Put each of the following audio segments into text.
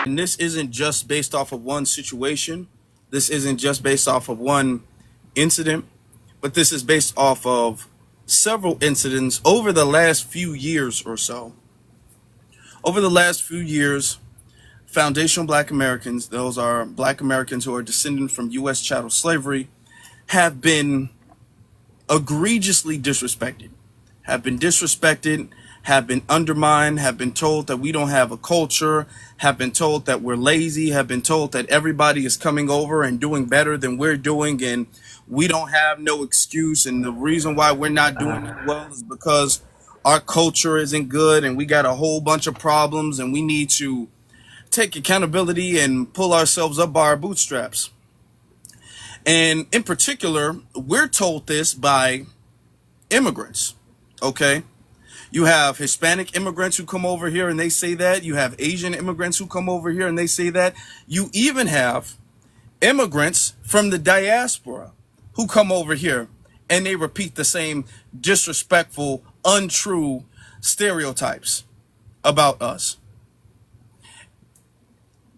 And this isn't just based off of one situation. This isn't just based off of one incident, but this is based off of several incidents over the last few years or so. Over the last few years, foundational Black Americans, those are Black Americans who are descended from U.S. chattel slavery, have been egregiously disrespected, have been undermined, have been told that we don't have a culture, have been told that we're lazy, have been told that everybody is coming over and doing better than we're doing, and we don't have no excuse. And the reason why we're not doing it well is because our culture isn't good and we got a whole bunch of problems and we need to take accountability and pull ourselves up by our bootstraps. And in particular, we're told this by immigrants, okay? You have Hispanic immigrants who come over here and they say that. You have Asian immigrants who come over here and they say that. You even have immigrants from the diaspora who come over here and they repeat the same disrespectful, untrue stereotypes about us.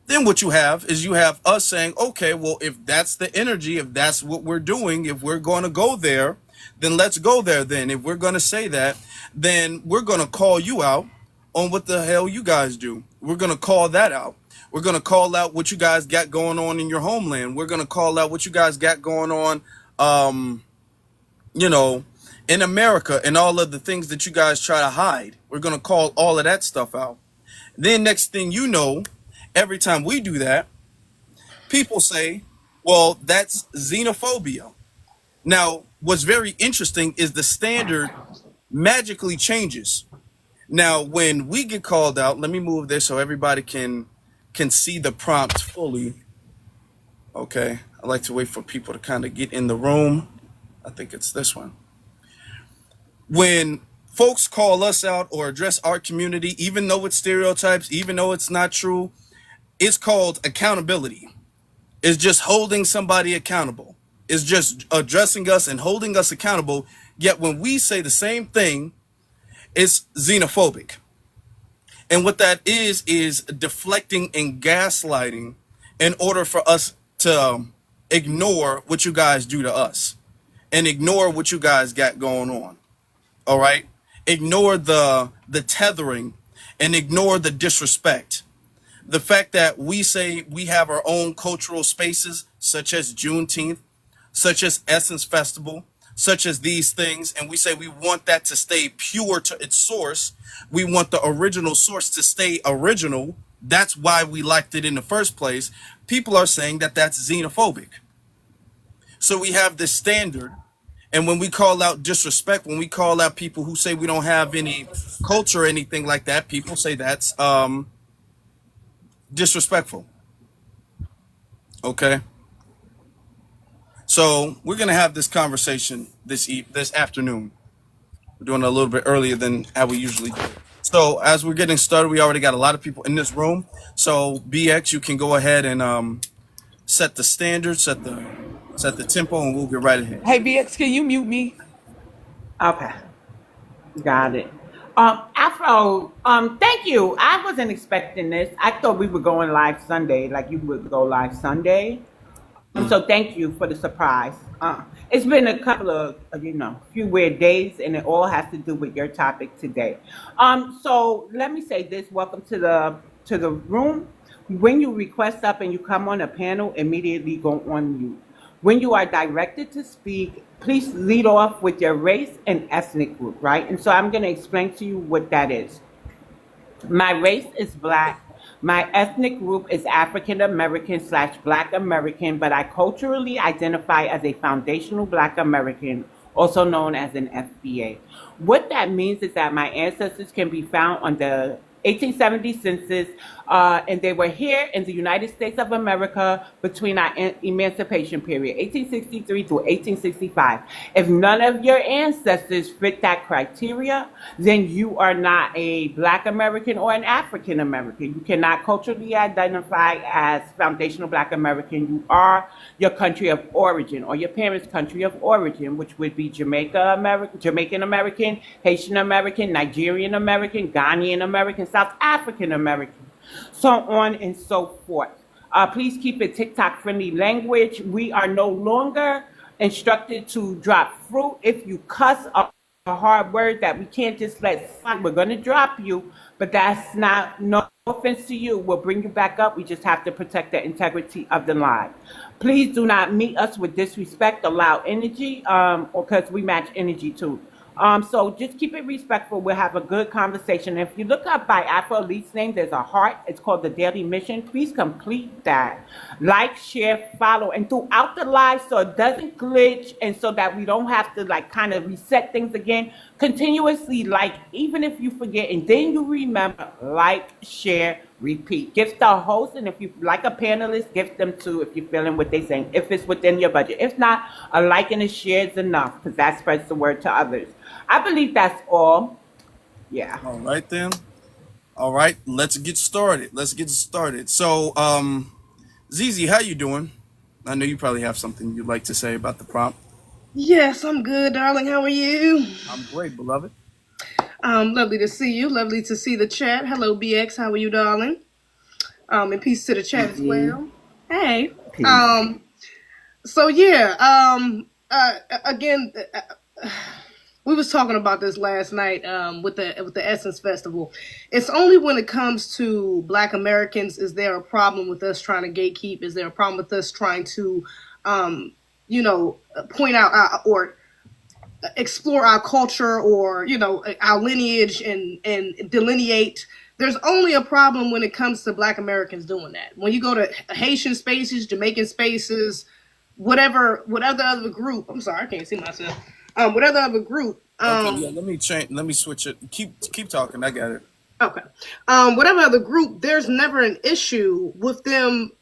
Then what you have is you have us saying, okay, well, if that's the energy, if that's what we're doing, if we're going to go there, then let's go there. Then if we're going to say that, then we're going to call you out on what the hell you guys do. We're going to call that out. We're going to call out what you guys got going on in your homeland. We're going to call out what you guys got going on, in America and all of the things that you guys try to hide. We're going to call all of that stuff out. Then next thing you know, every time we do that, people say, well, that's xenophobia. Now, what's very interesting is the standard magically changes. Now, when we get called out, let me move this so everybody can see the prompt fully. Okay, I like to wait for people to kind of get in the room. I think it's this one. When folks call us out or address our community, even though it's stereotypes, even though it's not true, it's called accountability. It's just holding somebody accountable. It's just addressing us and holding us accountable. Yet when we say the same thing, it's xenophobic. And what that is deflecting and gaslighting in order for us to ignore what you guys do to us and ignore what you guys got going on. All right? Ignore the tethering and ignore the disrespect. The fact that we say we have our own cultural spaces, such as Juneteenth, such as Essence Festival, such as these things, and we say we want that to stay pure to its source. We want the original source to stay original. That's why we liked it in the first place. People are saying that that's xenophobic. So we have this standard, and when we call out disrespect, when we call out people who say we don't have any culture or anything like that, people say that's disrespectful. Okay, so we're gonna have this conversation this afternoon. We're doing it a little bit earlier than how we usually do. So as we're getting started, we already got a lot of people in this room. So BX, you can go ahead and set the standard, set the tempo, and we'll get right ahead. Hey, BX, can you mute me? Okay, got it. Afro, thank you. I wasn't expecting this. I thought we were going live Sunday, like you would go live Sunday. So thank you for the surprise. It's been a couple of, few weird days, and it all has to do with your topic today. So let me say this. Welcome to the room. When you request up and you come on a panel, immediately go on mute. When you are directed to speak, please lead off with your race and ethnic group, right? And so I'm going to explain to you what that is. My race is Black. My ethnic group is African American / Black American, but I culturally identify as a foundational Black American, also known as an FBA. What that means is that my ancestors can be found on the 1870 census, and they were here in the United States of America between our emancipation period, 1863 to 1865. If none of your ancestors fit that criteria, then you are not a Black American or an African American. You cannot culturally identify as foundational Black American. You are your country of origin or your parents' country of origin, which would be Jamaican American, Haitian American, Nigerian American, Ghanaian American, South African American. so on and so forth. Please keep it TikTok friendly language. We are no longer instructed to drop fruit. If you cuss a hard word that we can't just let slide, we're going to drop you, but that's not, no offense to you. We'll bring you back up. We just have to protect the integrity of the live. Please do not meet us with disrespect or loud energy, or because we match energy too. So just keep it respectful. We'll have a good conversation. If you look up by Afro Elite's name, there's a heart. It's called the Daily Mission. Please complete that. Like, share, follow, and throughout the live so it doesn't glitch and so that we don't have to like kind of reset things again. Continuously like, even if you forget and then you remember, like, share, repeat. Gift the host, and if you like a panelist, gift them too if you're feeling what they're saying, if it's within your budget. If not, a like and a share is enough because that spreads the word to others. I believe that's all. Yeah. All right then. All right, let's get started. Let's get started. So, Zizi, how you doing? I know you probably have something you'd like to say about the prompt. Yes, I'm good, darling. How are you? I'm great, beloved. Lovely to see you. Lovely to see the chat. Hello, BX. How are you, darling? And peace to the chat as well. Hey. Peace. So yeah. Again, we was talking about this last night. With the Essence Festival. It's only when it comes to Black Americans is there a problem with us trying to gatekeep? Is there a problem with us trying to, point out or explore our culture or our lineage and delineate? There's only a problem when it comes to Black Americans doing that. When you go to Haitian spaces, Jamaican spaces, whatever other group, I'm sorry, I can't see myself, whatever other group, Okay, yeah, let me switch it. Keep talking, I got it. Okay. Whatever other group, there's never an issue with them,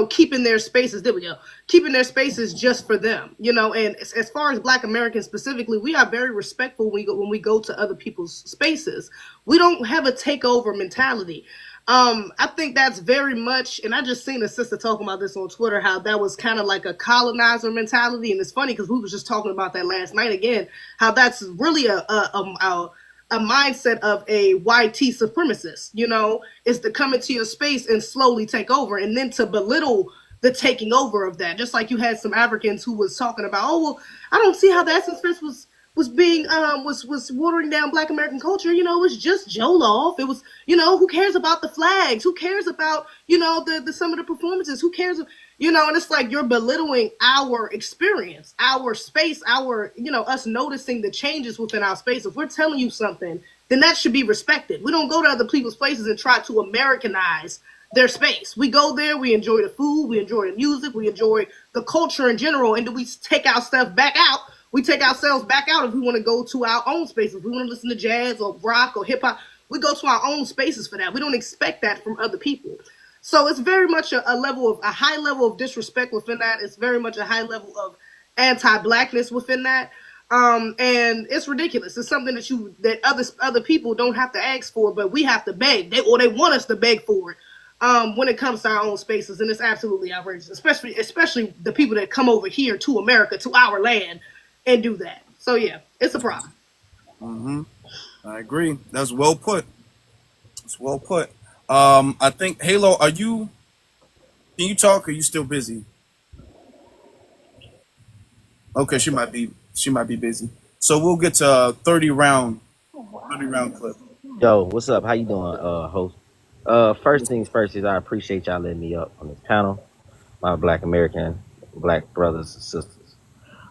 keeping their spaces. There we go. Keeping their spaces just for them, and as far as Black Americans specifically, we are very respectful when we go to other people's spaces. We don't have a takeover mentality. I think that's very much, and I just seen a sister talking about this on Twitter, how that was kind of like a colonizer mentality. And it's funny because we were just talking about that last night again, how that's really a mindset of a YT supremacist, is to come into your space and slowly take over and then to belittle the taking over of that. Just like you had some Africans who was talking about, oh, well, I don't see how the Essence Fest was being was watering down Black American culture. It was just Jollof. It was, who cares about the flags? Who cares about, the some of the performances? Who cares? And it's like you're belittling our experience, our space, our, us noticing the changes within our space. If we're telling you something, then that should be respected. We don't go to other people's places and try to Americanize their space. We go there, we enjoy the food, we enjoy the music, we enjoy the culture in general, and then we take our stuff back out. We take ourselves back out if we want to go to our own spaces. If we want to listen to jazz or rock or hip hop, we go to our own spaces for that. We don't expect that from other people. So it's very much a high level of disrespect within that. It's very much a high level of anti-Blackness within that. And it's ridiculous. It's something that other people don't have to ask for, but we have to beg. They want us to beg for it. When it comes to our own spaces, and it's absolutely outrageous, especially the people that come over here to America, to our land, and do that. So yeah, it's a problem. I agree. That's well put. It's well put. I think Halo, can you talk? Or are you still busy? Okay, she might be busy. So we'll get to a 30 round clip. Yo, what's up? How you doing, host? First things first is I appreciate y'all letting me up on this panel, my Black American, Black brothers and sisters.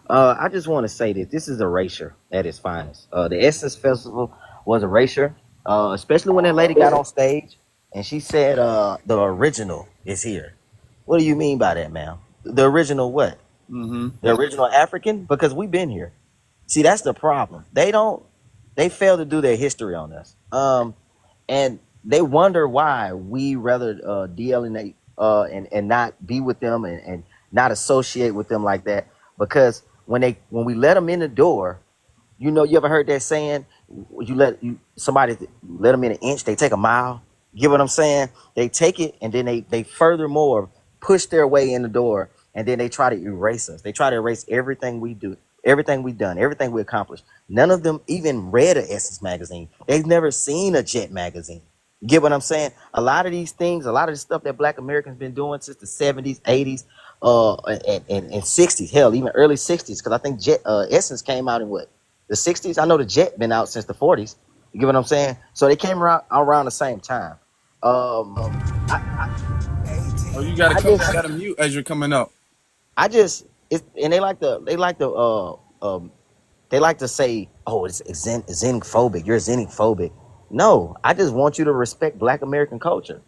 I just want to say that this is erasure at its finest. The Essence Festival was erasure, especially when that lady got on stage and she said the original is here. What do you mean by that, ma'am? The original what? The original African? Because we've been here. See, that's the problem. They fail to do their history on us. And they wonder why we rather de-alienate and not be with them and not associate with them like that. Because when we let them in the door, you ever heard that saying? Somebody let them in an inch, they take a mile. You get what I'm saying? They take it and then they furthermore push their way in the door, and then they try to erase us. They try to erase everything we do, everything we've done, everything we accomplished. None of them even read an Essence magazine. They've never seen a Jet magazine. You get what I'm saying? A lot of these things, a lot of the stuff that Black Americans been doing since the 70s, 80s, and 60s, hell, even early 60s, because I think Essence came out in what? The 60s? I know the Jet been out since the 40s. You get what I'm saying? So they came around the same time. Um, Oh, you gotta I come, just, gotta mute as you're coming up. I just, and they like to say, oh, it's xenophobic. You're xenophobic. No, I just want you to respect Black American culture.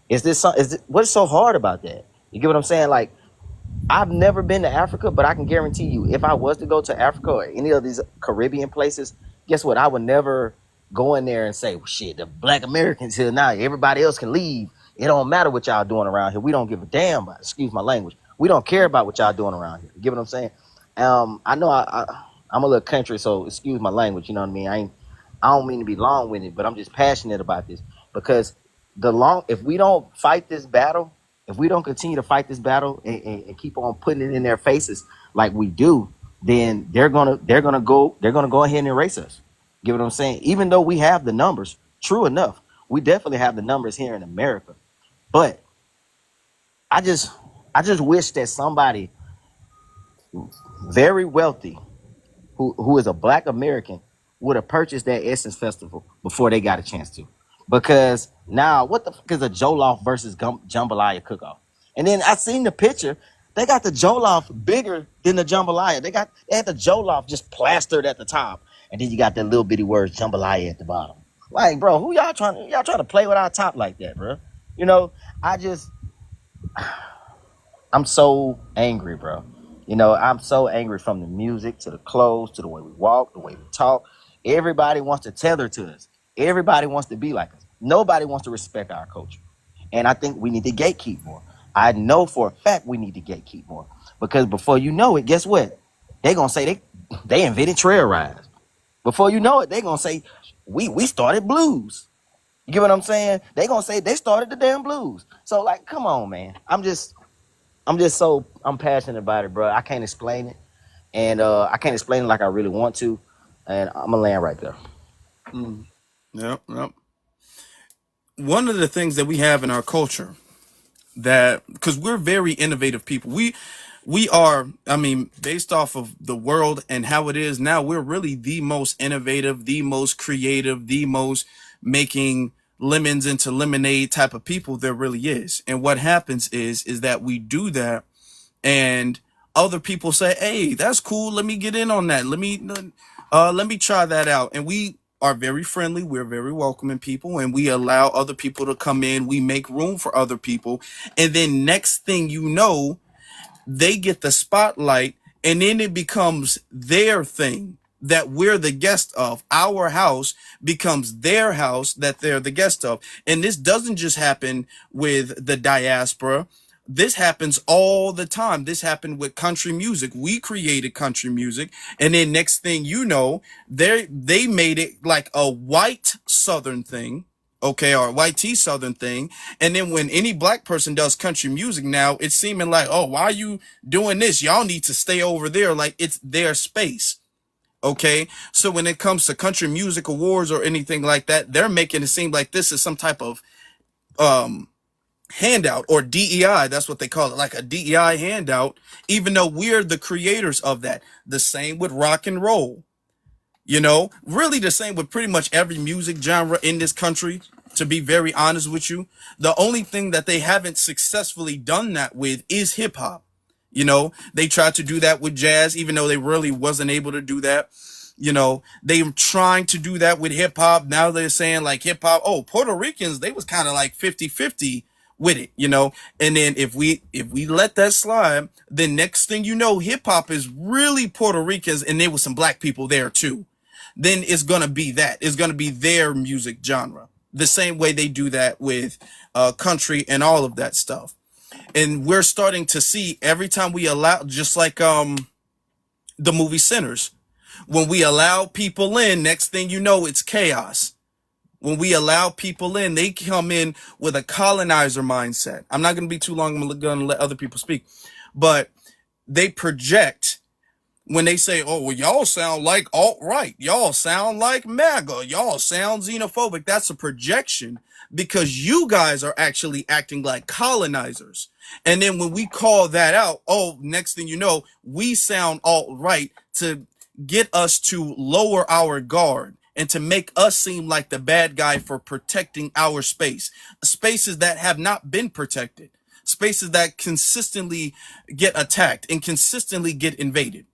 What's so hard about that? You get what I'm saying? Like, I've never been to Africa, but I can guarantee you, if I was to go to Africa or any of these Caribbean places, guess what? I would never go in there and say, well, shit, the Black Americans here now. Everybody else can leave. It don't matter what y'all doing around here. We don't give a damn about. Excuse my language. We don't care about what y'all doing around here. You get what I'm saying? I know I'm a little country, so excuse my language. You know what I mean? I don't mean to be long-winded, but I'm just passionate about this because if we don't fight this battle, if we don't continue to fight this battle and keep on putting it in their faces like we do, then they're gonna go ahead and erase us. Get what I'm saying? Even though we have the numbers, true enough, we definitely have the numbers here in America. But I just wish that somebody very wealthy who is a Black American would have purchased that Essence Festival before they got a chance to. Because now, what the fuck is a Jollof versus Jambalaya cook-off? And then I seen the picture. They got the Jollof bigger than the Jambalaya. They had the Jollof just plastered at the top, and then you got that little bitty word Jambalaya at the bottom. Like, bro, who y'all trying to play with our top like that, bro? You know, I'm so angry, bro. You know, I'm so angry from the music to the clothes to the way we walk, the way we talk. Everybody wants to tether to us. Everybody wants to be like us. Nobody wants to respect our culture. And I think we need to gatekeep more. I know for a fact we need to gatekeep more. Because before you know it, guess what? They're going to say they invented trail rides. Before you know it, they're going to say, we started blues. You get what I'm saying? They're going to say they started the damn blues. So, like, come on, man. I'm passionate about it, bro. I can't explain it. And I can't explain it like I really want to. And I'm going to land right there. Yep. One of the things that we have in our culture because we're very innovative people. We are, I mean, based off of the world and how it is now, we're really the most innovative, the most creative, the most making lemons into lemonade type of people there really is. And what happens is that we do that and other people say, hey, that's cool. Let me get in on that. Let me try that out. And we are very friendly. We're very welcoming people and we allow other people to come in. We make room for other people. And then next thing you know, they get the spotlight and then it becomes their thing that we're the guest of. Our house becomes their house that they're the guest of. And this doesn't just happen with the diaspora. This happens all the time. This happened with country music. We created country music. And then next thing you know, they made it like a white Southern thing. Okay, or a white tea Southern thing. And then when any Black person does country music now, it's seeming like, oh, why are you doing this? Y'all need to stay over there. Like it's their space. Okay. So when it comes to country music awards or anything like that, they're making it seem like this is some type of, handout or DEI. That's what they call it, like a DEI handout, even though we're the creators of that. The same with rock and roll, really the same with pretty much every music genre in this country, to be very honest with you. The only thing that they haven't successfully done that with is hip hop. They tried to do that with jazz, even though they really wasn't able to do that. They're trying to do that with hip hop. Now they're saying like hip hop, oh, Puerto Ricans, they was kind of like 50-50 with it, and then if we let that slide, then next thing you know, hip hop is really Puerto Ricans and there was some Black people there too. Then it's going to be their music genre, the same way they do that with country and all of that stuff. And we're starting to see every time we allow, just like the movie Sinners, when we allow people in, next thing you know, it's chaos. When we allow people in, they come in with a colonizer mindset. I'm not going to be too long. I'm going to let other people speak. But they project when they say, oh, well, y'all sound like alt-right, y'all sound like MAGA, y'all sound xenophobic, that's a projection because you guys are actually acting like colonizers. And then when we call that out, oh, next thing you know, we sound alt-right to get us to lower our guard and to make us seem like the bad guy for protecting our spaces that have not been protected, spaces that consistently get attacked and consistently get invaded.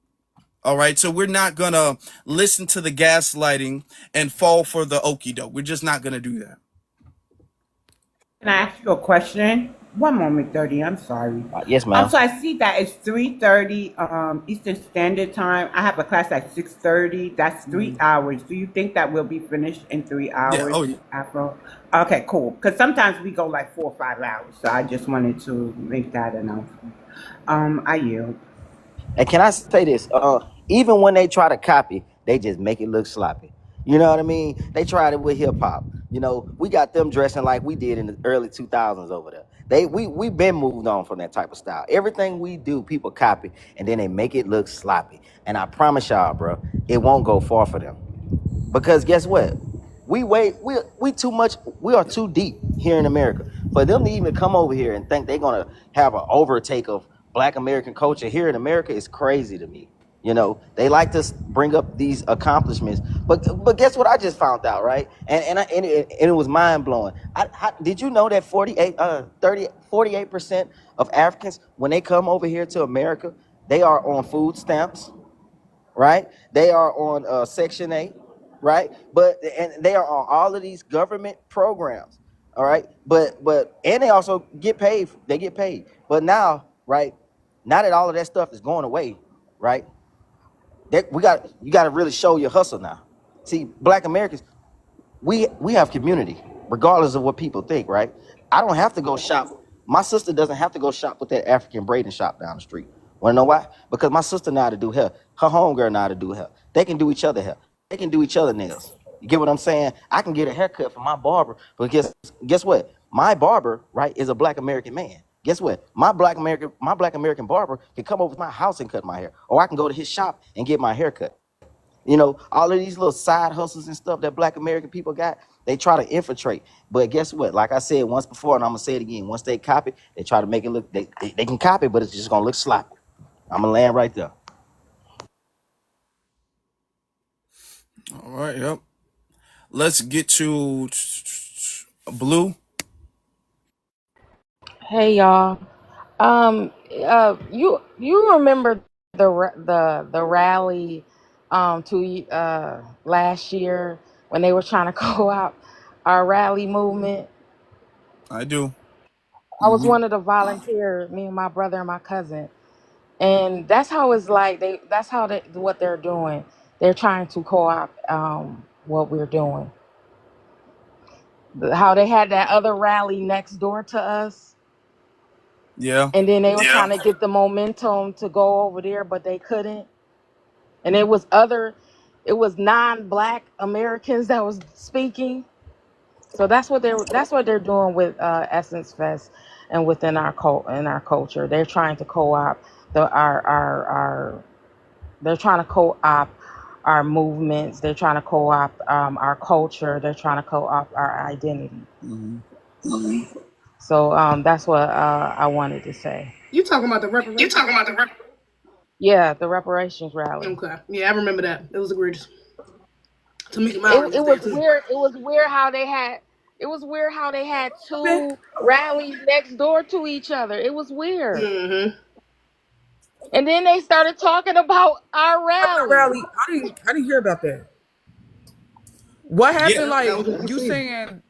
All right, so we're not gonna listen to the gaslighting and fall for the okie doke. We're just not gonna do that. Can I ask you a question? One moment, 30. I'm sorry. Yes, ma'am. So I see that it's 3:30 Eastern Standard Time. I have a class at 6:30. That's 3 hours. Do you think that we'll be finished in 3 hours? Yeah. Oh, yeah. Afro? Okay, cool. Because sometimes we go like 4 or 5 hours. So I just wanted to make that announcement. I yield. And can I say this? Even when they try to copy, they just make it look sloppy. You know what I mean? They tried it with hip hop. You know, we got them dressing like we did in the early 2000s over there. We've been moved on from that type of style. Everything we do, people copy, and then they make it look sloppy. And I promise y'all, bro, it won't go far for them. Because guess what? We too much. We are too deep here in America for them to even come over here and think they're gonna have an overtake of Black American culture here in America is crazy to me. You know, they like to bring up these accomplishments, but guess what? I just found out, right? And it was mind blowing. Did you know that 48% of Africans, when they come over here to America, they are on food stamps, right? They are on Section 8, right? And they are on all of these government programs, all right? But and they also get paid. They get paid. But now, right? Now that all of that stuff is going away, right? You got to really show your hustle now. See, Black Americans, we have community, regardless of what people think, right? I don't have to go shop. My sister doesn't have to go shop with that African braiding shop down the street. Want to know why? Because my sister know how to do hair. Her homegirl know how to do hair. They can do each other hair. They can do each other nails. You get what I'm saying? I can get a haircut from my barber, but guess what? My barber, right, is a Black American man. Guess what? My Black American barber can come over to my house and cut my hair, or I can go to his shop and get my hair cut. You know, all of these little side hustles and stuff that Black American people got, they try to infiltrate. But guess what? Like I said once before, and I'm gonna say it again. Once they copy, they try to make it look. They can copy, but it's just gonna look sloppy. I'm gonna land right there. All right. Yep. Let's get to Blue. Hey y'all. You remember the rally to last year when they were trying to co-opt our rally movement? I do. I was one of the volunteers, me and my brother and my cousin, and that's how it's like. What they're doing. They're trying to co-opt what we're doing. How they had that other rally next door to us. Yeah. And then they were trying to get the momentum to go over there, but they couldn't. And it was non-Black Americans that was speaking. So that's what they're doing with Essence Fest and within our culture. They're trying to co-opt they're trying to co-opt our movements. They're trying to co-opt our culture. They're trying to co-opt our identity. So that's what I wanted to say. You talking about the reparations? Yeah, the reparations rally. Okay. Yeah, I remember that. It was egregious. Tamika It Mallory was was there too. weird. It was weird how they had two rallies next door to each other. It was weird. Mm-hmm. And then they started talking about our rally. I didn't hear about that. What happened? Yeah. Like you saying?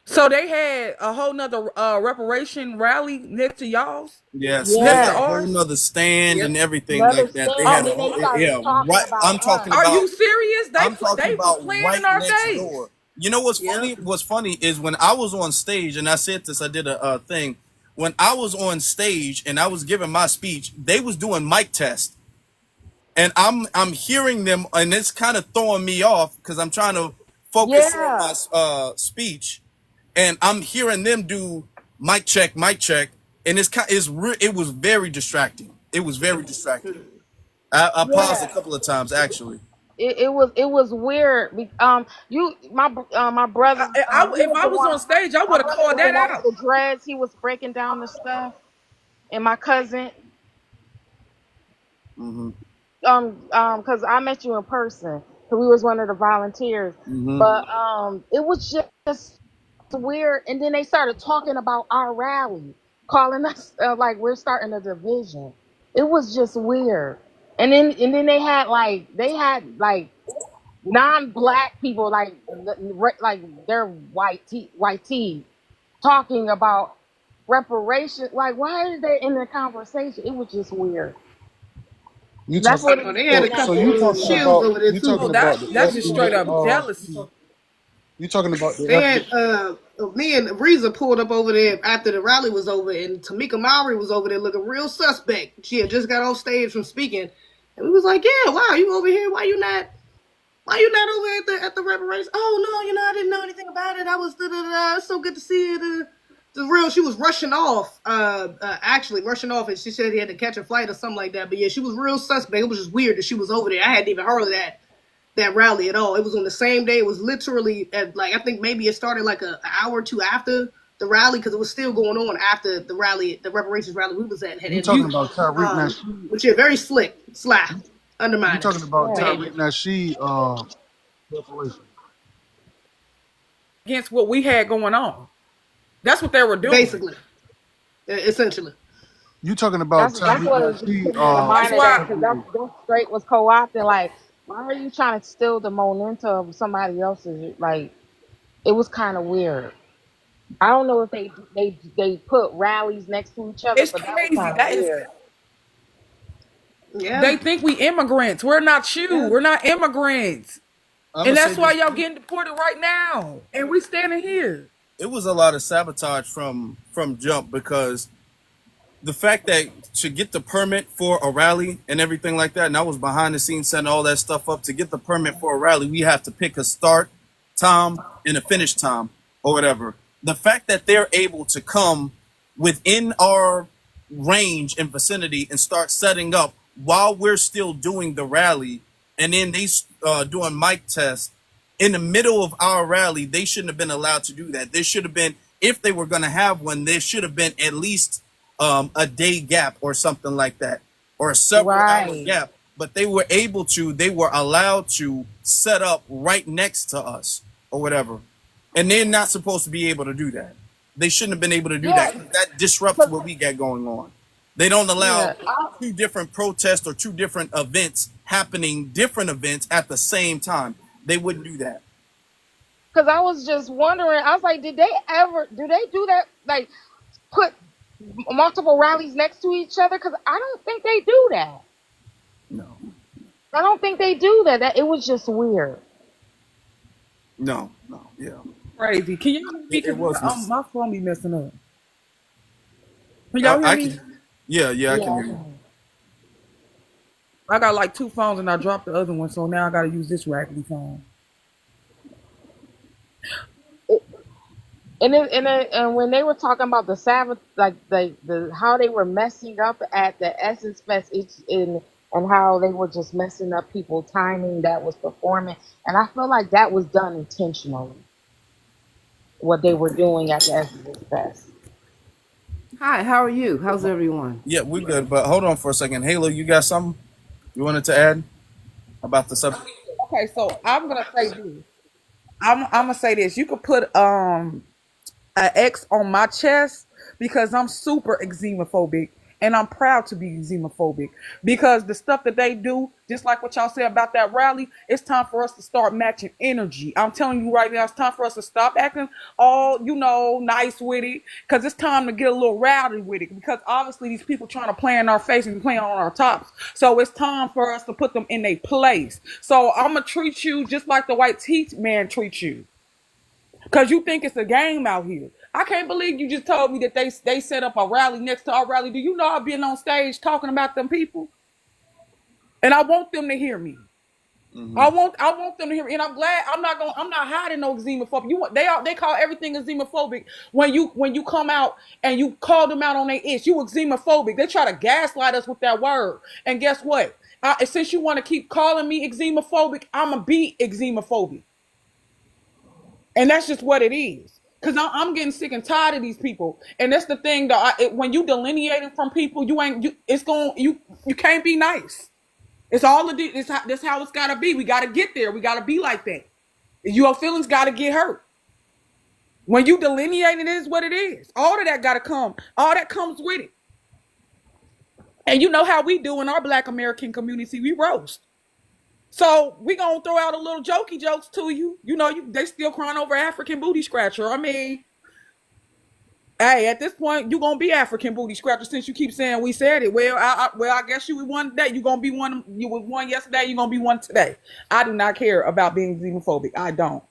So they had a whole nother reparation rally next to y'all's. Yes. Yeah. They had a Next to whole ours. nother stand and everything Another like that. They stand, had and a then they whole started talking right. about I'm talking us. Are about. you serious? I'm talking They were about playing right in our next face. door. You know what's funny? What's funny is when I was on stage, and I said this, I did a thing. When I was on stage and I was giving my speech, they was doing mic tests, and I'm hearing them, and it's kind of throwing me off because I'm trying to focus on Yeah. my speech, and I'm hearing them do mic check, and it was very distracting. It was very distracting. I paused a Yeah. couple of times actually. It was weird. My brother, he If was I the was one. on stage, I My would have brother called was the that one with out. the dreads. He was breaking down the stuff, and my cousin, Mm-hmm. because I met you in person, so we was one of the volunteers. Mm-hmm. But it was just weird. And then they started talking about our rally, calling us like we're starting a division. It was just weird. And then they had like non-black people like they're white tea talking about reparations. Like, why is they in the conversation? It was just weird. You That's talk what Oh, it they had so a came down so couple you to. talking chills about over there you too. talking Oh, about the that's just straight ethnic up jealousy. you talking about the They had ethnic me and Reza pulled up over there after the rally was over, and Tamika Mowry was over there looking real suspect. She had just got off stage from speaking, and we was like, "Yeah, wow, you over here? Why you not? Why you not over at the reparations? Oh no, I didn't know anything about it. I was da da da. It's so good to see it. The real, she was rushing off. Actually rushing off, and she said he had to catch a flight or something like that. But yeah, she was real suspect. It was just weird that she was over there. I hadn't even heard of that rally at all. It was on the same day. It was literally at, like, I think maybe it started like an hour or two after the rally, because it was still going on after the rally, the reparations rally we was at had you ended. talking You about Tariq Nasheed Which is very slick, sly, you undermining talking about Yeah. behavior, Tariq Nasheed reparation. against what we had going on. That's what they were doing. basically, essentially. You talking about That's Tariq what it Nasheed put me in the That's mind of that, why because that straight was co-opting. Like, why are you trying to steal the momentum of somebody else's? Like, it was kind of weird. I don't know if they put rallies next to each other, it's but that was crazy. kind of That is, weird. Yeah, they think we immigrants. We're not you. yeah. We're not immigrants. I'm And gonna say that's why this. y'all getting deported right now. And we standing here. It was a lot of sabotage from jump, because the fact that to get the permit for a rally and everything like that, and I was behind the scenes setting all that stuff up. To get the permit for a rally, we have to pick a start time and a finish time or whatever. The fact that they're able to come within our range and vicinity and start setting up while we're still doing the rally, and then they doing mic tests in the middle of our rally, they shouldn't have been allowed to do that. There should have been, if they were going to have one, there should have been at least a day gap or something like that, or a several hour Right. gap. But they were allowed to set up right next to us or whatever. And they're not supposed to be able to do that. They shouldn't have been able to do Yeah. that. That disrupts what we got going on. They don't allow Yeah. two different protests or two different events happening, different events at the same time. They wouldn't do that. Because I was just wondering. I was like, do they do that? Like, put multiple rallies next to each other? Because I don't think they do that. No, I don't think they do that. It was just weird. no, yeah. Crazy. Can you hear me? It was. Because my phone be messing up. Can y'all hear I me? can. Yeah, I can Yeah. hear you. I got like two phones and I dropped the other one, so now I got to use this raggedy phone. And when they were talking about the Sabbath, like the how they were messing up at the Essence Fest, and how they were just messing up people timing that was performing, and I feel like that was done intentionally. What they were doing at the Essence Fest. Hi, how are you? How's everyone? Yeah, we good. But hold on for a second. Halo, you got something you wanted to add about the subject? Okay, so I'm gonna say this. I'm gonna say this. You could put an X on my chest because I'm super xenophobic and I'm proud to be xenophobic because the stuff that they do, just like what y'all said about that rally, it's time for us to start matching energy. I'm telling you right now, it's time for us to stop acting all, nice with it, because it's time to get a little rowdy with it, because obviously these people trying to play in our face and play on our tops. So it's time for us to put them in their place. So I'm going to treat you just like the white teeth man treats you. Because you think it's a game out here. I can't believe you just told me that they set up a rally next to our rally. Do you know I've been on stage talking about them people? And I want them to hear me. I want them to hear me, and I'm glad. I'm not hiding no xenophobia. They call everything a xenophobic when you come out and you call them out on their ish. You a xenophobic. They try to gaslight us with that word, and guess what? Since you want to keep calling me xenophobic, I'ma be xenophobic, and that's just what it is. Cause I'm getting sick and tired of these people, and that's the thing. When you delineating from people, you can't be nice. It's all of this. That's how it's gotta be. We gotta get there. We gotta be like that. Your feelings gotta get hurt. When you delineate, it is what it is. All of that gotta come. All that comes with it. And you know how we do in our Black American community. We roast. So we gonna throw out a little jokey jokes to you. They still crying over African booty scratcher. I mean, hey, at this point, you gonna be African booty scratcher since you keep saying we said it. Well, I guess you was one today. You gonna be one. You was one yesterday. You gonna be one today. I do not care about being xenophobic. I don't.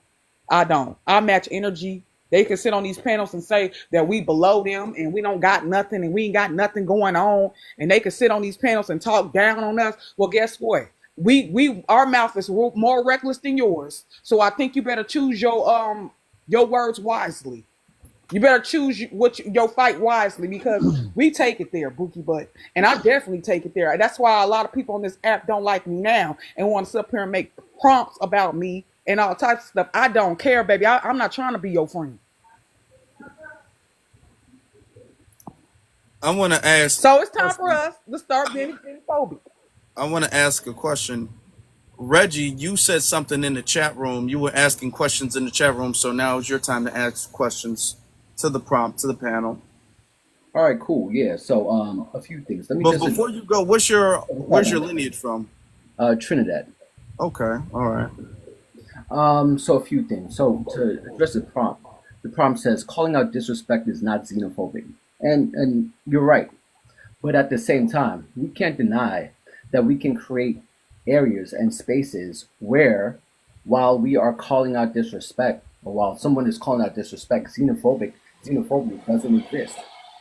I match energy. They can sit on these panels and say that we below them and we don't got nothing and we ain't got nothing going on. And they can sit on these panels and talk down on us. Well, guess what? Our mouth is more reckless than yours. So I think you better choose your words wisely. You better choose your fight wisely, because we take it there, Bookie Butt. And I definitely take it there. That's why a lot of people on this app don't like me now and want to sit up here and make prompts about me and all types of stuff. I don't care, baby. I'm not trying to be your friend. I want to ask. So it's time for us to start being xenophobic. I want to ask a question. Reggie, you said something in the chat room. You were asking questions in the chat room, so now is your time to ask questions to the panel. All right, cool. Yeah. So a few things. But before you go, where's your lineage from? Trinidad. Okay. All right. So a few things. So to address the prompt says calling out disrespect is not xenophobic. And you're right. But at the same time, we can't deny that we can create areas and spaces where, while we are calling out disrespect, or while someone is calling out disrespect, xenophobia doesn't exist.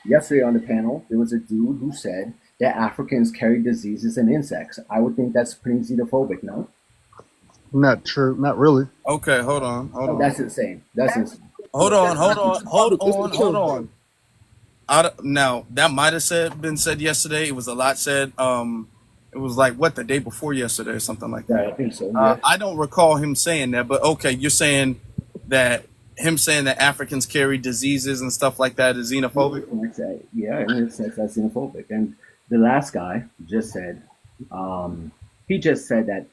Yesterday on the panel, there was a dude who said that Africans carry diseases and insects. I would think that's pretty xenophobic, no? Not true. Not really. Okay, hold on. That's insane. That's insane. Hold on. Now that might have been said yesterday. It was a lot said. It was like the day before yesterday or something like that. Yeah, I think so. Yeah. I don't recall him saying that, but okay, you're saying that Africans carry diseases and stuff like that is xenophobic. Yeah, in a sense that's xenophobic. And the last guy just said, he just said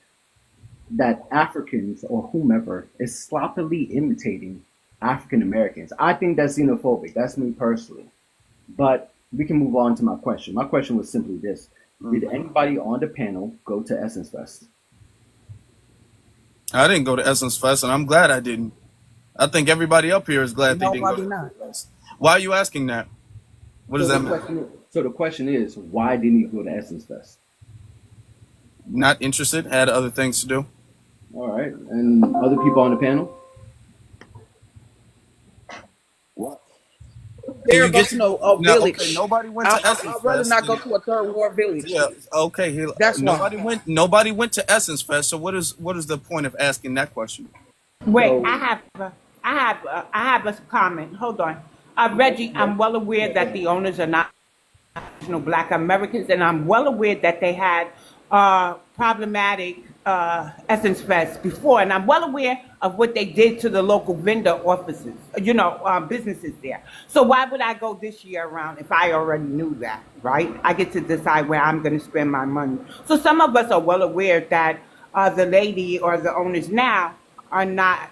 that Africans or whomever is sloppily imitating African Americans. I think that's xenophobic. That's me personally. But we can move on to my question. My question was simply this. Did anybody on the panel go to Essence Fest? I didn't go to Essence Fest, and I'm glad I didn't. I think everybody up here is glad they didn't go to Essence Fest. Why are you asking that? What does that mean? So the question is, why didn't you go to Essence Fest? Not interested. Had other things to do. All right. And other people on the panel? There goes no village. Okay, nobody went to Essence Fest. I'd rather not go to a third world village. Yeah. Okay. That's nobody went to Essence Fest. So what is the point of asking that question? Wait, so, I have a comment. Hold on, Reggie. I'm well aware that the owners are not Black Americans, and I'm well aware that they had problematic Essence Fest before, and I'm well aware of what they did to the local vendor offices, businesses there. So why would I go this year around if I already knew that, right? I get to decide where I'm going to spend my money. So some of us are well aware that the lady or the owners now are not,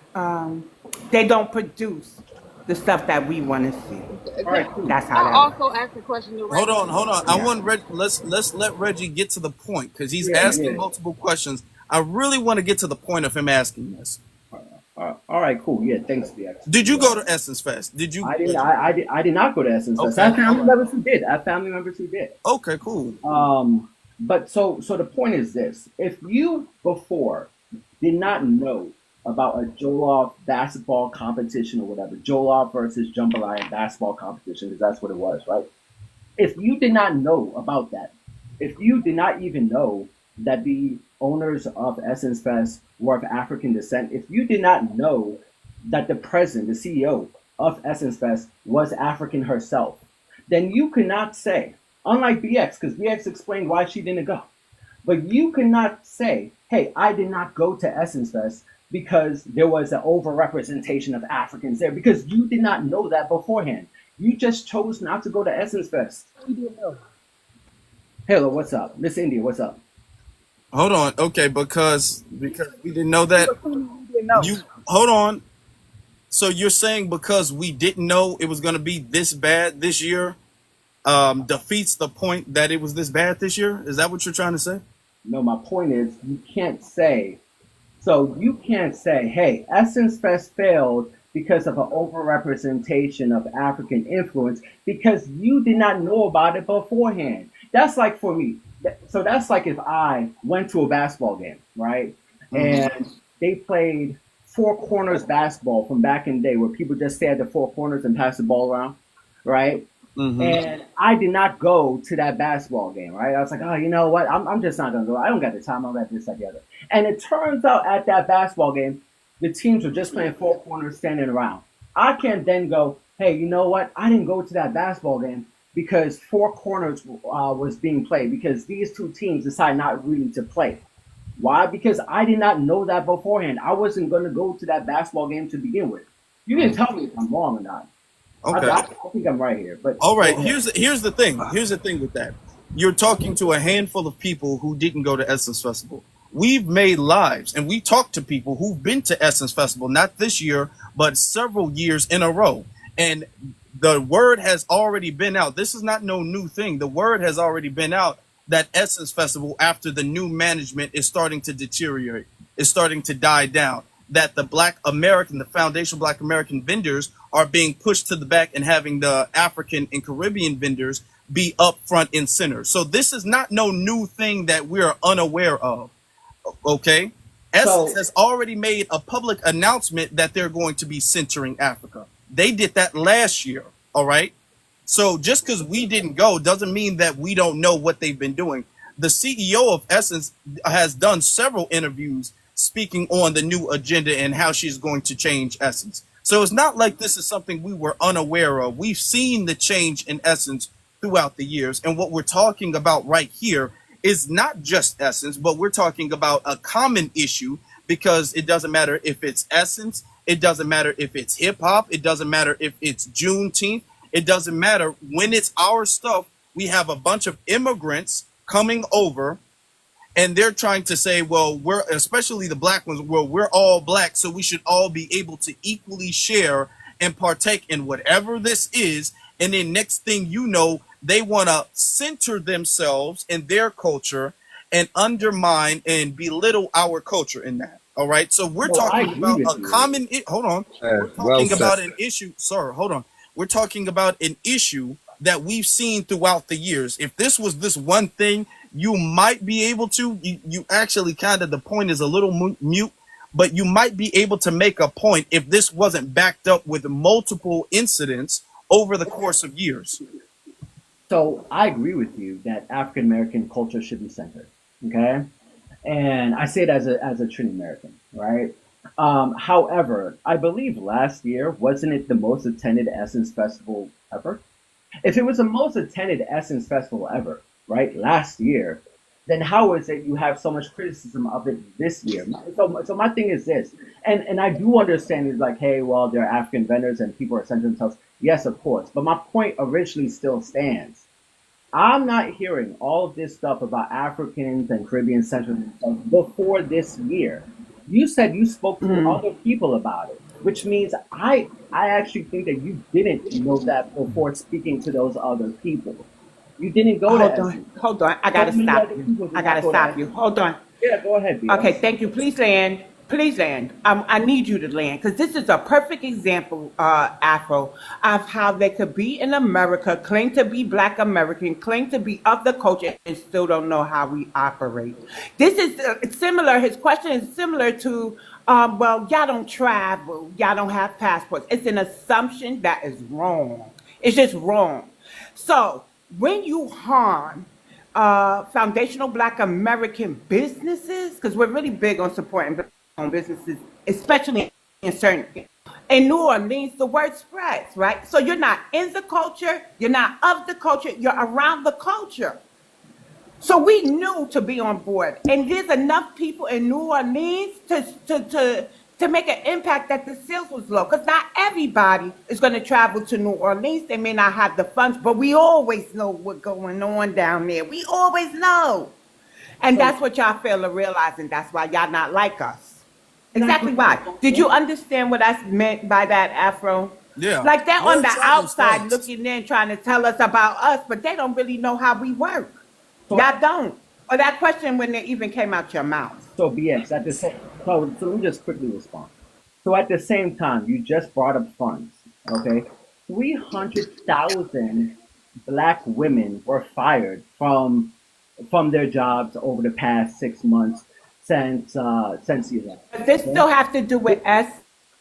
they don't produce the stuff that we want to see. Right. That's how that also ask the question. Hold on. Yeah. I want let's let Reggie get to the point, because he's asking multiple questions. I really want to get to the point of him asking this. All right, cool. Yeah, thanks. Did you go to Essence Fest? Did you? I did not go to Essence Fest. I have family members who did. Okay, cool. But so the point is this: if you before did not know about a Jollof basketball competition or whatever, Jollof versus Jambalaya basketball competition, because that's what it was, right? If you did not know about that, if you did not even know that the owners of Essence Fest were of African descent, if you did not know that the president, the CEO of Essence Fest was African herself, then you could not say, unlike BX, because BX explained why she didn't go, but you could not say, hey, I did not go to Essence Fest because there was an overrepresentation of Africans there, because you did not know that beforehand. You just chose not to go to Essence Fest. Hello, what's up? Miss India, what's up? Hold on. Okay, because we didn't know that. You hold on. So you're saying because we didn't know it was going to be this bad this year, defeats the point that it was this bad this year? Is that what you're trying to say? No, my point is you can't say, hey, Essence Fest failed because of an overrepresentation of African influence because you did not know about it beforehand. That's like for me. So that's like if I went to a basketball game, right? And they played four corners basketball from back in the day where people just stay at the four corners and pass the ball around, right? And I did not go to that basketball game, right? I was like, oh, you know what? I'm just not going to go. I don't got the time. I don't got this, that, the other. And it turns out at that basketball game, the teams were just playing four corners, standing around. I can then go, hey, you know what? I didn't go to that basketball game because four corners was being played because these two teams decided not really to play. Why? Because I did not know that beforehand. I wasn't going to go to that basketball game to begin with. You can tell me if I'm wrong or not. Okay. I think I'm right here. But all right, here's the thing. Here's the thing with that. You're talking to a handful of people who didn't go to Essence Festival. We've made lives and we talked to people who've been to Essence Festival, not this year, but several years in a row. And the word has already been out. This is not no new thing. The word has already been out that Essence Festival, after the new management, is starting to deteriorate, is starting to die down. That the the foundational Black American vendors are being pushed to the back and having the African and Caribbean vendors be up front and center. So this is not no new thing that we're unaware of. Okay. Essence has already made a public announcement that they're going to be centering Africa. They did that last year. All right. So just because we didn't go doesn't mean that we don't know what they've been doing. The CEO of Essence has done several interviews speaking on the new agenda and how she's going to change Essence. So it's not like this is something we were unaware of. We've seen the change in Essence throughout the years. And what we're talking about right here is not just Essence, but we're talking about a common issue because it doesn't matter if it's Essence. It doesn't matter if it's hip hop. It doesn't matter if it's Juneteenth. It doesn't matter when it's our stuff. We have a bunch of immigrants coming over and they're trying to say, well, we're especially the black ones, well, we're all black, so we should all be able to equally share and partake in whatever this is. And then next thing you know, they want to center themselves in their culture and undermine and belittle our culture in that. All right. So we're talking about a common. Hold on. We're talking about an issue. Sir, hold on. We're talking about an issue that we've seen throughout the years. If this was this one thing, you might be able to. You actually kind of, the point is a little mute, but you might be able to make a point if this wasn't backed up with multiple incidents over the course of years. So I agree with you that African American culture should be centered. Okay, and I say it as a Trinity American, right? However, I believe last year wasn't it the most attended Essence Festival ever? If it was the most attended Essence Festival ever, right, last year, then how is it you have so much criticism of it this year? So my thing is this, and I do understand it's like, hey, well, there are African vendors and people are centering themselves. Yes, of course. But my point originally still stands. I'm not hearing all of this stuff about Africans and Caribbean centering themselves before this year. You said you spoke to other people about it, which means I actually think that you didn't know that before speaking to those other people. You didn't go to Hold on. I gotta stop you. I gotta stop you. Hold on. Yeah, go ahead, BS. Okay, thank you. Please land. Please land. I need you to land because this is a perfect example, Afro, of how they could be in America, claim to be Black American, claim to be of the culture, and still don't know how we operate. This is similar. His question is similar to, well, y'all don't travel, y'all don't have passports. It's an assumption that is wrong. It's just wrong. So when you harm foundational Black American businesses, because we're really big on supporting Black-owned businesses, especially in certain. In New Orleans, the word spreads, right? So you're not in the culture, you're not of the culture, you're around the culture. So we knew to be on board, and there's enough people in New Orleans to make an impact that the sales was low. Because not everybody is going to travel to New Orleans. They may not have the funds, but we always know what's going on down there. We always know, and that's what y'all fail to realize, and that's why y'all not like us. Exactly why. Did you understand what I meant by that, Afro? Yeah. Like they're on the Words are outside response. looking in, trying to tell us about us, but they don't really know how we work. So, Y'all don't. Or that question when it even came out your mouth. so BX, at the same, so let me just quickly respond. So at the same time, you just brought up funds, okay? 300,000 Black women were fired from their jobs over the past 6 months since you left. Does this still have to do with us,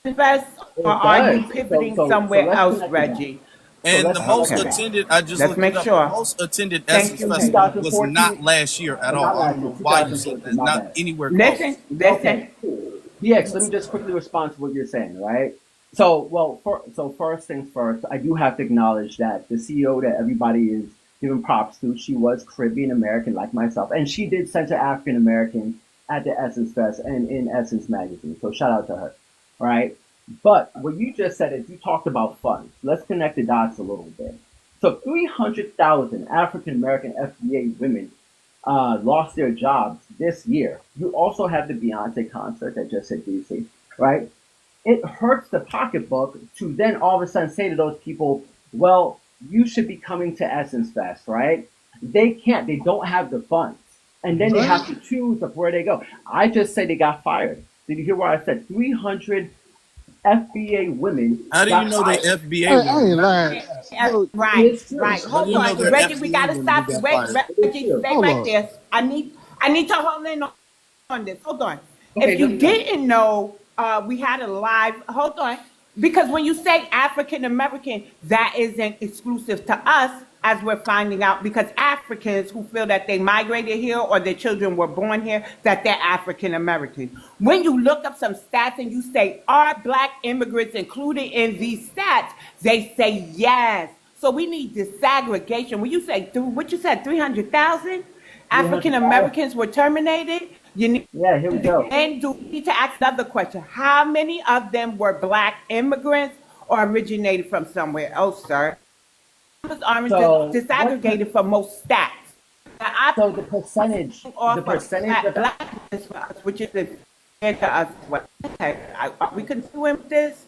Invest, or are you pivoting somewhere let's else, connect to that. Reggie? And let's the most Okay. attended, I just Let's looked make it up, sure. the most attended Thank Essence you. Festival was 2014 not last year at all. Not I last don't know year, why you said that. 2014, my Not bad. anywhere close. Listen, Okay, cool. BX, let me just quickly respond to what you're saying, right? So, first things first, I do have to acknowledge that the CEO that everybody is giving props to, she was Caribbean American like myself, and she did center African American at the Essence Fest and in Essence Magazine. So shout out to her, right? But what you just said is you talked about funds. Let's connect the dots a little bit. So 300,000 African American FBA women lost their jobs this year. You also have the Beyonce concert that just hit DC, right? It hurts the pocketbook to then all of a sudden say to those people, well, you should be coming to Essence Fest, right? They can't, they don't have the funds. And then they have to choose of where they go. I just said they got fired. Did you hear what I said? 300 FBA women. How do you got know they fired. FBA I women? ain't lying. So, Right, It's true. right. How Hold do you know on, they're Reggie. We FBA gotta women stop. who got Wait, fired? Reggie, true. stay hold right on. there. I need to hold in on this. Hold on. Okay, If you let me go. didn't know, we had a live. Hold on, because when you say African American, that isn't exclusive to us, as we're finding out. Because Africans who feel that they migrated here or their children were born here, that they're African American. When you look up some stats and you say, are Black immigrants included in these stats? They say yes. So we need disaggregation. When you say what you said, 300,000 African 300,000. Americans were terminated. You need Yeah, here we go. and do we need to ask another question. How many of them were Black immigrants or originated from somewhere else, sir? Numbers aren't So disaggregated for most stats. Now, I so the percentage, off the of percentage of Blackness for us, which is fair to us. Okay, are we continuing with this?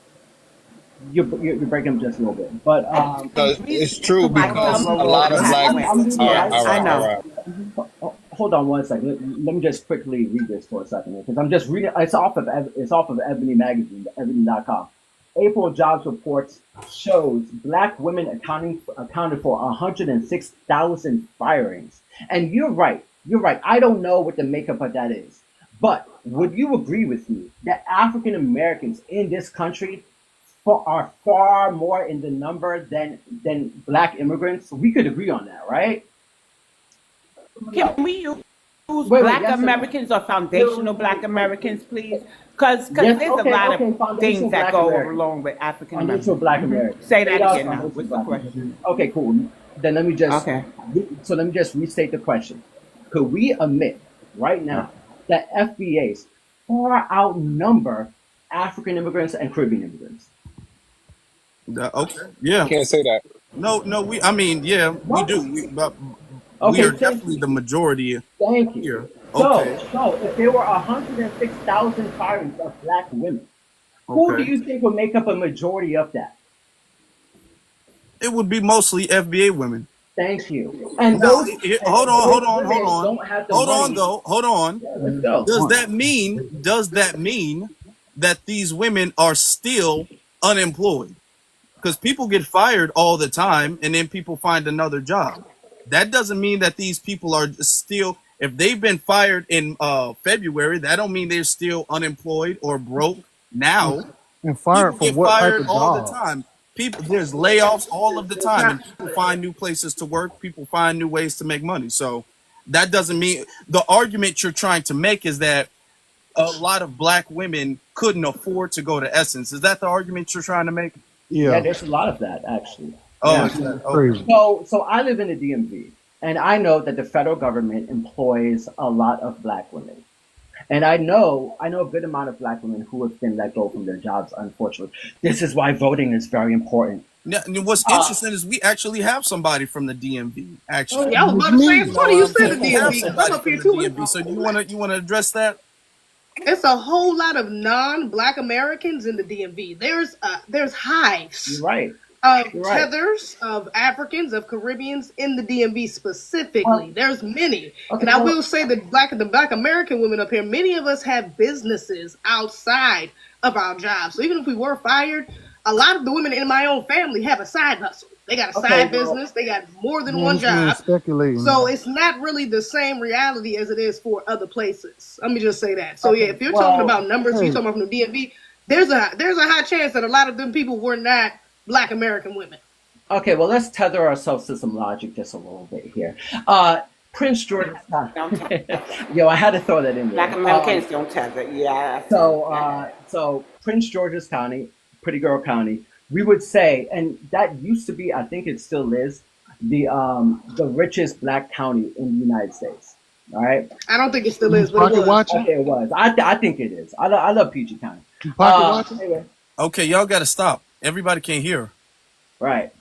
you're breaking them just a little bit, but Because it's true Like because some a lot of rules black. have I'm went. reading it. Yes, All I right, all know. right. Hold on one second. Let me just quickly read this for a second because I'm just reading. It's off of Ebony Magazine, ebony.com. April jobs reports shows Black women accounted for 106,000 firings. And you're right. You're right. I don't know what the makeup of that is, but would you agree with me that African Americans in this country are far more in the number than Black immigrants? We could agree on that, right? Can we use Wait, Black yes or no? Americans or foundational Black Americans, please? Because Yes, there's okay, a lot okay, of foundational things that Black go American. along with African Foundational Americans. Black Americans. Say that ADOS again now. foundational What's the Black question? Americans. Okay, cool. Then let me just Okay. restate the question. Could we admit right now that FBAs far outnumber African immigrants and Caribbean immigrants? Okay. Yeah. Can't say that. No, I mean, yeah, we What? do. But we Okay, are thank definitely you. the majority Thank you. here. So, Okay. if there were 106,000 firings of Black women, who do Okay. you think would make up a majority of that? It would be mostly FBA women. Thank you. And Now, those hold on. don't have the Hold on, money. though. Hold on. Yeah, let's go. Does that mean that these women are still unemployed? Because people get fired all the time and then people find another job. That doesn't mean that these people are still, if they've been fired in February, that don't mean they're still unemployed or broke now. And fired People from get what type fired of all the job? time. There's layoffs all of the time, and people find new places to work. People find new ways to make money. So That doesn't mean the argument you're trying to make is that a lot of black women couldn't afford to go to Essence. Is that the argument you're trying to make? Yeah, Yeah, there's a lot of that actually. Oh, Yeah. is that okay? crazy. So I live in the DMV, and I know that the federal government employs a lot of black women. And I know a good amount of black women who have been let go from their jobs, unfortunately. This is why voting is very important. Now, and what's interesting is we actually have somebody from the DMV. Actually, Yeah, I was about to say it's you know funny what you I'm said saying? the We have DMV. 'Cause I'm somebody up from here the too. DMV. So you wanna address that? It's a whole lot of non-black Americans in the DMV. There's hives You're right. of You're right. tethers of Africans, of Caribbeans in the DMV specifically. Well, There's many. okay, And I well, will say that the black American women up here, many of us have businesses outside of our jobs. So even if we were fired, a lot of the women in my own family have a side hustle. They got a okay, side well, business. They got more than Man, one this man job. speculating So now. it's not really the same reality as it is for other places. Let me just say that. So yeah, okay, if you're talking well, about numbers, you're Hey, talking about from the DMV, there's a high chance that a lot of them people were not black American women. okay, well, let's tether ourselves to some logic just a little bit here. Prince George's Don't tether. Yo, I had to throw that in Black there. Americans don't tether. Yeah. So Prince George's County, Pretty Girl County, we would say, and that used to be, I think it still is, the richest black county in the United States. All right. I don't think it still you is, but it pocket was. watching? Okay, it was. I think it is. I love PG County. You pocket watching? Anyway, Okay, y'all got to stop. Everybody can't hear. right.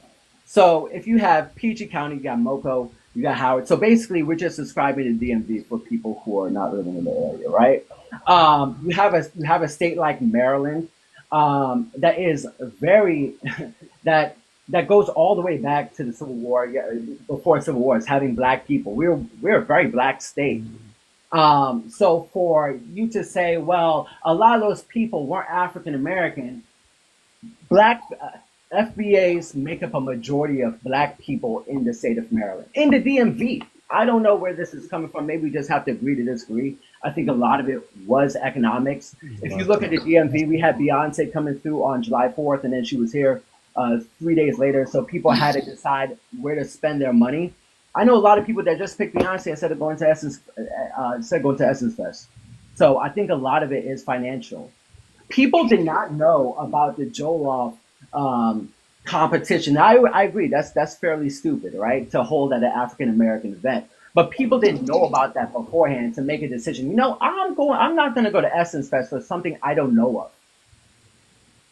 So if you have PG County, you got Moco, you got Howard. So basically, we're just describing the DMV for people who are not living in the area, right? You have a state like Maryland that is very that goes all the way back to the Civil War. Yeah, before Civil War, is having black people. We're a very black state. So for you to say, well, a lot of those people weren't African American, black FBAs make up a majority of black people in the state of Maryland, in the DMV. I don't know where this is coming from. Maybe we just have to agree to disagree. I think a lot of it was economics. If you look at the DMV, we had Beyonce coming through on July 4th, and then she was here 3 days later. So people had to decide where to spend their money. I know a lot of people that just picked Beyonce instead of going to Essence Fest. So I think a lot of it is financial. People did not know about the Jollof competition. I agree. That's fairly stupid, right? To hold at an African American event. But people didn't know about that beforehand to make a decision. You know, I'm not going to go to Essence Fest for something I don't know of.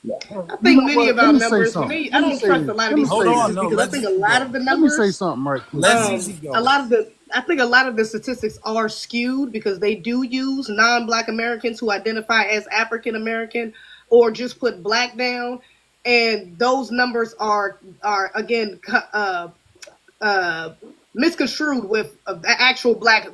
Yeah. I think You know many what? of Let our me say numbers, something. I Let me don't say trust a this. lot of Let me these say Hold on, statistics this. no, because I let think a Zizi lot go. of the Let me say numbers, something right quick. Let Zizi go. the statistics are skewed because they do use non-black Americans who identify as African American or just put black down, and those numbers are again misconstrued with actual black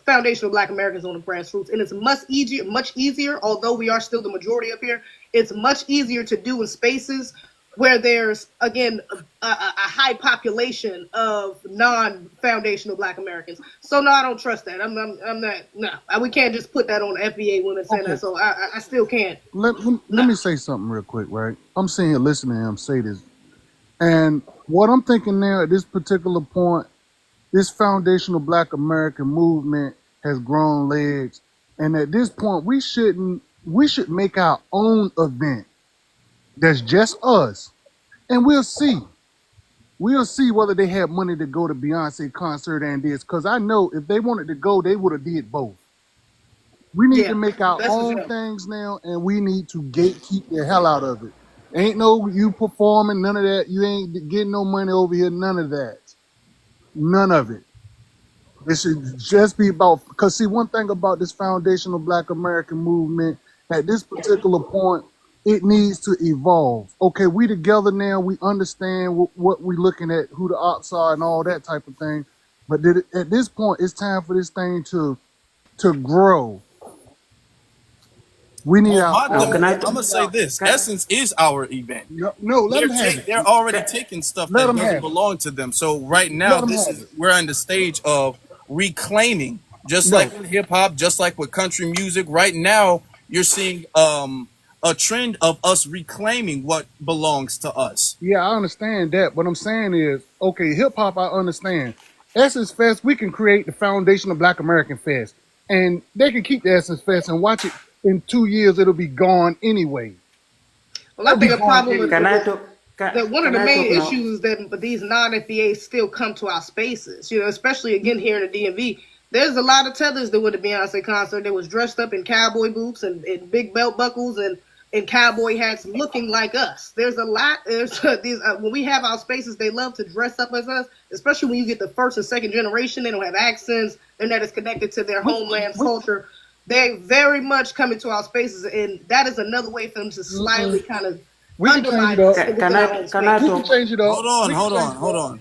foundational black Americans on the grassroots, and it's much easier. Although we are still the majority up here, it's much easier to do in spaces where there's again a high population of non-foundational black Americans. So no, I don't trust that. I'm not. No, we can't just put that on the FBA when it's saying Okay. that. So I still can't. Let me say something real quick, right? I'm sitting here listening to him say this. And what I'm thinking now at this particular point, this foundational black American movement has grown legs. And at this point, we should make our own event that's just us. And we'll see. We'll see whether they have money to go to Beyonce concert and this. Because I know if they wanted to go, they would have did both. We need to make our That's for own sure. things now, and we need to gatekeep the hell out of it. Ain't no you performing, none of that. You ain't getting no money over here, none of that. None of it. It should just be about, because see, one thing about this foundational black American movement, at this particular point, it needs to evolve. Okay, we together now, we understand what we looking at, who the ops are and all that type of thing. But at this point, it's time for this thing to grow. We need Well, our my thing, own. I'm gonna say this: Essence is our event. No, let them have it. They're already taking stuff Let that them doesn't have it. belong to them. So right now, Let them have it. we're in the stage of reclaiming, just like No. with hip hop, just like with country music. Right now, you're seeing a trend of us reclaiming what belongs to us. Yeah, I understand that. What I'm saying is, okay, hip hop, I understand. Essence Fest, we can create the foundation of Black American Fest. And they can keep the Essence Fest and watch it in 2 years, it'll be gone anyway. Well, I think a problem with Can I talk? that one of Can the I main talk now? issues is that these non-FBAs still come to our spaces, especially again here in the DMV. There's a lot of tethers that went to Beyonce concert that was dressed up in cowboy boots and big belt buckles and cowboy hats looking like us. There's a lot. There's these when we have our spaces, they love to dress up as us, especially when you get the first and second generation. They don't have accents. They're not as connected to their homeland's culture. They very much come into our spaces, and that is another way for them to slightly kind of We can change it up. Can I We can talk? change it up. Hold on.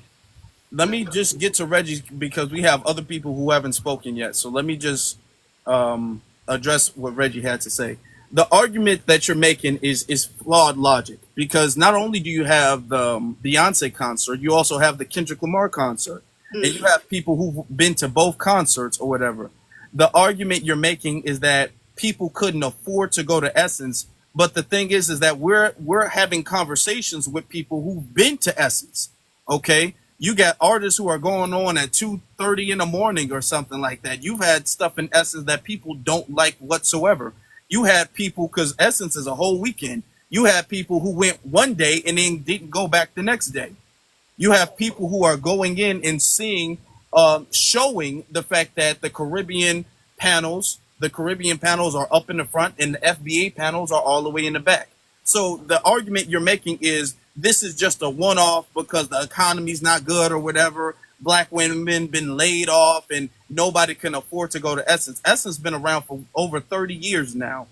Let me just get to Reggie because we have other people who haven't spoken yet. So let me just address what Reggie had to say. The argument that you're making is flawed logic because not only do you have the Beyonce concert, you also have the Kendrick Lamar concert, and you have people who've been to both concerts or whatever. The argument you're making is that people couldn't afford to go to Essence, but the thing is that we're having conversations with people who've been to Essence. Okay, you got artists who are going on at 2:30 in the morning or something like that. You've had stuff in Essence that people don't like whatsoever. You had people, because Essence is a whole weekend. You had people who went one day and then didn't go back the next day. You have people who are going in and seeing, showing the fact that the Caribbean panels are up in the front and the FBA panels are all the way in the back. So the argument you're making is this is just a one-off because the economy's not good or whatever. Black women been laid off and nobody can afford to go to Essence. Essence been around for over 30 years now.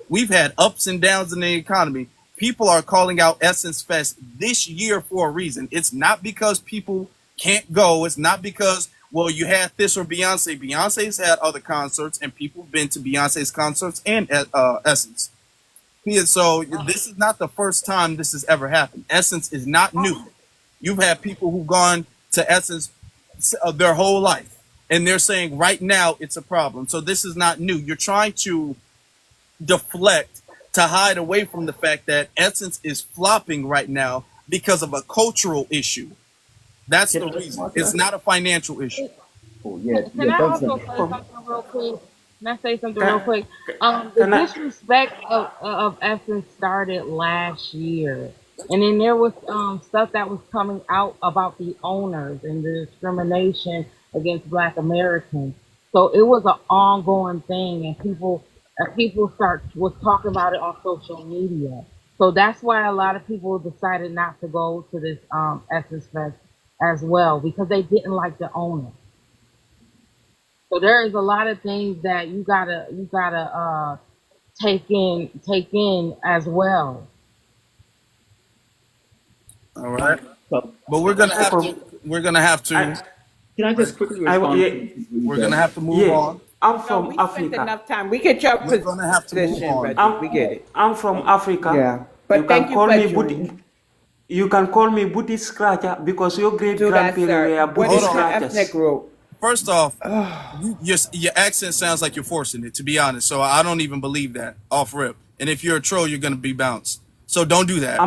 We've had ups and downs in the economy. People are calling out Essence Fest this year for a reason. It's not because people can't go. It's not because, well, you had this or Beyonce. Beyonce's had other concerts and people have been to Beyonce's concerts and Essence. So this is not the first time this has ever happened. Essence is not new. You've had people who've gone to Essence their whole life, and they're saying right now it's a problem. So this is not new. You're trying to deflect to hide away from the fact that Essence is flopping right now because of a cultural issue. That's the reason. It's not a financial issue. Oh, yeah, Can I that's also say something real quick? Can I say something Can- real quick? The can I- disrespect of Essence started last year. And then there was stuff that was coming out about the owners and the discrimination against Black Americans. So it was an ongoing thing, and people was talking about it on social media. So that's why a lot of people decided not to go to this Essence Fest as well, because they didn't like the owner. So there is a lot of things that you gotta take in as well. All right, So, but we're gonna have to. can I just quickly I- respond? yeah. We're gonna have to move Yeah, on. I'm No, from we spent Africa. enough time. We get your We're gonna have to move position, on. Reggie. We get it. I'm from Africa. Yeah. But you thank can you call for me joining. You can call me booty scratcher because your great Do that, grandparents sir. were What booty is your scratchers. ethnic group? First off, your accent sounds like you're forcing it, to be honest. So I don't even believe that off rip. And if you're a troll, you're gonna be bounced. So don't do that.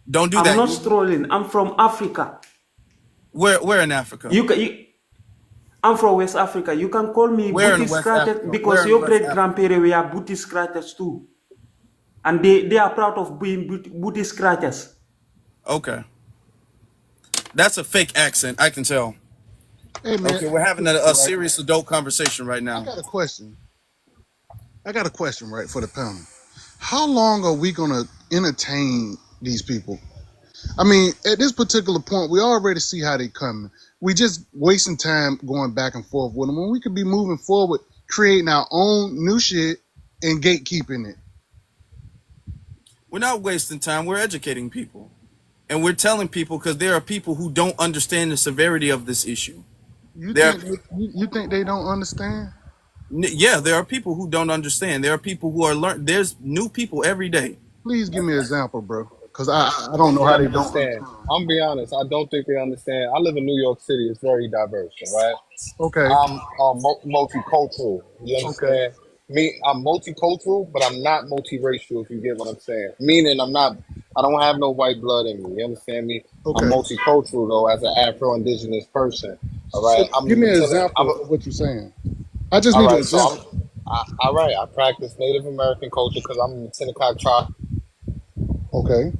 Don't do I'm that. not strolling. I'm from Africa. Where in Africa? I'm from West Africa. You can call me Where in booty West scratcher Africa? because Where in your West great Africa? grandparents were booty scratchers too, and they are proud of being booty scratchers. Okay, that's a fake accent. I can tell. Hey man, Okay, we're having a serious adult conversation right I now. got a question. Right, for the panel. How long are we gonna entertain these people? I mean, at this particular point, we already see how they coming. We just wasting time going back and forth with them when we could be moving forward, creating our own new shit and gatekeeping it. We're not wasting time. We're educating people, and we're telling people because there are people who don't understand the severity of this issue. You There, you think they don't understand? yeah, there are people who don't understand. There are people who are learn. There's new people every day. Please give me an example, bro, because I don't know how they don't Understand. understand. I'm gonna be honest. I don't think they understand. I live in New York City. It's very diverse, right? Okay, I'm multicultural. You understand? I'm multicultural, but I'm not multiracial. If you get what I'm saying, meaning I don't have no white blood in me. You understand me? I'm okay. multicultural though, as an Afro-Indigenous person. All So right, I'm a give me an lieutenant. example of what you're saying. I just All need an right, so example. all right. I practice Native American culture because I'm a lieutenant tribe. Okay.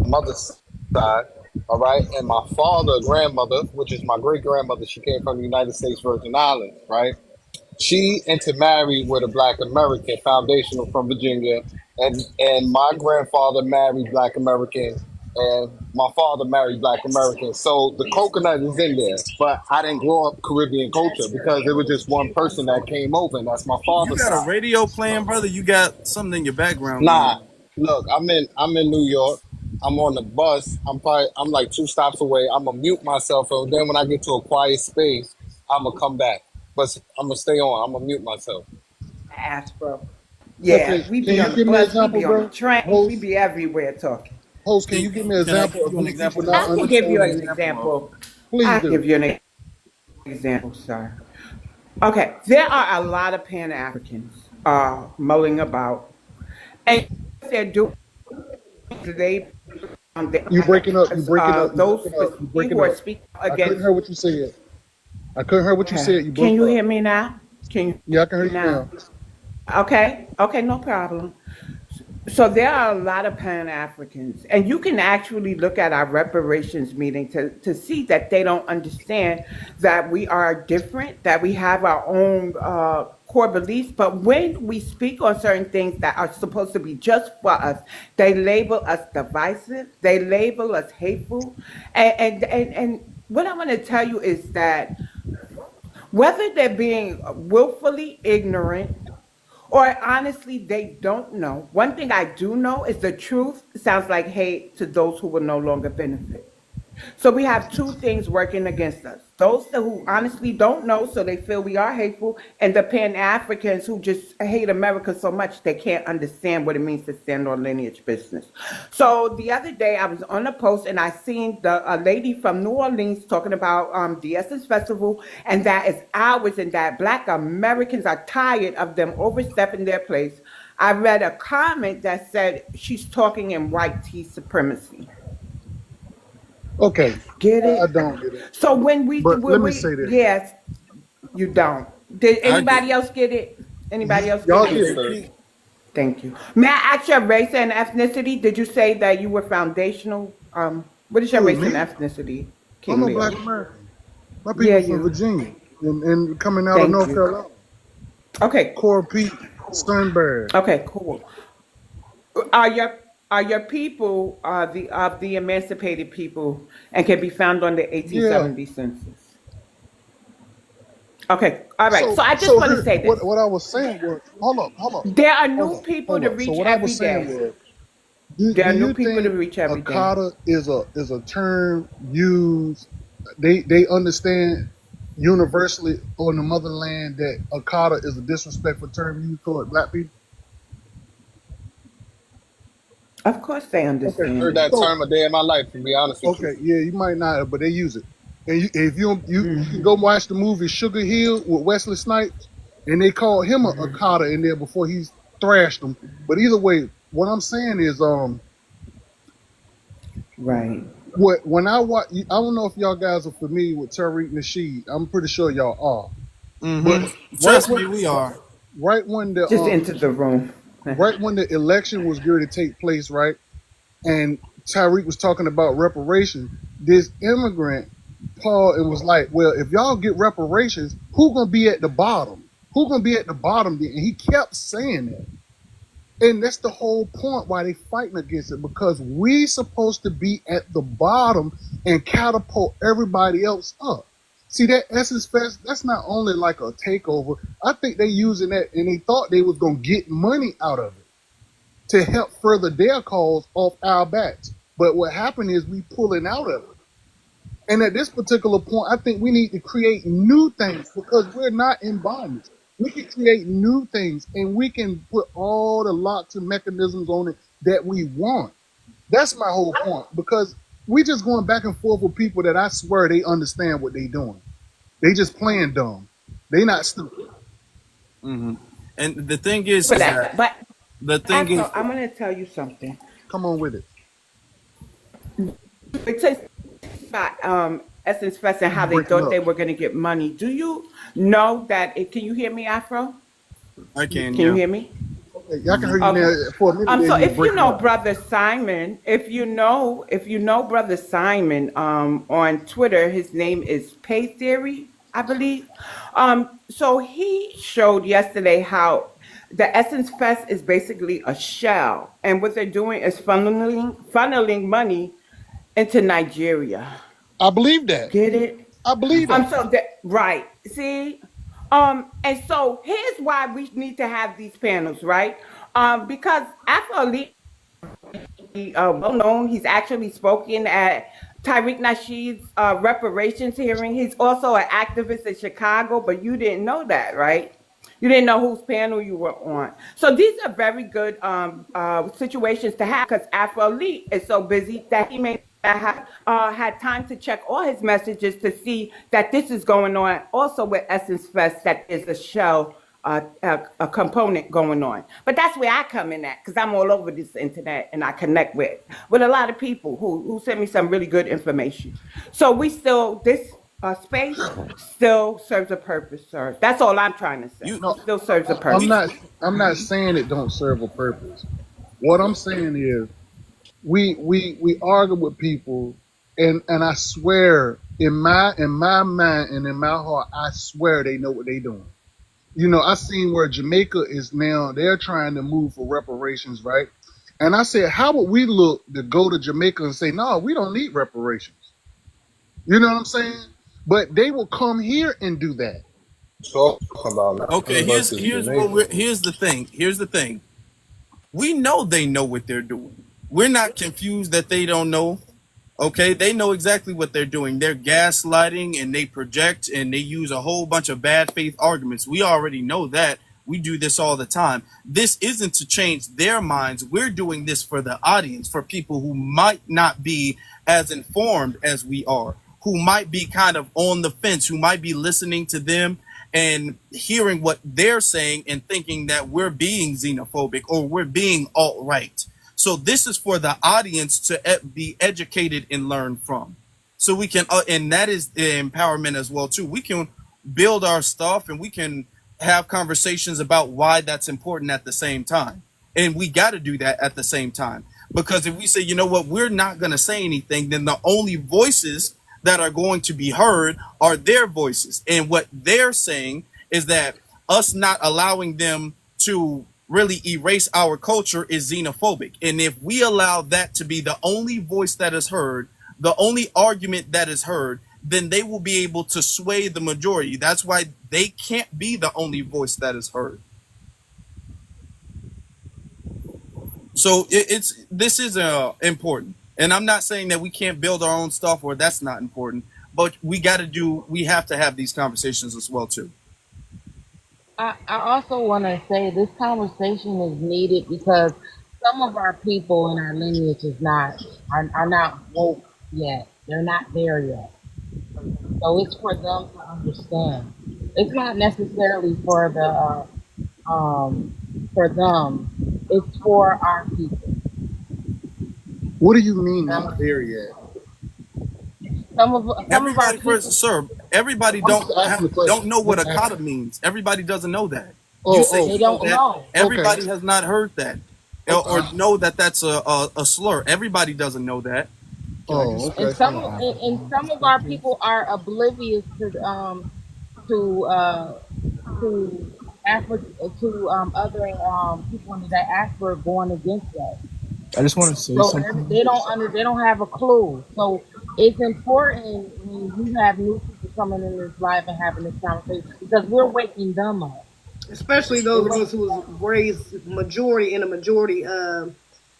Mother's side, all right, and my father, grandmother, which is my great grandmother, she came from the United States Virgin Islands, right? She intermarried with a Black American, foundational from Virginia, and my grandfather married Black American, and my father married Black American. So the coconut is in there, but I didn't grow up Caribbean culture because it was just one person that came over, and that's my You father's got a side. radio playing, brother? You got something in your background going Nah, on. look, I'm in New York. I'm on the bus. I'm like 2 stops away. I'm gonna mute myself, and then when I get to a quiet space, I'm gonna come back. But I'm gonna stay on. I'm gonna mute myself. Astro. Okay. Yeah, we Can be you on the give me an bus, we example, be on the bro? train, we Host, be everywhere talking. can you give me an Can I example give of you an these people example, not though? I can I'll give give you you an an understanding? example of. example. Please I'll do. give you an example, sir. Okay, there are a lot of Pan Africans mulling about, and what they're doing today. You breaking up. You breaking up. You Those breaking up. You specifically breaking who are up. speaking I couldn't against. hear what you said. I couldn't hear what you Okay, said. You can broke you up. hear me now? Can you Yeah, I can hear hear me you now? now. Okay, no problem. So there are a lot of Pan Africans, and you can actually look at our reparations meeting to see that they don't understand that we are different, that we have our own core beliefs. But when we speak on certain things that are supposed to be just for us, they label us divisive, they label us hateful, and what I want to tell you is that whether they're being willfully ignorant or honestly, they don't know. One thing I do know is the truth sounds like hate to those who will no longer benefit. So we have two things working against us. Those who honestly don't know, so they feel we are hateful, and the Pan Africans who just hate America so much they can't understand what it means to stand on lineage business. So the other day I was on a post and I seen a lady from New Orleans talking about the Essence Festival, and that is ours, and that Black Americans are tired of them overstepping their place. I read a comment that said she's talking in white tea supremacy. Okay. Get I it? don't get it. So when we But let when me we say this. yes, you don't. Did I get anybody it. else get it? Anybody else get Y'all it? get Yes, it. sir. Thank you. May I ask your race and ethnicity? Did you say that you were foundational? What is your Who, race and me? ethnicity, I'm King a Black Leo? American. My Yeah, people from you. Virginia and coming out of Thank North you. Carolina. Okay. Core Pete, Sunbury. Okay. Cool. Are your are your people the of the emancipated people and can be found on the Yeah. 1870 census? Okay. All right. So So I just so want to here say this. what I was saying was There are new people hold to up. So reach what I every was saying day. was There do are new you people to think reach every day. Akata is a term used they understand universally on the motherland that Akata is a disrespectful term used toward black people? Of course, they Okay. understand Heard it. that So term a day in my life. To be honest with you. okay, yeah, you might not, but they use it. And if you can go watch the movie Sugar Hill with Wesley Snipes, and they called him a Akata in there before he thrashed them. But either way, what I'm saying is, Right. what when I watch, I don't know if y'all guys are familiar with Tariq Nasheed. I'm pretty sure y'all are. But Mm-hmm. right Trust when me, we are. right when the Just enter the room. right when the election was going to take place, right, and Tyreek was talking about reparations, this immigrant Paul and was like, well, if y'all get reparations, who gonna be at the bottom? Who gonna be at the bottom? And he kept saying that. And that's the whole point why they fighting against it, because we supposed to be at the bottom and catapult everybody else up. See that Essence Fest, that's not only like a takeover. I think they using that and they thought they was gonna get money out of it to help further their cause off our backs. But what happened is we pulling out of it. And at this particular point, I think we need to create new things because we're not in bondage. We can create new things and we can put all the locks and mechanisms on it that we want. That's my whole point, because we just going back and forth with people that I swear they understand what they doing. They just playing dumb. They not stupid. Mm-hmm. And the thing is For that that. But the thing Afro, is, I'm going to tell you something. Come on with it. It takes about Essence Fest and how they Breaking thought up. they were going to get money. Do you know that? Can you hear me, Afro? I can, Can you yeah. hear me? Okay, y'all can hear you Okay. now. For a minute there, So you were if you breaking know up. Brother Simon, if you know Brother Simon, on Twitter, his name is Pay Theory, I believe. So he showed yesterday how the Essence Fest is basically a shell, and what they're doing is funneling money into Nigeria. I believe that. Get it? I believe that. So that right. See? And so here's why we need to have these panels, right? Because Afro Elite, well known, he's actually spoken at Tariq Nasheed's reparations hearing. He's also an activist in Chicago, but you didn't know that, right? You didn't know whose panel you were on. So these are very good situations to have, because Afro Elite is so busy that he may not have had time to check all his messages to see that this is going on. Also with Essence Fest, that is a shell, a component going on. But that's where I come in at, because I'm all over this internet and I connect with a lot of people who send me some really good information. So this space still serves a purpose, sir. That's all I'm trying to say. You No, It still serves a I'm purpose. not. I'm not saying it don't serve a purpose. What I'm saying is, we argue with people, and I swear in my mind and in my heart, I swear they know what they doing. You know, I seen where Jamaica is now. They're trying to move for reparations, right? And I said, how would we look to go to Jamaica and say, no, we don't need reparations? You know what I'm saying? But they will come here and do that. Talking about okay? Ghana versus Jamaica. Here's the thing. Here's the thing. We know they know what they're doing. We're not confused that they don't know. Okay, they know exactly what they're doing. They're gaslighting and they project and they use a whole bunch of bad faith arguments. We already know that. We do this all the time. This isn't to change their minds. We're doing this for the audience, for people who might not be as informed as we are, who might be kind of on the fence, who might be listening to them and hearing what they're saying and thinking that we're being xenophobic or we're being alt-right. So this is for the audience to be educated and learn from. So we can, and that is the empowerment as well too. We can build our stuff and we can have conversations about why that's important at the same time. And we got to do that at the same time. Because if we say, you know what, we're not going to say anything, then the only voices that are going to be heard are their voices. And what they're saying is that us not allowing them to really erase our culture is xenophobic. And if we allow that to be the only voice that is heard, the only argument that is heard, then they will be able to sway the majority. That's why they can't be the only voice that is heard. So this is important. And I'm not saying that we can't build our own stuff or that's not important, but we have to have these conversations as well too. I also want to say this conversation is needed because some of our people in our lineage are not woke yet. They're not there yet. So it's for them to understand. It's not necessarily for for them. It's for our people. What do you mean not there yet? Some of our Everybody, people. sir, everybody I'm just asking the don't question. know what Just akata asking. means. Everybody doesn't know that. Oh, You say oh, They you know don't that. know. Everybody okay. has not heard that or Okay. know that that's a slur. Everybody doesn't know that. Oh, And okay. some of our people are oblivious to Africa to other people in the diaspora going against us. I just want to say So something. they don't have a clue. So it's important when you have new people coming in this life and having this conversation because we're waking them up. Especially We're those of us waking who was raised majority in a majority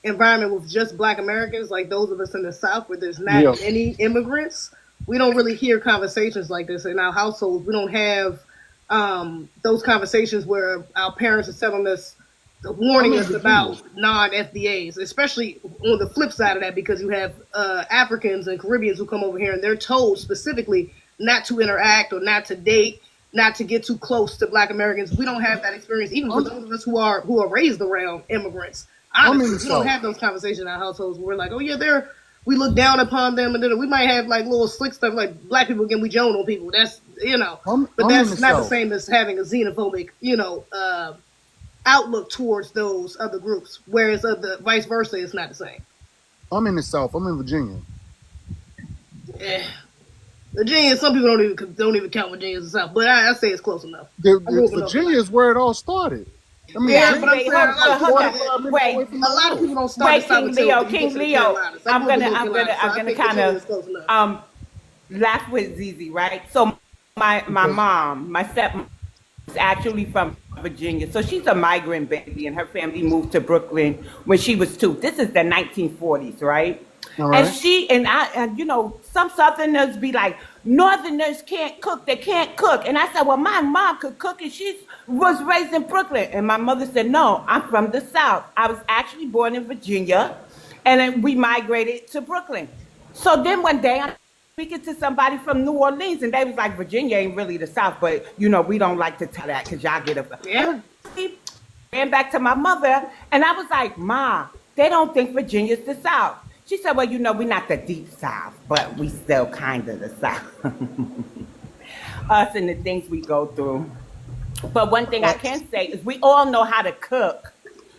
environment with just Black Americans, like those of us in the South where there's not Yeah. many immigrants. We don't really hear conversations like this in our households. We don't have those conversations where our parents are telling us, warning us about non-FBAs, especially on the flip side of that, because you have Africans and Caribbeans who come over here and they're told specifically not to interact or not to date, not to get too close to Black Americans. We don't have that experience, even for those of us who are raised around immigrants. I'm in Honestly, the we don't South. have those conversations in our households where we're like, oh yeah, they're we look down upon them, and then we might have like little slick stuff like black people can we joan on people. That's but I'm in the that's not the South. same as having a xenophobic outlook towards those other groups. Whereas the vice versa is not the same. I'm in the South. I'm in Virginia. Yeah. Virginia, some people don't even count Virginia as the South, but I say it's close enough. Virginia is where it all started. I mean, yeah, but I'm saying wait, a lot of people don't start the South until King Leo. I'm gonna kind of laugh with Zizi, right? So my mom, my stepmom, is actually from Virginia, so she's a migrant baby, and her family moved to Brooklyn when she was 2. This is the 1940s, right? All right. And she and I, and some Southerners be like, Northerners can't cook, they can't cook. And I said, well, my mom could cook, and she was raised in Brooklyn. And my mother said, no, I'm from the South. I was actually born in Virginia, and then we migrated to Brooklyn. So then one day I'm speaking to somebody from New Orleans, and they was like, Virginia ain't really the South, but we don't like to tell that because y'all get up. Yeah. Ran back to my mother, and I was like, Ma, they don't think Virginia's the South. She said, well, we're not the deep South, but we still kind of the South. Us and the things we go through. But one thing I can say is we all know how to cook,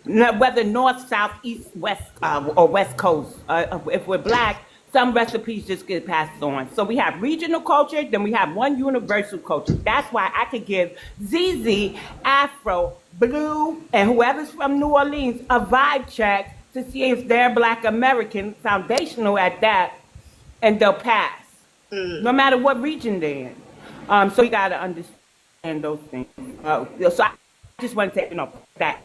whether north, south, east, west, or west coast. If we're black, some recipes just get passed on. So we have regional culture, then we have one universal culture. That's why I could give ZZ, Afro, Blue, and whoever's from New Orleans a vibe check to see if they're Black American, foundational at that, and they'll pass, no matter what region they're in. So we got to understand those things. So I just want to say, that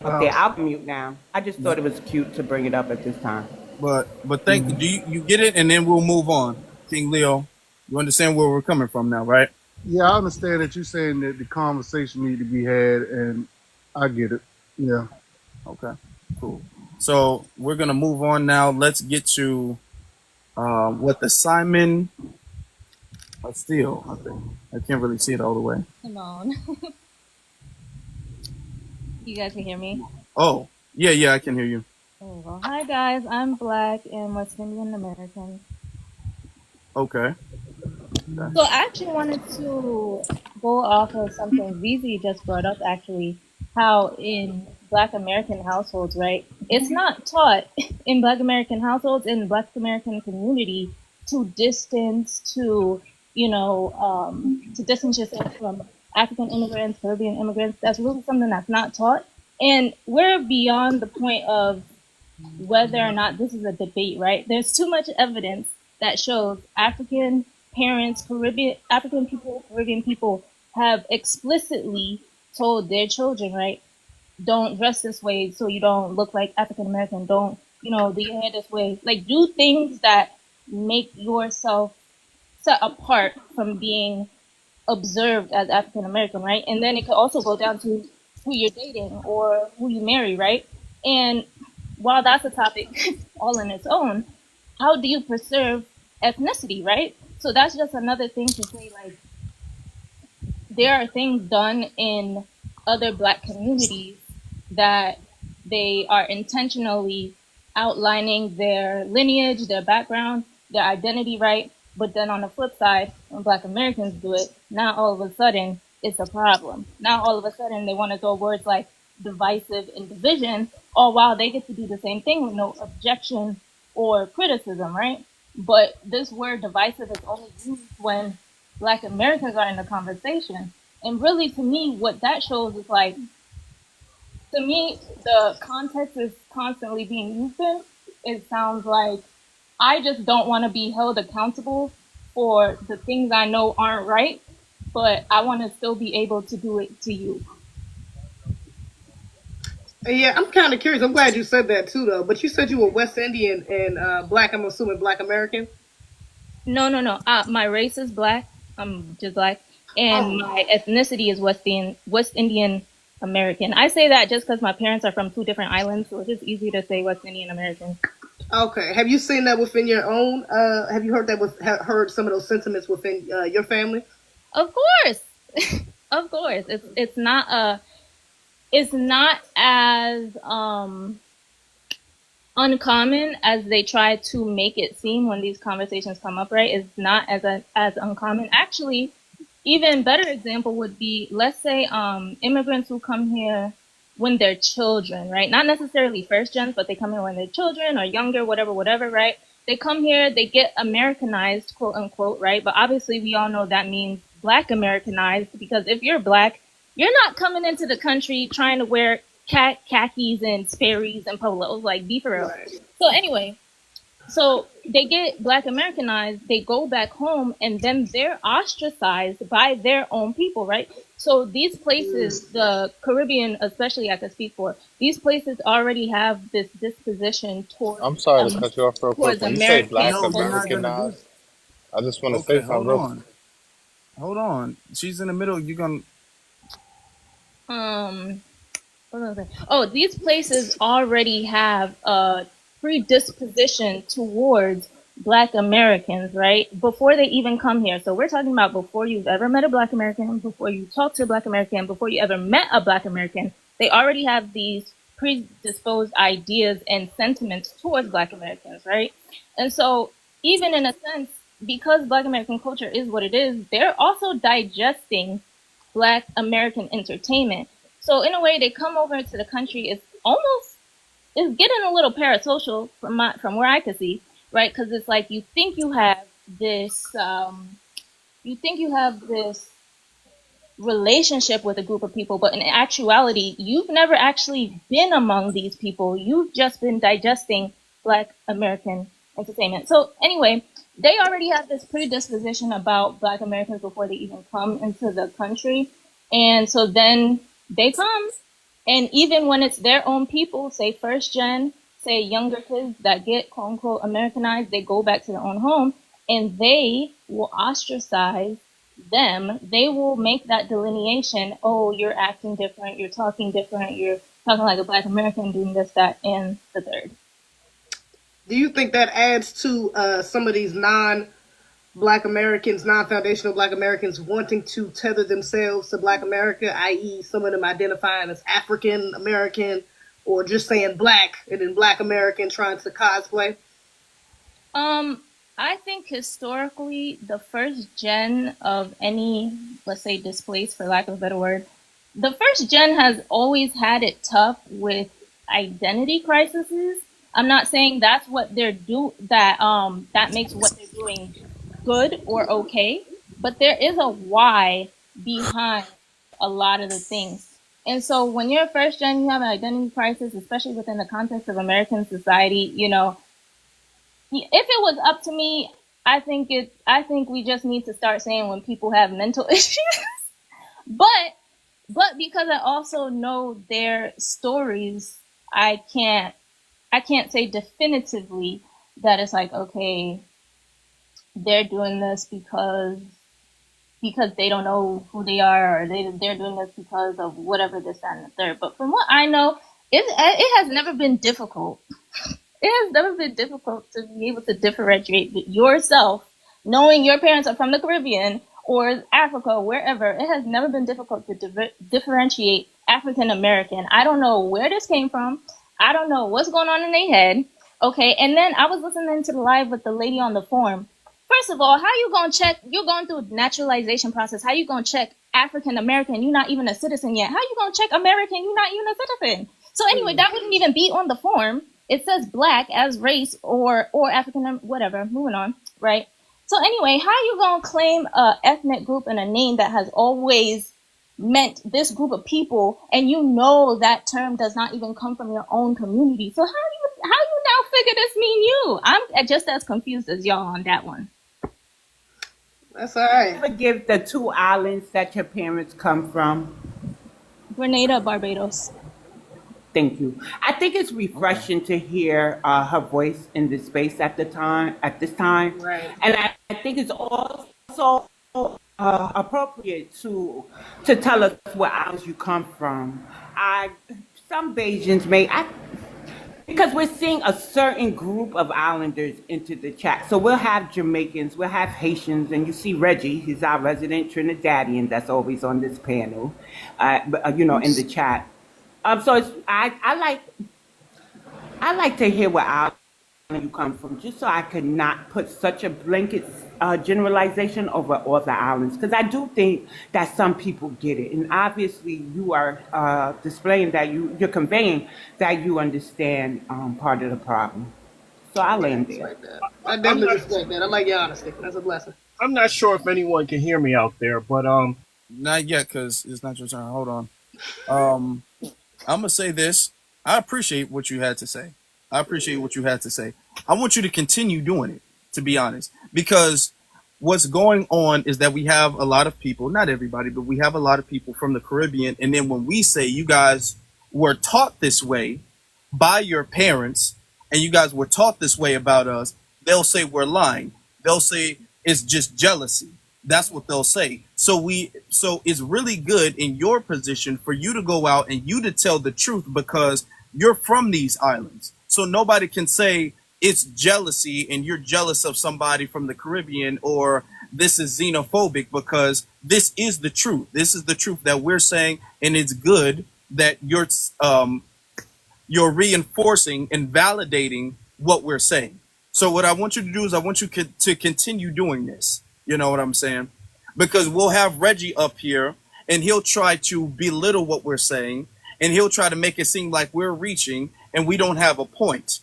up there. I'll mute now. I just thought it was cute to bring it up at this time. But thank you. Do you get it? And then we'll move on. King Leo, you understand where we're coming from now, right? Yeah, I understand that you're saying that the conversation need to be had, and I get it. Yeah. Okay, cool. So we're going to move on now. Let's get to what the Simon Steele, I think. I can't really see it all the way. Come on. You guys can hear me? Oh, yeah, I can hear you. Oh, well, hi guys, I'm Black and West Indian American. Okay. So I actually wanted to go off of something Vizi just brought up, actually, how in Black American households, right, it's not taught in Black American households, in Black American community, to distance, to distance yourself from African immigrants, Caribbean immigrants. That's really something that's not taught. And we're beyond the point of whether or not this is a debate, right? There's too much evidence that shows African parents, African people, Caribbean people have explicitly told their children, right, don't dress this way so you don't look like African American. Don't, do your hair this way. Like, do things that make yourself set apart from being observed as African American, right? And then it could also go down to who you're dating or who you marry, right? And while that's a topic all in its own, how do you preserve ethnicity, right? So that's just another thing to say, like, there are things done in other Black communities that they are intentionally outlining their lineage, their background, their identity, right? But then on the flip side, when Black Americans do it, now all of a sudden it's a problem. Now all of a sudden they want to throw words like divisive and division, all while they get to do the same thing with no objection or criticism, right? But this word divisive is only used when Black Americans are in the conversation. And really, to me, what that shows is like, to me, the context is constantly being used in. It sounds like I just don't want to be held accountable for the things I know aren't right, but I want to still be able to do it to you. Yeah, I'm kind of curious. I'm glad you said that too, though. But you said you were West Indian and Black. I'm assuming Black American. No. My race is Black. I'm just Black, and my ethnicity is West Indian American. I say that just because my parents are from 2 different islands, so it's just easy to say West Indian American. Okay. Have you seen that within your own? Have you heard that? Heard some of those sentiments within your family? Of course, of course. It's not as uncommon as they try to make it seem when these conversations come up, right? It's not as uncommon. Actually, even better example would be, let's say immigrants who come here when they're children, right? Not necessarily first gens, but they come here when they're children or younger, whatever, right? They come here, they get Americanized, quote unquote, right? But obviously we all know that means Black Americanized, because if you're Black, you're not coming into the country trying to wear khakis and Sperry's and polos, like, be for real. Right. So anyway, so they get Black Americanized, they go back home, and then they're ostracized by their own people, right? So these places, the Caribbean especially, I could speak for, these places already have this disposition towards I'm sorry to cut you off real quick. towards When you say American Black No, we're not culture. gonna do. Americanized, I just want to Okay, say something real. hold on. She's in the middle. You gonna? What was I saying? Oh, these places already have a predisposition towards Black Americans, right? Before they even come here. So we're talking about before you've ever met a Black American, before you talk to a Black American, before you ever met a Black American, they already have these predisposed ideas and sentiments towards Black Americans, right? And so even in a sense, because Black American culture is what it is, they're also digesting Black American entertainment. So in a way, they come over to the country. It's getting a little parasocial from where I could see, right? Because it's like you think you have this relationship with a group of people, but in actuality, you've never actually been among these people. You've just been digesting Black American entertainment. So anyway, they already have this predisposition about Black Americans before they even come into the country. And so then they come, and even when it's their own people, say first gen, say younger kids that get quote unquote Americanized, they go back to their own home and they will ostracize them. They will make that delineation. Oh, you're acting different. You're talking different. You're talking like a Black American, doing this, that, and the third. Do you think that adds to some of these non-Black Americans, non-foundational Black Americans wanting to tether themselves to Black America, i.e. some of them identifying as African American or just saying Black and then Black American trying to cosplay? I think historically, the first gen of any, let's say, displaced, for lack of a better word, the first gen has always had it tough with identity crises. I'm not saying that's what they're that makes what they're doing good or okay, but there is a why behind a lot of the things. And so when you're a first gen, you have an identity crisis, especially within the context of American society. You know, if it was up to me, I think we just need to start saying when people have mental issues. But because I also know their stories, I can't say definitively that it's like, okay, they're doing this because they don't know who they are, or they're doing this because of whatever, this, that, and the third. But from what I know, it has never been difficult. It has never been difficult to be able to differentiate yourself, knowing your parents are from the Caribbean or Africa or wherever. It has never been difficult to differentiate African American. I don't know where this came from. I don't know what's going on in their head. Okay, and then I was listening to the live with the lady on the forum. First of all, how you gonna check? You're going through a naturalization process. How you gonna check African American? You're not even a citizen yet. How you gonna check American? You're not even a citizen. So anyway, that wouldn't even be on the form. It says Black as race or African, whatever. Moving on, right? So anyway, how you gonna claim a ethnic group and a name that has always meant this group of people, and you know that term does not even come from your own community? So how you now figure this mean you? I'm just as confused as y'all on that one. That's all right. Ever give the two islands that your parents come from? Grenada, Barbados. Thank you. I think it's refreshing to hear her voice in this space at this time, Right. and I think it's also appropriate to tell us what islands you come from. Some Bajans because we're seeing a certain group of islanders into the chat. So we'll have Jamaicans, we'll have Haitians, and you see Reggie, he's our resident Trinidadian that's always on this panel, in the chat. So I like I like to hear where you come from, just so I could not put such a blanket generalization over all the islands, because I do think that some people get it, and obviously you are displaying that you're conveying that you understand part of the problem. So I land there. Like that. I I'm definitely not. respect that. I like your honesty. That's a blessing. I'm not sure if anyone can hear me out there, but Not yet, because it's not your turn. Hold on. Um, I'm gonna say this. I appreciate what you had to say. I appreciate what you had to say. I want you to continue doing it, to be honest, because what's going on is that we have a lot of people, not everybody, but we have a lot of people from the Caribbean. And then when we say you guys were taught this way by your parents and you guys were taught this way about us, they'll say we're lying. They'll say it's just jealousy. That's what they'll say. So it's really good in your position for you to go out and you to tell the truth because you're from these islands. So nobody can say it's jealousy and you're jealous of somebody from the Caribbean or this is xenophobic because this is the truth. This is the truth that we're saying, and it's good that you're reinforcing and validating what we're saying. So what I want you to do is I want you to continue doing this. You know what I'm saying? Because we'll have Reggie up here and he'll try to belittle what we're saying and he'll try to make it seem like we're reaching and we don't have a point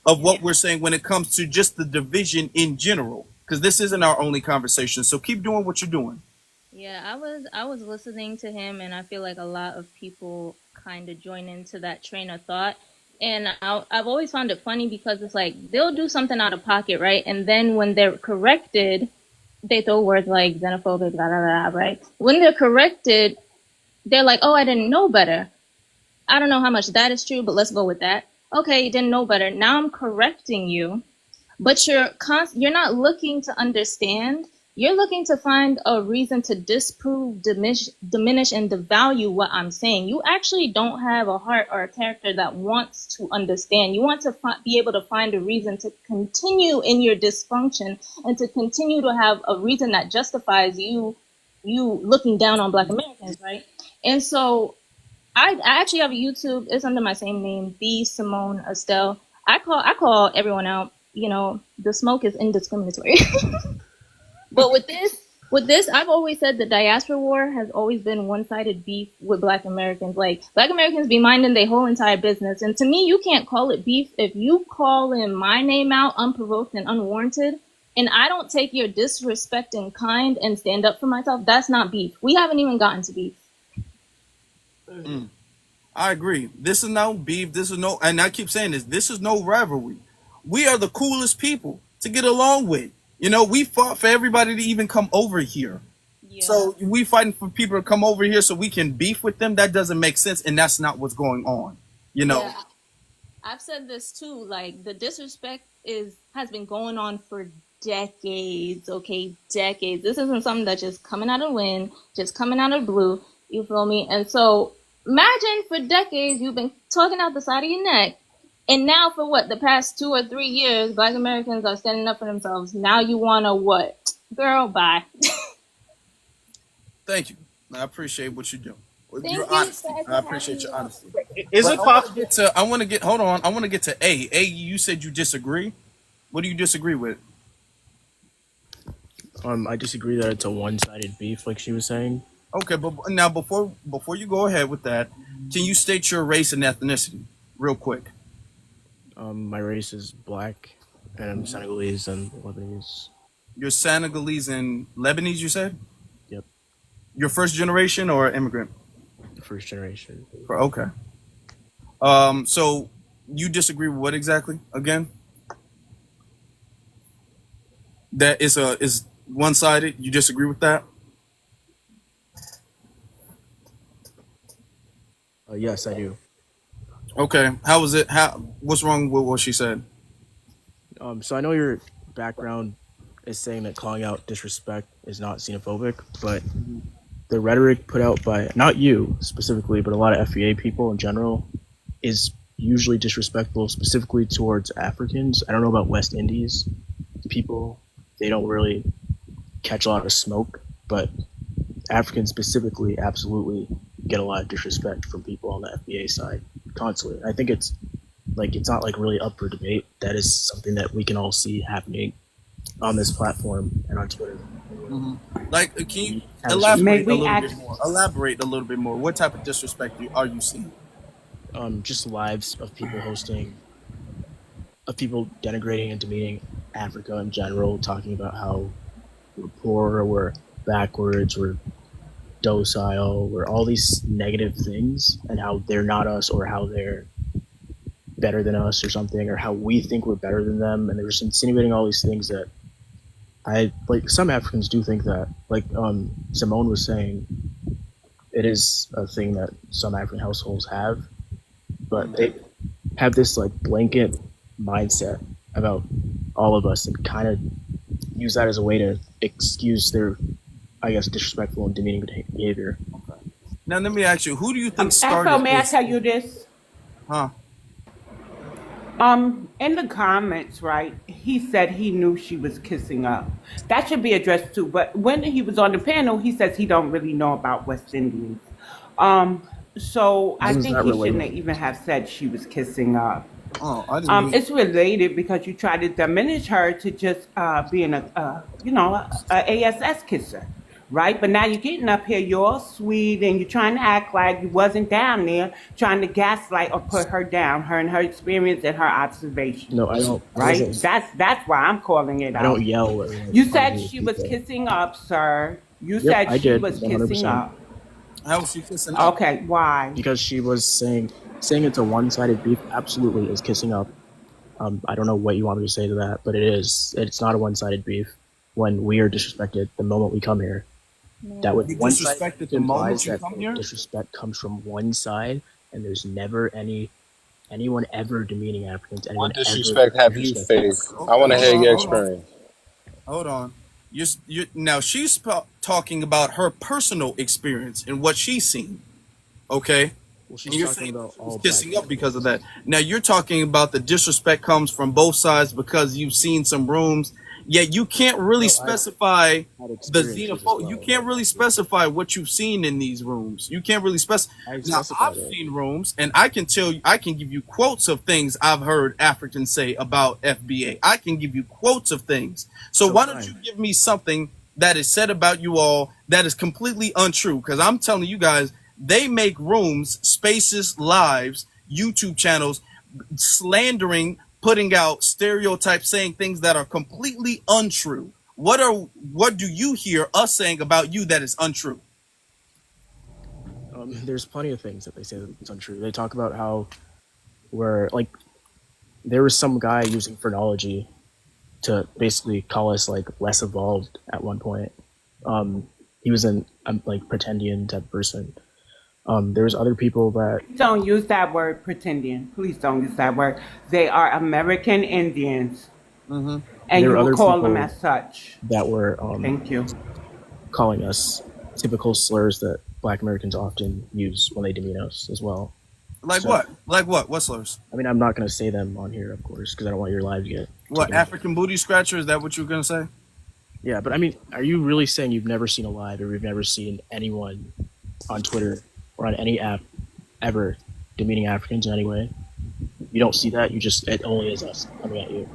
of what we're saying when it comes to just the division in general. Because this isn't our only conversation. So keep doing what you're doing. Yeah, I was listening to him, and I feel like a lot of people kind of join into that train of thought. And I've always found it funny because it's like they'll do something out of pocket, right? And then when they're corrected, they throw words like xenophobic, blah, blah, blah, right? When they're corrected, they're like, oh, I didn't know better. I don't know how much that is true, but let's go with that. Okay, you didn't know better. Now I'm correcting you, but you're not looking to understand. You're looking to find a reason to disprove, diminish, and devalue what I'm saying. You actually don't have a heart or a character that wants to understand. You want to be able to find a reason to continue in your dysfunction and to continue to have a reason that justifies you looking down on Black Americans, right? And so I actually have a YouTube. It's under my same name, the Simone Estelle. I call everyone out. You know, the smoke is indiscriminatory. But with this, I've always said the diaspora war has always been one-sided beef with Black Americans. Like, Black Americans be minding their whole entire business. And to me, you can't call it beef if you call in my name out unprovoked and unwarranted, and I don't take your disrespect in kind and stand up for myself. That's not beef. We haven't even gotten to beef. I agree. This is no beef. This is no, and I keep saying this is no rivalry. We are the coolest people to get along with. You know, we fought for everybody to even come over here. Yeah. So we fighting for people to come over here so we can beef with them. That doesn't make sense, and that's not what's going on. You know, yeah, I've said this too. Like, the disrespect has been going on for decades. Okay, decades. This isn't something that's just coming out of the wind, just coming out of the blue. You feel me? And so imagine for decades you've been talking out the side of your neck. And now for what, the past 2 or 3 years, Black Americans are standing up for themselves. Now you want to what? Girl, bye. Thank you. I appreciate what you do. Thank Your you, honesty. I appreciate your honesty. Is it possible? I want to get to A. A, you said you disagree. What do you disagree with? I disagree that it's a one-sided beef, like she was saying. Okay, but now before you go ahead with that, can you state your race and ethnicity real quick? My race is Black, and I'm Senegalese and Lebanese. You're Senegalese and Lebanese, you said? Yep. You're first generation or immigrant? First generation. Okay. So you disagree with what exactly? Again? That is one-sided? You disagree with that? Yes, I do. Okay. How was it? What's wrong with what she said? So I know your background is saying that calling out disrespect is not xenophobic, but the rhetoric put out by, not you specifically, but a lot of FBA people in general, is usually disrespectful, specifically towards Africans. I don't know about West Indies people. They don't really catch a lot of smoke, but Africans specifically absolutely get a lot of disrespect from people on the FBA side constantly. I think it's like it's not like really up for debate. That is something that we can all see happening on this platform and on Twitter. Like, can you May elaborate a we little ask? bit more? Elaborate a little bit more. What type of disrespect are you seeing? Just lives of people hosting, of people denigrating and demeaning Africa in general, talking about how we're poor, we're backwards, we're docile, we're all these negative things, and how they're not us, or how they're better than us or something, or how we think we're better than them, and they're just insinuating all these things that I like. Some Africans do think that, like Simone was saying, it is a thing that some African households have, but they have this like blanket mindset about all of us and kind of use that as a way to excuse their, I guess, disrespectful and demeaning behavior. Now, let me ask you, who do you think started Afro, may I this? tell you this? Huh? In the comments, right, he said he knew she was kissing up. That should be addressed too. But when he was on the panel, he says he don't really know about West Indians. So I think he shouldn't even have said she was kissing up. Oh, I didn't. It's related because you try to diminish her to just being a ASS kisser, right? But now you're getting up here, you're all sweet, and you're trying to act like you wasn't down there, trying to gaslight or put her down, her and her experience and her observation. No, I don't. Right? That's why I'm calling it out. I don't yell. You said she was kissing up, sir. You said she was kissing up. How was she kissing up? Okay, why? Because she was saying it's a one-sided beef. Absolutely is kissing up. I don't know what you want me to say to that, but it is. It's not a one-sided beef. When we are disrespected the moment we come here, that would one disrespected the moment you come here. Disrespect comes from one side, and there's never anyone ever demeaning Africans. What disrespect have you faced? I want to hear your experience. Hold on. Now she's talking about her personal experience and what she's seen. Okay. Well, she's talking about all kissing up because of that. Now you're talking about the disrespect comes from both sides because you've seen some rooms. Yet you can't really specify the xenophobia. You can't really specify what you've seen in these rooms. You can't really specify. Now I've seen rooms, and I can give you quotes of things I've heard Africans say about FBA. I can give you quotes of things. So why don't you give me something that is said about you all that is completely untrue? Because I'm telling you guys, they make rooms, spaces, lives, YouTube channels, slandering, putting out stereotypes, saying things that are completely untrue. What do you hear us saying about you that is untrue? There's plenty of things that they say that it's untrue. They talk about how there was some guy using phrenology to basically call us like less evolved at one point. He was an pretendian type person. There's other people that don't use that word, pretendian. Please don't use that word. They are American Indians, and you will call them as such. That were thank you, calling us typical slurs that Black Americans often use when they demean us as well. What? Like what? What slurs? I mean, I'm not going to say them on here, of course, because I don't want your live to get. What, African booty scratcher? Is that what you're going to say? Yeah, but I mean, are you really saying you've never seen a live, or you've never seen anyone on Twitter or on any app ever demeaning Africans in any way? You don't see that. It only is us coming at you.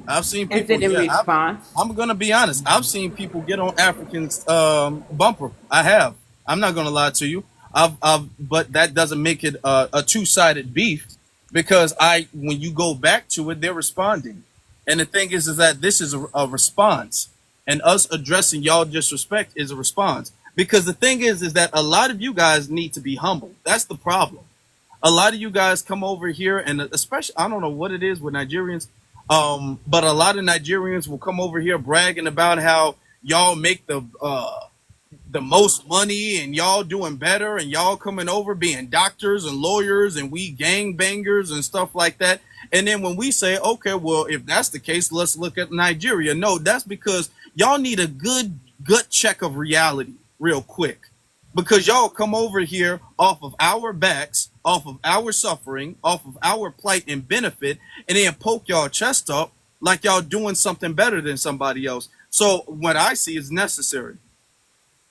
I've seen people. Is it in response? I'm gonna be honest. I've seen people get on Africans' bumper. I have. I'm not gonna lie to you. But that doesn't make it a two-sided beef, because when you go back to it, they're responding. And the thing is that this is a response, and us addressing y'all disrespect is a response. Because the thing is that a lot of you guys need to be humble. That's the problem. A lot of you guys come over here, and especially, I don't know what it is with Nigerians, but a lot of Nigerians will come over here bragging about how y'all make the most money, and y'all doing better, and y'all coming over being doctors and lawyers, and we gang bangers and stuff like that. And then when we say, okay, well, if that's the case, let's look at Nigeria. No, that's because y'all need a good gut check of reality real quick, because y'all come over here off of our backs, off of our suffering, off of our plight and benefit, and then poke y'all chest up like y'all doing something better than somebody else. So what I see is necessary.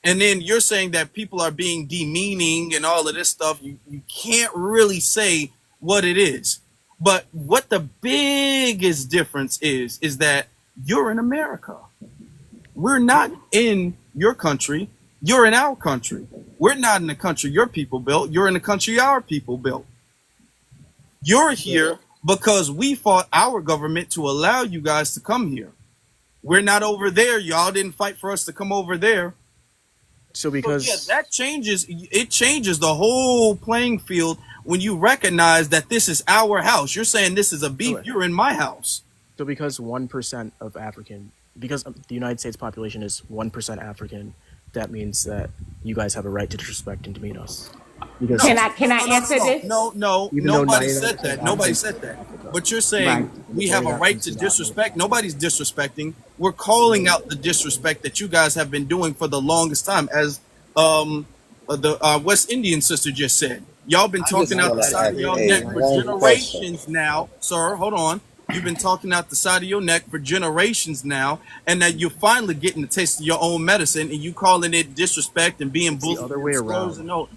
And then you're saying that people are being demeaning and all of this stuff. You can't really say what it is. But what the biggest difference is that you're in America. We're not in your country. You're in our country. We're not in the country your people built. You're in the country our people built. You're here because we fought our government to allow you guys to come here. We're not over there. Y'all didn't fight for us to come over there. So because that changes, it changes the whole playing field when you recognize that this is our house. You're saying this is a beef. You're in my house. So because 1% of African, because the United States population is 1% African, that means that you guys have a right to disrespect and demean us. Because can I answer this? No, nobody said that. Nobody said that. But you're saying Right. we have a right to disrespect. Nobody's disrespecting. We're calling out the disrespect that you guys have been doing for the longest time, as the West Indian sister just said. Y'all been talking out the side of your neck for generations now, sir. Hold on. You've been talking out the side of your neck for generations now, and that you're finally getting the taste of your own medicine, and you calling it disrespect and being bullshit. The other way around. No.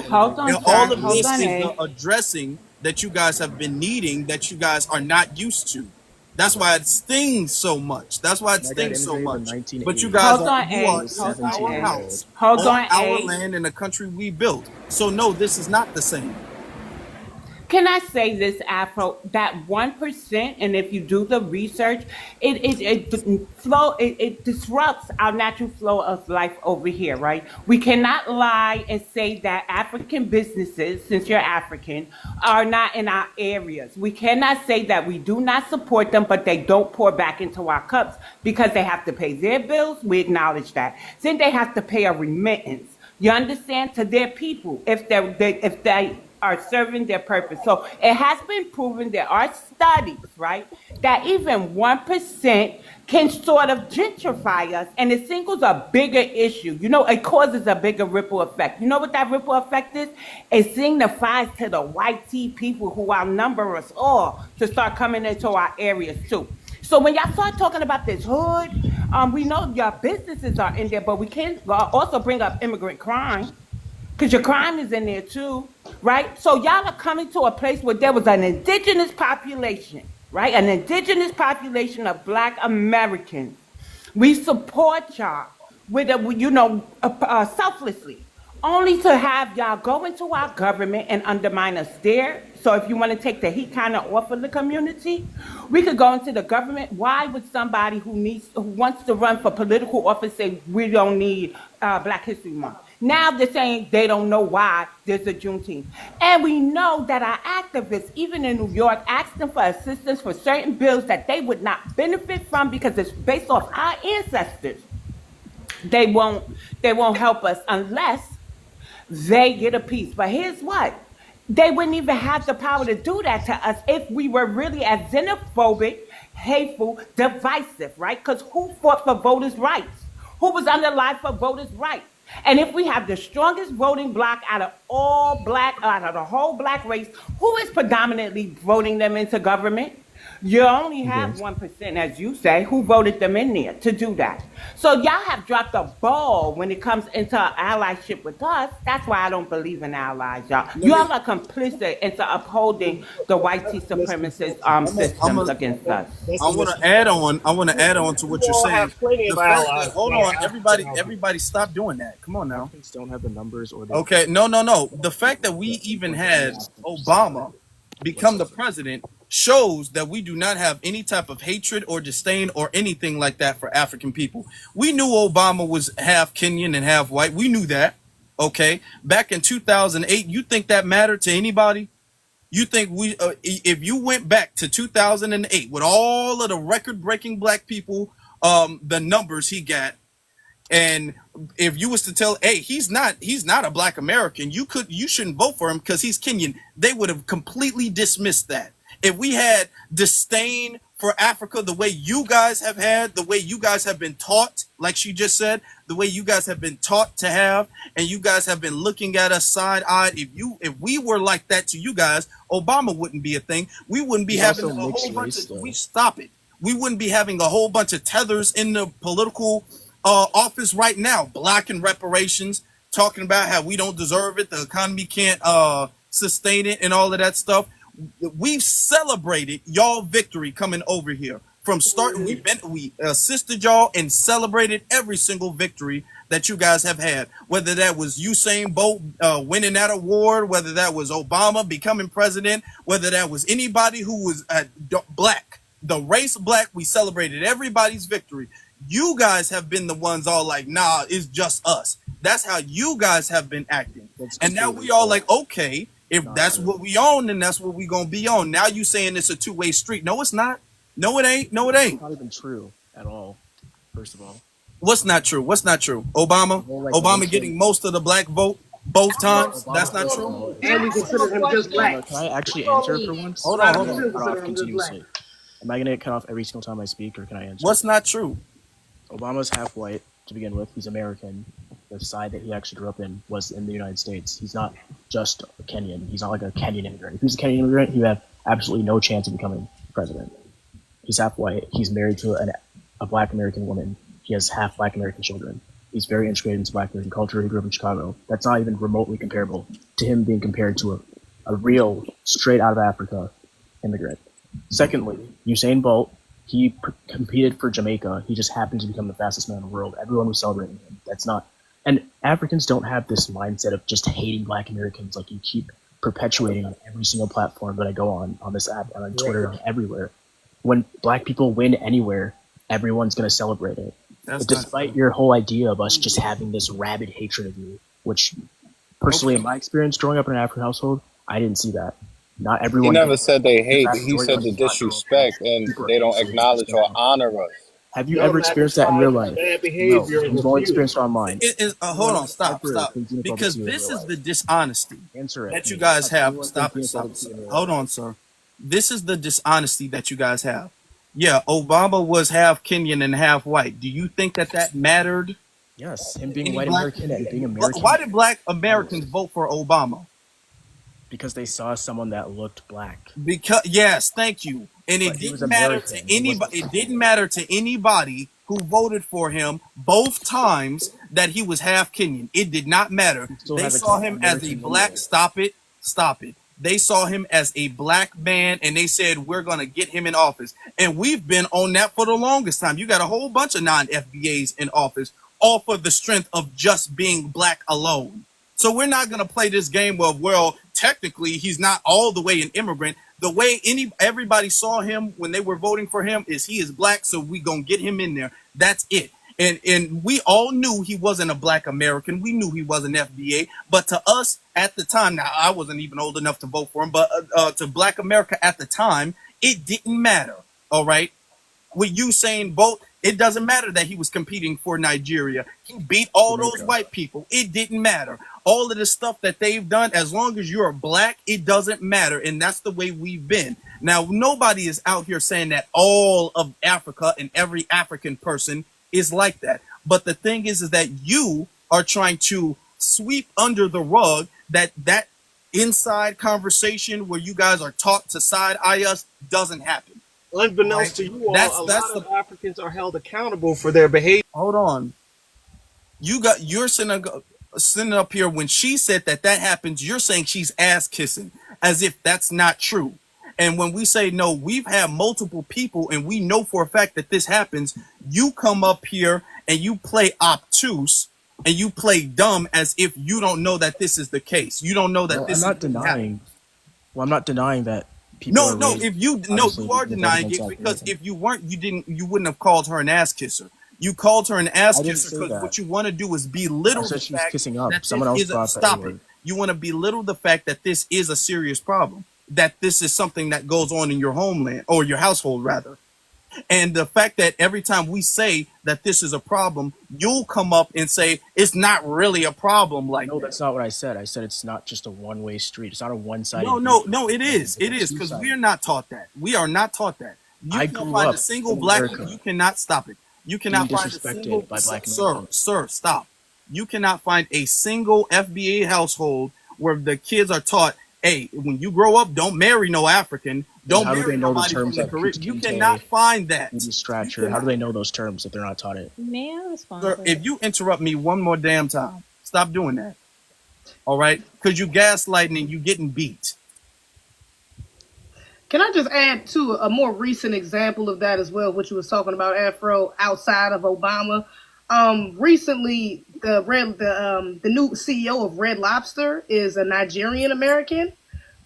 Hold on, All sir. of Hold this on, is Ed. the addressing that you guys have been needing, that you guys are not used to. That's why it stings so much. That's why it stings so much. But you guys Hold on, you are Ed. in Hold on, our Ed. house, Hold on on, our Ed. land in the country we built. So no, this is not the same. Can I say this, Afro? That 1%, and if you do the research, it disrupts our natural flow of life over here, right? We cannot lie and say that African businesses, since you're African, are not in our areas. We cannot say that we do not support them, but they don't pour back into our cups because they have to pay their bills. We acknowledge that. Then they have to pay a remittance. You understand? To their people, if they are serving their purpose. So it has been proven, there are studies, right, that even 1% can sort of gentrify us, and it singles a bigger issue. You know, it causes a bigger ripple effect. You know what that ripple effect is? It signifies to the white tea people who outnumber us all to start coming into our areas too. So when y'all start talking about this hood, we know your businesses are in there, but we can also bring up immigrant crime, because your crime is in there too, right? So y'all are coming to a place where there was an indigenous population, right? An indigenous population of Black Americans. We support y'all with, selflessly, only to have y'all go into our government and undermine us there. So if you want to take the heat kind of off of the community, we could go into the government. Why would somebody who wants to run for political office say we don't need Black History Month? Now they're saying they don't know why there's a Juneteenth. And we know that our activists, even in New York, asked them for assistance for certain bills that they would not benefit from because it's based off our ancestors. They won't help us unless they get a piece. But here's what. They wouldn't even have the power to do that to us if we were really as xenophobic, hateful, divisive, right? Because who fought for voters' rights? Who was under life for voters' rights? And if we have the strongest voting bloc out of the whole Black race, who is predominantly voting them into government? You only have 1%, as you say, who voted them in there to do that. So y'all have dropped a ball when it comes into allyship with us. That's why I don't believe in allies, y'all. Y'all are complicit into upholding the white supremacist systems against us. I want to add on to what you're saying. Hold on, everybody stop doing that. Come on now. Africans don't have the numbers or the Okay, no. The fact that we even had Obama become the president shows that we do not have any type of hatred or disdain or anything like that for African people. We knew Obama was half Kenyan and half white. We knew that. Okay, back in 2008, you think that mattered to anybody? You think if you went back to 2008 with all of the record-breaking Black people, the numbers he got, and if you was to tell, hey, he's not a Black American, you shouldn't vote for him because he's Kenyan, they would have completely dismissed that. If we had disdain for Africa the way you guys have had, the way you guys have been taught, like she just said, the way you guys have been taught to have, and you guys have been looking at us side-eyed, if we were like that to you guys, Obama wouldn't be a thing. We wouldn't be having a whole bunch of, we wouldn't be having a whole bunch of tethers in the political office right now, blocking reparations, talking about how we don't deserve it, the economy can't sustain it, and all of that stuff. We've celebrated y'all victory coming over here. From start, we assisted y'all and celebrated every single victory that you guys have had. Whether that was Usain Bolt winning that award, whether that was Obama becoming president, whether that was anybody who was black, the race black, we celebrated everybody's victory. You guys have been the ones all like, nah, it's just us. That's how you guys have been acting. And now we all like, okay, if that's what we on, then that's what we gonna be on. Now you saying it's a two-way street. No, it's not. No, it ain't. No, it ain't. It's not even true at all, first of all. What's not true? What's not true? Obama getting most of the black vote both times. That's not true. And we consider him just black. Can I actually answer for once? Hold on. Cut off continuously. Am I gonna get cut off every single time I speak, or can I answer? What's not true? Obama's half white to begin with. He's American. The side that he actually grew up in was in the United States. He's not just a Kenyan. He's not like a Kenyan immigrant. If he was a Kenyan immigrant, he would have absolutely no chance of becoming president. He's half white. He's married to a black American woman. He has half black American children. He's very integrated into black American culture. He grew up in Chicago. That's not even remotely comparable to him being compared to a real, straight out of Africa immigrant. Secondly, Usain Bolt, he competed for Jamaica. He just happened to become the fastest man in the world. Everyone was celebrating him. That's not. And Africans don't have this mindset of just hating black Americans like you keep perpetuating on every single platform that I go on this app and on Twitter and everywhere. When black people win anywhere, everyone's going to celebrate it. But despite your whole idea of us just having this rabid hatred of you, which personally in my experience growing up in an African household, I didn't see that. Not everyone. He never said they hate. He said the disrespect, and they don't acknowledge or honor us. Have you ever experienced that in real life? Bad behavior. No, you've only experienced it online. Hold on, stop. Because this is the dishonesty that you guys have. Stop. Hold on, sir. This is the dishonesty that you guys have. Yeah, Obama was half Kenyan and half white. Do you think that mattered? Yes, him being white American and being American. Why did black Americans vote for Obama? Because they saw someone that looked black. Yes, thank you. And it didn't matter to anybody. It didn't matter to anybody who voted for him both times that he was half Kenyan. It did not matter. They saw him as a black. Stop it. They saw him as a black man, and they said, we're going to get him in office. And we've been on that for the longest time. You got a whole bunch of non-FBAs in office, all for the strength of just being black alone. So we're not going to play this game of, well, technically, he's not all the way an immigrant. The way everybody saw him when they were voting for him is he is black, so we going to get him in there. That's it. And we all knew he wasn't a black American. We knew he wasn't FBA. But to us at the time, now I wasn't even old enough to vote for him, but to black America at the time, it didn't matter. All right. With Usain Bolt, it doesn't matter that he was competing for Nigeria. He beat all those white people. It didn't matter. All of the stuff that they've done, as long as you're black, it doesn't matter. And that's the way we've been. Now, nobody is out here saying that all of Africa and every African person is like that. But the thing is that you are trying to sweep under the rug that inside conversation where you guys are taught to side eye us doesning happen. Unbeknownst to you all, a lot of Africans are held accountable for their behavior. Hold on. You're sitting up here when she said that happens, you're saying she's ass kissing as if that's not true. And when we say no, we've had multiple people and we know for a fact that this happens, you come up here and you play obtuse and you play dumb as if you don't know that this is the case. You don't know that this is happening. I'm not denying that people you are denying it, because if you weren't, you wouldn't have called her an ass kisser. You called her an ass kisser because what you want to do is belittle the fact kissing up. that someone else brought stop it. You want to belittle the fact that this is a serious problem, that this is something that goes on in your homeland or your household rather. And the fact that every time we say that this is a problem, you'll come up and say it's not really a problem like that. No, that's not what I said. I said it's not just a one-way street. It's not a one-sided. No, it is. It is, because we're not taught that. We are not taught that. You can find a single black. You cannot stop it. You cannot find a single by black sir, stop. You cannot find a single FBA household where the kids are taught, hey, when you grow up, don't marry no African. Don't marry nobody from the Caribbean. You cannot find that. How do they know those terms if they're not taught it? May I respond? Sir, if you interrupt me one more damn time, stop doing that. All right? Because you gaslighting and you getting beat. Can I just add to a more recent example of that as well, what you was talking about, Afro, outside of Obama? Recently, the new CEO of Red Lobster is a Nigerian American.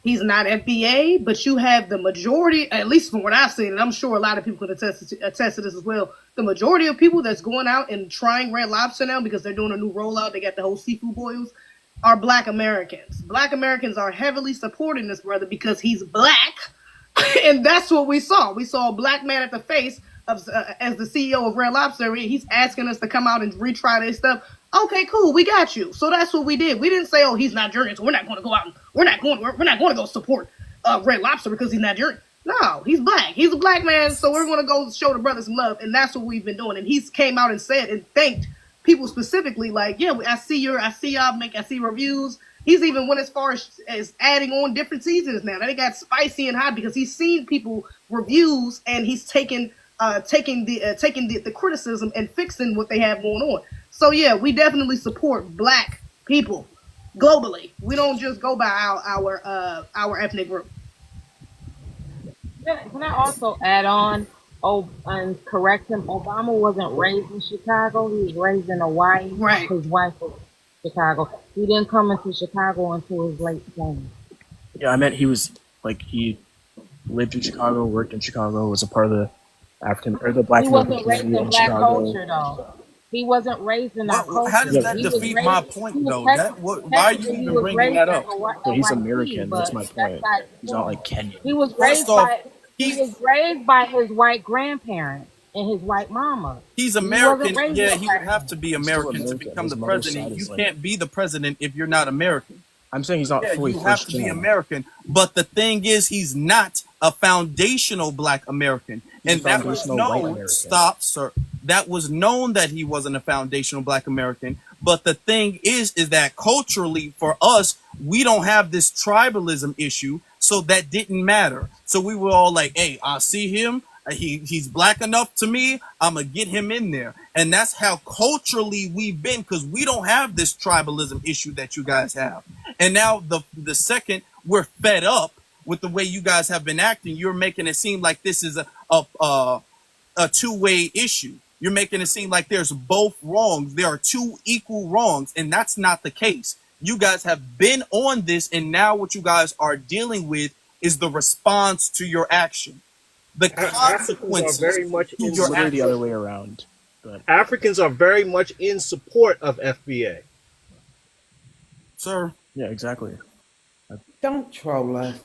He's not FBA, but you have the majority, at least from what I've seen, and I'm sure a lot of people can attest to this as well. The majority of people that's going out and trying Red Lobster now because they're doing a new rollout, they got the whole seafood boils, are Black Americans. Black Americans are heavily supporting this brother because he's Black, and that's what we saw. We saw a Black man at the face of as the CEO of Red Lobster. He's asking us to come out and retry this stuff. Okay, cool, we got you. So that's what we did. We didn't say, "Oh, he's Nigerian, so we're not going to go out and we're not going to go support Red Lobster because he's Nigerian." No, he's Black. He's a Black man, so we're going to go show the brother some love, and that's what we've been doing. And he's came out and said and thanked people specifically, like, "Yeah, I see reviews." He's even went as far as adding on different seasons now. They got spicy and hot because he's seen people reviews and he's taking the criticism and fixing what they have going on. So yeah, we definitely support Black people globally. We don't just go by our ethnic group. Can I also add on? Oh, and correct him. Obama wasn't raised in Chicago. He was raised in Hawaii. Right. His wife was Chicago. He didn't come into Chicago until his late 20s. Yeah, I meant he lived in Chicago, worked in Chicago, was a part of the the Black He American wasn't raised community in Black culture, though. He wasn't raised in that culture. How does that He was defeat raised- my point, though? technically, Why are you he even was bringing raised that in up? Yeah, he's Hawaii, American. That's my but point. not He's not like Kenyan. He was First raised off, he was raised by his white grandparents and his white mama. He's He wasn't American. raised Yeah, in he Black would have to be American to American. become His the mother's president. side You is can't be the president if you're not American. I'm saying he's not Yeah, fully you have first to be gen. American. But the thing is, he's not a foundational Black American. He's And a that was foundational white known. American. Stop, sir. That was known that he wasn't a foundational Black American. But the thing is that culturally for us, we don't have this tribalism issue. So that didn't matter. So we were all like, hey, I see him. He's Black enough to me. I'm going to get him in there. And that's how culturally we've been, because we don't have this tribalism issue that you guys have. And now the second we're fed up with the way you guys have been acting, you're making it seem like this is a two-way issue. You're making it seem like there's both wrongs. There are two equal wrongs, and that's not the case. You guys have been on this, and now what you guys are dealing with is the response to your action. The consequences are very much to in your Literally the action. other way around. But Africans are very much in support of FBA. Sir, yeah, exactly. Don't troll us.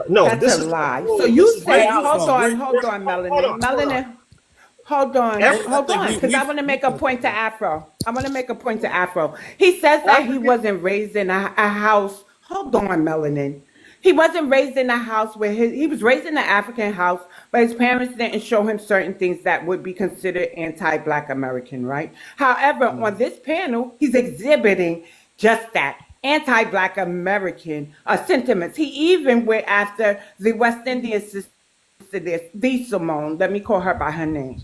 No, That's this a is lie. this So you is say, way out. hold on, Melanie. Hold on, because I want to make a point to Afro. He says that he wasn't raised in a house. Hold on, Melanin. He wasn't raised in a house where he was raised in an African house, but his parents didn't show him certain things that would be considered anti-Black American, right? However, on this panel, he's exhibiting just that. Anti-Black American sentiments. He even went after the West Indian sister, the Simone. Let me call her by her name.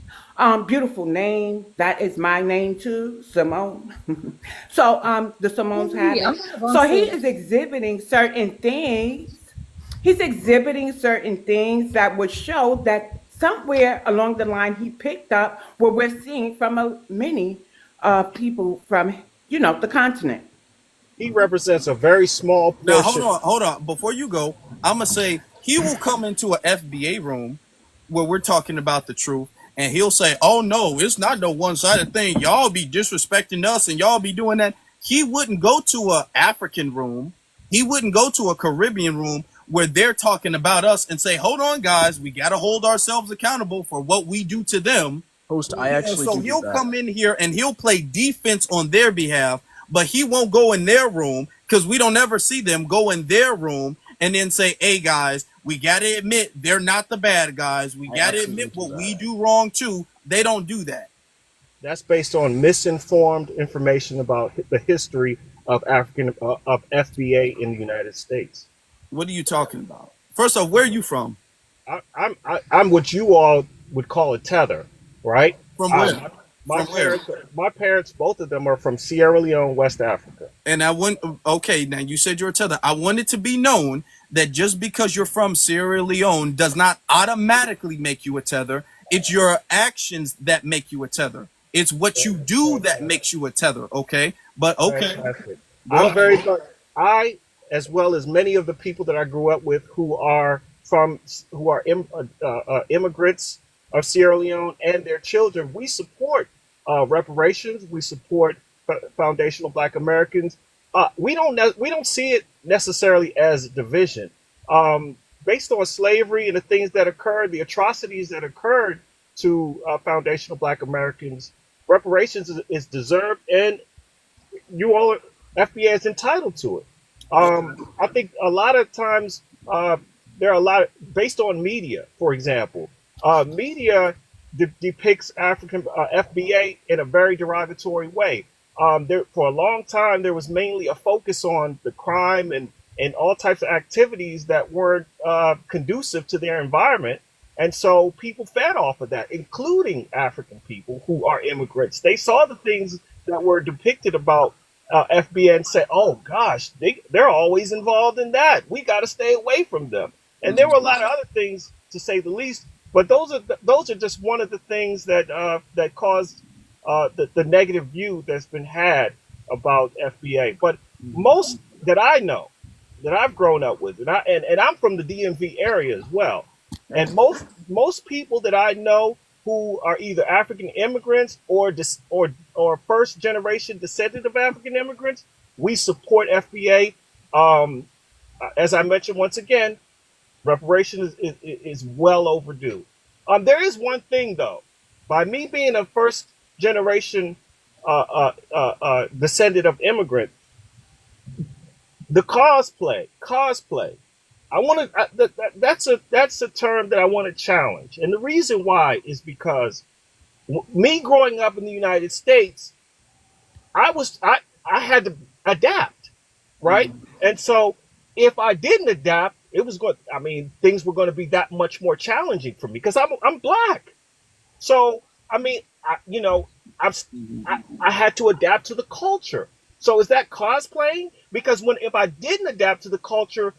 Beautiful name. That is my name too, Simone. So the Simone's have it. So he is exhibiting certain things. He's exhibiting certain things that would show that somewhere along the line he picked up what we're seeing from many people from the continent. He represents a very small now portion. hold on. Before you go, I'm gonna say he will come into an FBA room where we're talking about the truth, and he'll say, "Oh no, it's not no one-sided thing. Y'all be disrespecting us, and y'all be doing that." He wouldn't go to an African room. He wouldn't go to a Caribbean room where they're talking about us and say, "Hold on, guys, we got to hold ourselves accountable for what we do to them." Host, I actually so do he'll that. come in here and he'll play defense on their behalf, but he won't go in their room because we don't ever see them go in their room and then say, "Hey guys, we got to admit they're not the bad guys. We got to admit what we do wrong too." They don't do that. That's based on misinformed information about the history of FBA in the United States. What are you talking about? First off, where are you from? I'm what you all would call a tether, right? From where? My parents, both of them are from Sierra Leone, West Africa. And okay, now you said you're a tether. I want it to be known that just because you're from Sierra Leone does not automatically make you a tether. It's your actions that make you a tether. It's what you do that makes you a tether. Okay, but okay, Fantastic. go I'm very ahead. much, I, as well as many of the people that I grew up with who are from, who are immigrants of Sierra Leone and their children, we support reparations. We support foundational Black Americans. We don't see it necessarily as division. Based on slavery and the things that occurred, the atrocities that occurred to foundational Black Americans, reparations is deserved, and you all, FBA is entitled to it. I think a lot of times there are a lot of, based on media, for example, media depicts African FBA in a very derogatory way. There, for a long time, there was mainly a focus on the crime and all types of activities that weren't conducive to their environment. And so people fed off of that, including African people who are immigrants. They saw the things that were depicted about FBA and said, oh gosh, they're always involved in that. We got to stay away from them. And there were a lot of other things, to say the least. But those are just one of the things that that caused the negative view that's been had about FBA. But most that I know, that I've grown up with, and I'm from the DMV area as well. And most people that I know who are either African immigrants or first generation descendant of African immigrants, we support FBA. As I mentioned once again, reparation is well overdue. There is one thing though, by me being a first generation descendant of immigrant, the cosplay. I want to. That's a term that I want to challenge, and the reason why is because me growing up in the United States, I had to adapt, right? And so if I didn't adapt, it was going. I mean, things were going to be that much more challenging for me because I'm Black. So I mean, I had to adapt to the culture. So is that cosplaying? Because if I didn't adapt to the culture,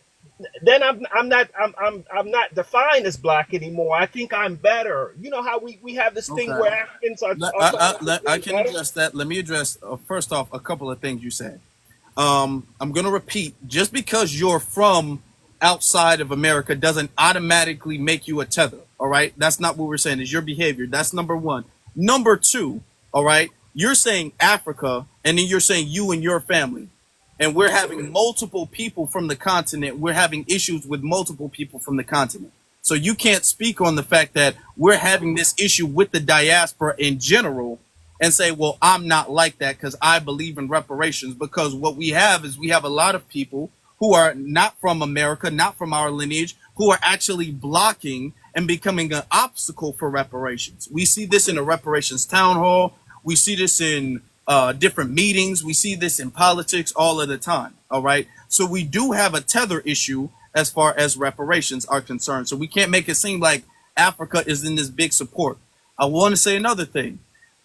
then I'm not defined as Black anymore. I think I'm better. You know how we have this thing Okay. where Africans are. I can address that. Let me address first off a couple of things you said. I'm going to repeat, just because you're from outside of America doesn't automatically make you a tether. All right. That's not what we're saying. Is your behavior. That's number one. Number two. All right. You're saying Africa, and then you're saying you and your family. And we're having multiple people from the continent. We're having issues with multiple people from the continent. So you can't speak on the fact that we're having this issue with the diaspora in general and say, well, I'm not like that because I believe in reparations. Because what we have is we have a lot of people who are not from America, not from our lineage, who are actually blocking and becoming an obstacle for reparations. We see this in a reparations town hall. We see this in different meetings. We see this in politics all of the time. All right. So we do have a tether issue as far as reparations are concerned. So we can't make it seem like Africa is in this big support. I want to say another thing.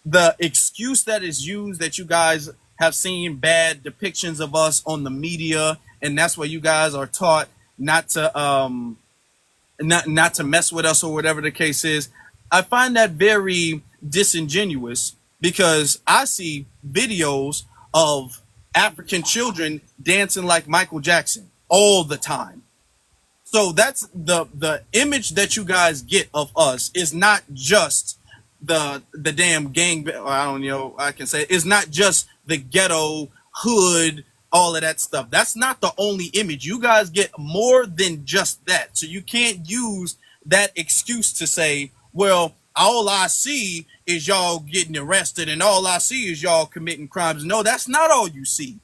The excuse that is used, that you guys have seen bad depictions of us on the media, and that's why you guys are taught not to not to mess with us or whatever the case is. I find that very disingenuous because I see videos of African children dancing like Michael Jackson all the time. So that's the image that you guys get of us is not just the damn gang. Or I don't know. I can say it's not just the ghetto hood, all of that stuff. That's not the only image. You guys get more than just that. So you can't use that excuse to say, well, all I see is y'all getting arrested and all I see is y'all committing crimes. No, that's not all you see.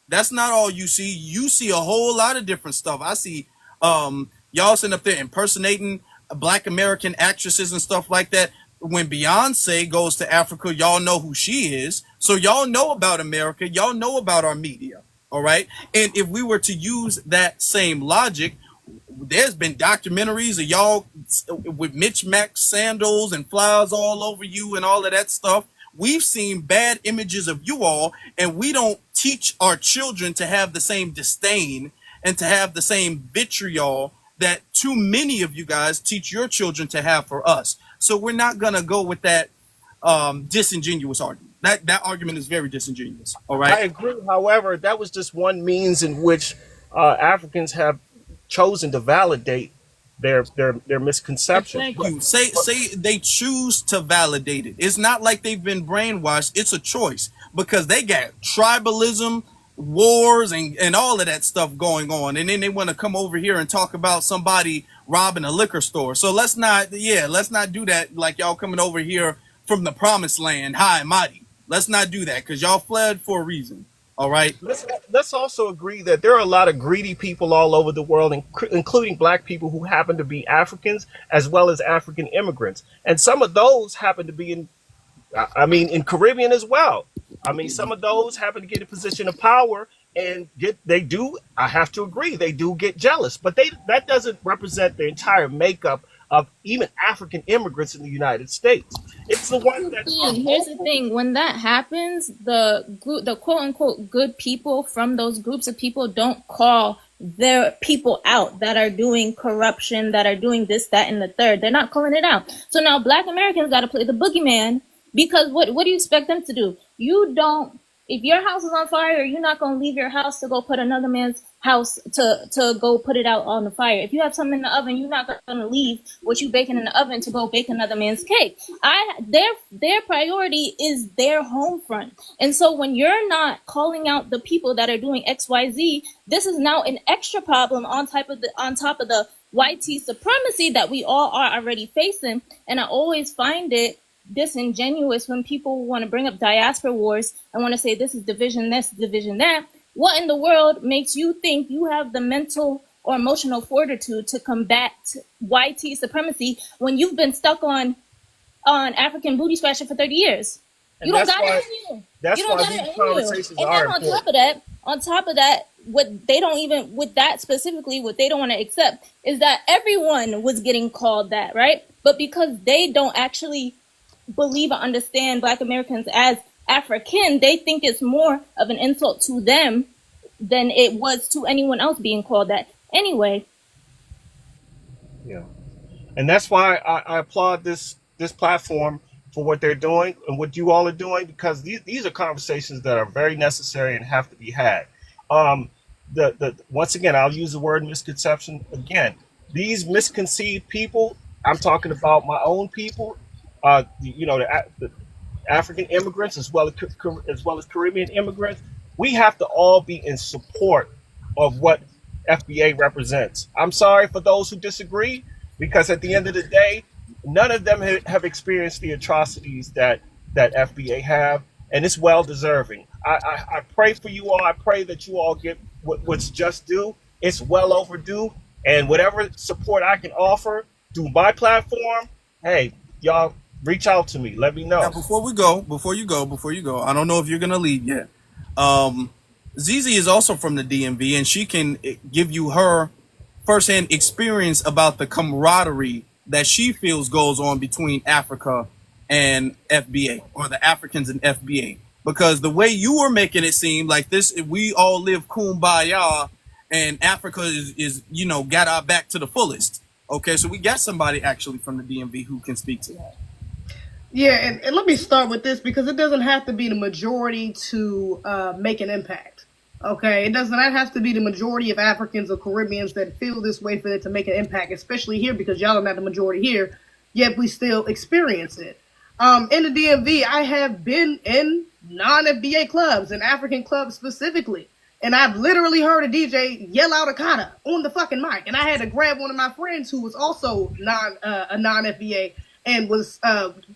That's not all you see. You see a whole lot of different stuff. I see y'all sitting up there impersonating Black American actresses and stuff like that. When Beyonce goes to Africa, y'all know who she is. So y'all know about America. Y'all know about our media. All right. And if we were to use that same logic, there's been documentaries of y'all with mismatched sandals and flowers all over you and all of that stuff. We've seen bad images of you all, and we don't teach our children to have the same disdain and to have the same vitriol that too many of you guys teach your children to have for us. So we're not going to go with that disingenuous argument. That argument is very disingenuous. All right. I agree. However, that was just one means in which Africans have chosen to validate their misconceptions. Thank you. Say they choose to validate it. It's not like they've been brainwashed. It's a choice because they got tribalism, wars, and all of that stuff going on. And then they want to come over here and talk about somebody robbing a liquor store. So let's not do that like y'all coming over here from the promised land, high and mighty. Let's not do that because y'all fled for a reason. All right. Let's also agree that there are a lot of greedy people all over the world, including black people who happen to be Africans as well as African immigrants. And some of those happen to be in Caribbean as well. I mean, some of those happen to get a position of power and I have to agree, they do get jealous, but that doesn't represent the entire makeup of even African immigrants in the United States. It's the one that. Here's the thing: when that happens, the quote unquote good people from those groups of people don't call their people out that are doing corruption, that are doing this, that, and the third. They're not calling it out. So now Black Americans got to play the boogeyman because what do you expect them to do? You don't. If your house is on fire, you're not going to leave your house to go put another man's house to go put it out on the fire. If you have something in the oven, you're not going to leave what you baking in the oven to go bake another man's cake. Their priority is their home front. And so when you're not calling out the people that are doing XYZ, this is now an extra problem on top of the YT supremacy that we all are already facing. And I always find it disingenuous when people want to bring up diaspora wars and want to say this is division this, division that. What in the world makes you think you have the mental or emotional fortitude to combat YT supremacy when you've been stuck on African booty scratching for 30 years? You don't got it in you. That's why these conversations are important. On top of that, what they don't want to accept is that everyone was getting called that, right? But because they don't actually believe or understand Black Americans as African, they think it's more of an insult to them than it was to anyone else being called that. Anyway. Yeah. And that's why I applaud this platform for what they're doing and what you all are doing, because these are conversations that are very necessary and have to be had. Once again, I'll use the word misconception again. These misconceived people, I'm talking about my own people, the African immigrants as well as Caribbean immigrants. We have to all be in support of what FBA represents. I'm sorry for those who disagree, because at the end of the day, none of them have experienced the atrocities that FBA have, and it's well deserving. I pray for you all. I pray that you all get what's just due. It's well overdue, and whatever support I can offer through my platform, hey, y'all, reach out to me. Let me know. Now, before you go, I don't know if you're going to leave yet. Zizi is also from the DMV, and she can give you her firsthand experience about the camaraderie that she feels goes on between Africa and FBA, or the Africans and FBA. Because the way you were making it seem like this, we all live kumbaya, and Africa is got our back to the fullest. Okay, so we got somebody actually from the DMV who can speak to that. Yeah, and let me start with this, because it doesn't have to be the majority to make an impact. Okay, it does not have to be the majority of Africans or Caribbeans that feel this way for it to make an impact, especially here, because y'all are not the majority here, yet we still experience it. In the DMV, I have been in non-FBA clubs, and African clubs specifically, and I've literally heard a DJ yell out Akata on the fucking mic, and I had to grab one of my friends who was also a non-FBA and was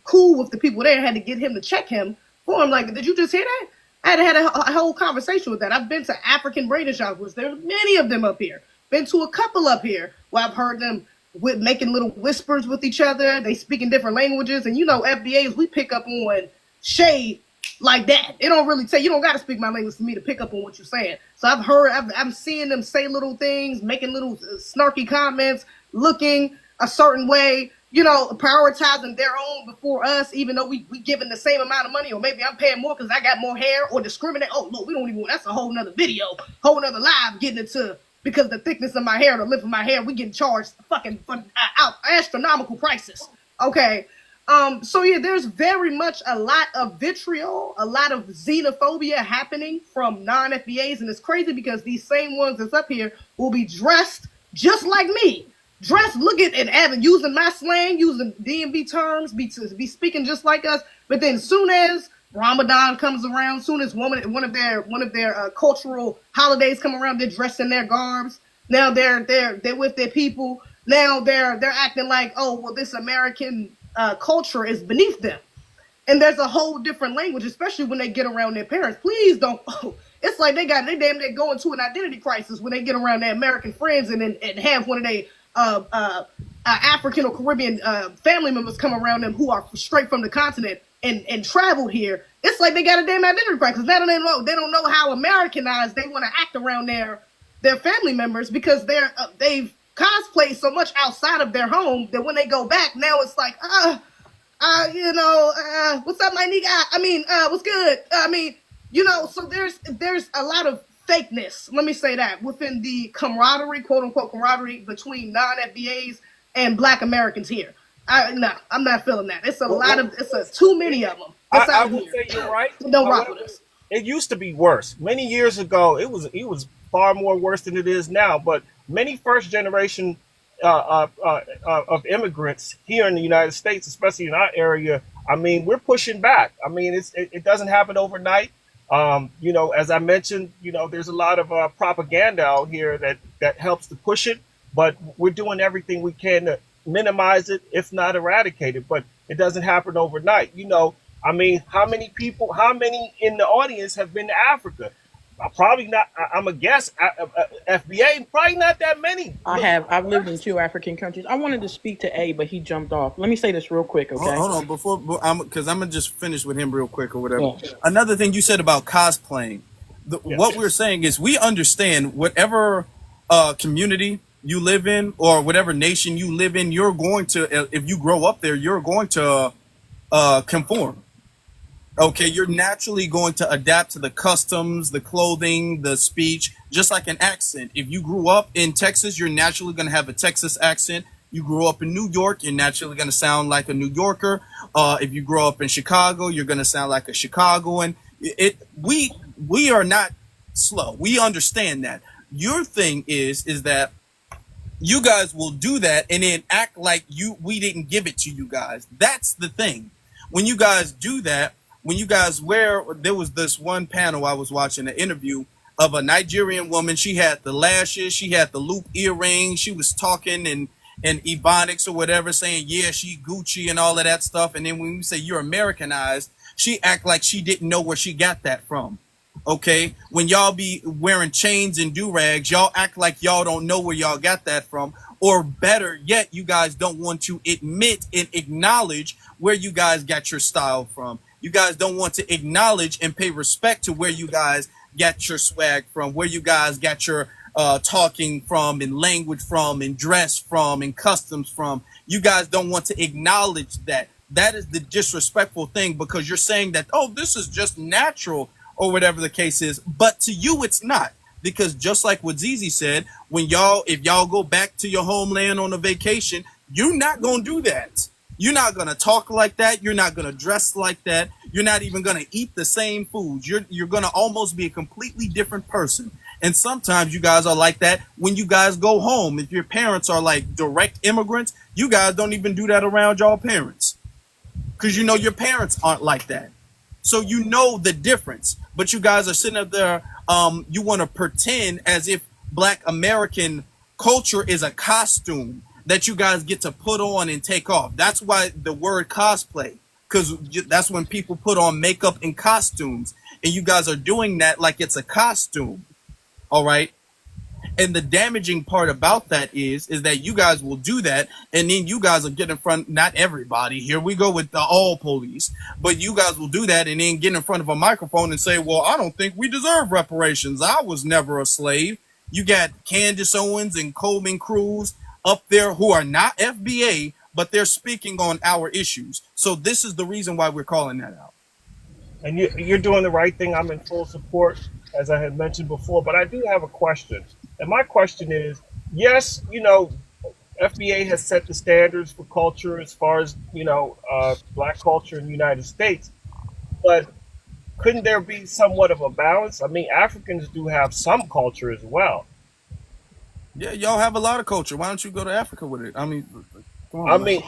cool with the people there. I had to get him to check him for him. Like, did you just hear that? I had a whole conversation with that. I've been to African braiding shops, which there's many of them up here. Been to a couple up here where I've heard them making little whispers with each other. They speak in different languages. And FBAs, we pick up on shade like that. It don't really you don't got to speak my language for me to pick up on what you're saying. So I'm seeing them say little things, making little snarky comments, looking a certain way, prioritizing their own before us, even though we giving the same amount of money, or maybe I'm paying more because I got more hair, or discriminate. Oh, no, we don't even, that's a whole nother video, whole nother live getting into because the thickness of my hair, the length of my hair, we get charged fucking astronomical prices. Okay. So yeah, there's very much a lot of vitriol, a lot of xenophobia happening from non-FBAs, and it's crazy because these same ones that's up here will be dressed just like me. Dressed, look at and using my slang, using DMV terms, be speaking just like us. But then, soon as Ramadan comes around, soon as one of their cultural holidays come around, they're dressed in their garbs. Now they're with their people. Now they're acting like, oh well, this American culture is beneath them. And there's a whole different language, especially when they get around their parents. Please don't. It's like they damn near go into an identity crisis when they get around their American friends and have one of their African or Caribbean family members come around them who are straight from the continent and traveled here. It's like they got a damn identity crisis. Now they don't know how Americanized they want to act around their family members because they've cosplayed so much outside of their home that when they go back, now it's like, what's up, my nigga? I mean, what's good? I mean, so there's a lot of fakeness, let me say that, within the camaraderie, quote unquote camaraderie, between non-FBAs and Black Americans here. I'm not feeling that. It's too many of them. I would say you're right. Don't rock with us. It used to be worse. Many years ago, it was far more worse than it is now. But many first generation of immigrants here in the United States, especially in our area, I mean, we're pushing back. I mean, it doesn't happen overnight. As I mentioned, there's a lot of propaganda out here that helps to push it, but we're doing everything we can to minimize it, if not eradicate it. But it doesn't happen overnight. I mean, how many in the audience have been to Africa? Probably not. I'm a guess. FBA, probably not that many. I've lived in 2 African countries. I wanted to speak to A, but he jumped off. Let me say this real quick, okay? Hold on, because I'm gonna just finish with him real quick or whatever. Yeah. Another thing you said about cosplaying. What we're saying is we understand whatever community you live in or whatever nation you live in, you're going to, if you grow up there, you're going to conform. Okay, you're naturally going to adapt to the customs, the clothing, the speech, just like an accent. If you grew up in Texas, you're naturally going to have a Texas accent. You grew up in New York, you're naturally going to sound like a New Yorker. If you grow up in Chicago, you're going to sound like a Chicagoan. We are not slow. We understand that. Your thing is that you guys will do that and then act like we didn't give it to you guys. That's the thing. When you guys do that, when you guys there was this one panel I was watching, an interview of a Nigerian woman. She had the lashes, she had the loop earrings, she was talking in Ebonics or whatever, saying, yeah, she Gucci and all of that stuff. And then when you say you're Americanized, she act like she didn't know where she got that from. Okay, when y'all be wearing chains and do-rags, y'all act like y'all don't know where y'all got that from. Or better yet, you guys don't want to admit and acknowledge where you guys got your style from. You guys don't want to acknowledge and pay respect to where you guys got your swag from, where you guys got your talking from and language from and dress from and customs from. You guys don't want to acknowledge that. That is the disrespectful thing, because you're saying that, oh, this is just natural or whatever the case is. But to you, it's not. Because just like what Zizi said, if y'all go back to your homeland on a vacation, you're not going to do that. You're not going to talk like that. You're not going to dress like that. You're not even going to eat the same foods. You're going to almost be a completely different person. And sometimes you guys are like that when you guys go home. If your parents are like direct immigrants, you guys don't even do that around y'all parents, because your parents aren't like that. So you know the difference. But you guys are sitting up there. You want to pretend as if Black American culture is a costume that you guys get to put on and take off. That's why the word cosplay, because that's when people put on makeup and costumes, and you guys are doing that like it's a costume. All right. And the damaging part about that is that you guys will do that, and then you guys will get in front, not everybody, here we go with the all police, but you guys will do that and then get in front of a microphone and say, well, I don't think we deserve reparations. I was never a slave. You got Candace Owens and Coleman Cruz up there who are not FBA, but they're speaking on our issues. So this is the reason why we're calling that out. And you're doing the right thing. I'm in full support, as I had mentioned before, but I do have a question. And my question is, yes, FBA has set the standards for culture as far as black culture in the United States, but couldn't there be somewhat of a balance? I mean, Africans do have some culture as well. Yeah, y'all have a lot of culture. Why don't you go to Africa with it? I mean, come on, I man. mean,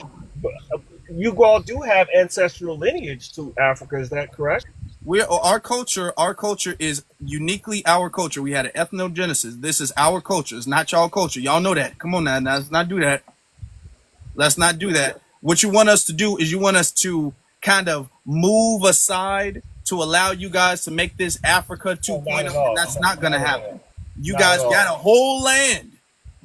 you all do have ancestral lineage to Africa. Is that correct? Our culture is uniquely our culture. We had an ethnogenesis. This is our culture. It's not y'all culture. Y'all know that. Come on now. Let's not do that. Let's not do that. What you want us to do is you want us to kind of move aside to allow you guys to make this Africa 2.0. And that's not going to happen. You guys got a whole land.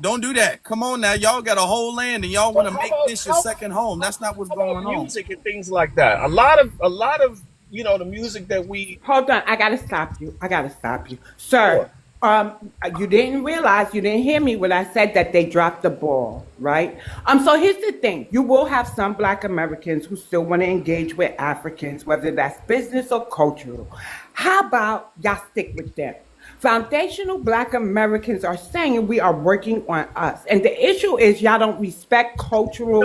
Don't do that. Come on now. Y'all got a whole land and y'all want to make this your second home. That's not what's going on. Music and things like that. A lot of the music that we Hold on, I gotta stop you. Sir. You didn't realize, you didn't hear me when I said that they dropped the ball, right? So here's the thing. You will have some Black Americans who still want to engage with Africans, whether that's business or cultural. How about y'all stick with them? Foundational Black Americans are saying we are working on us. And the issue is y'all don't respect cultural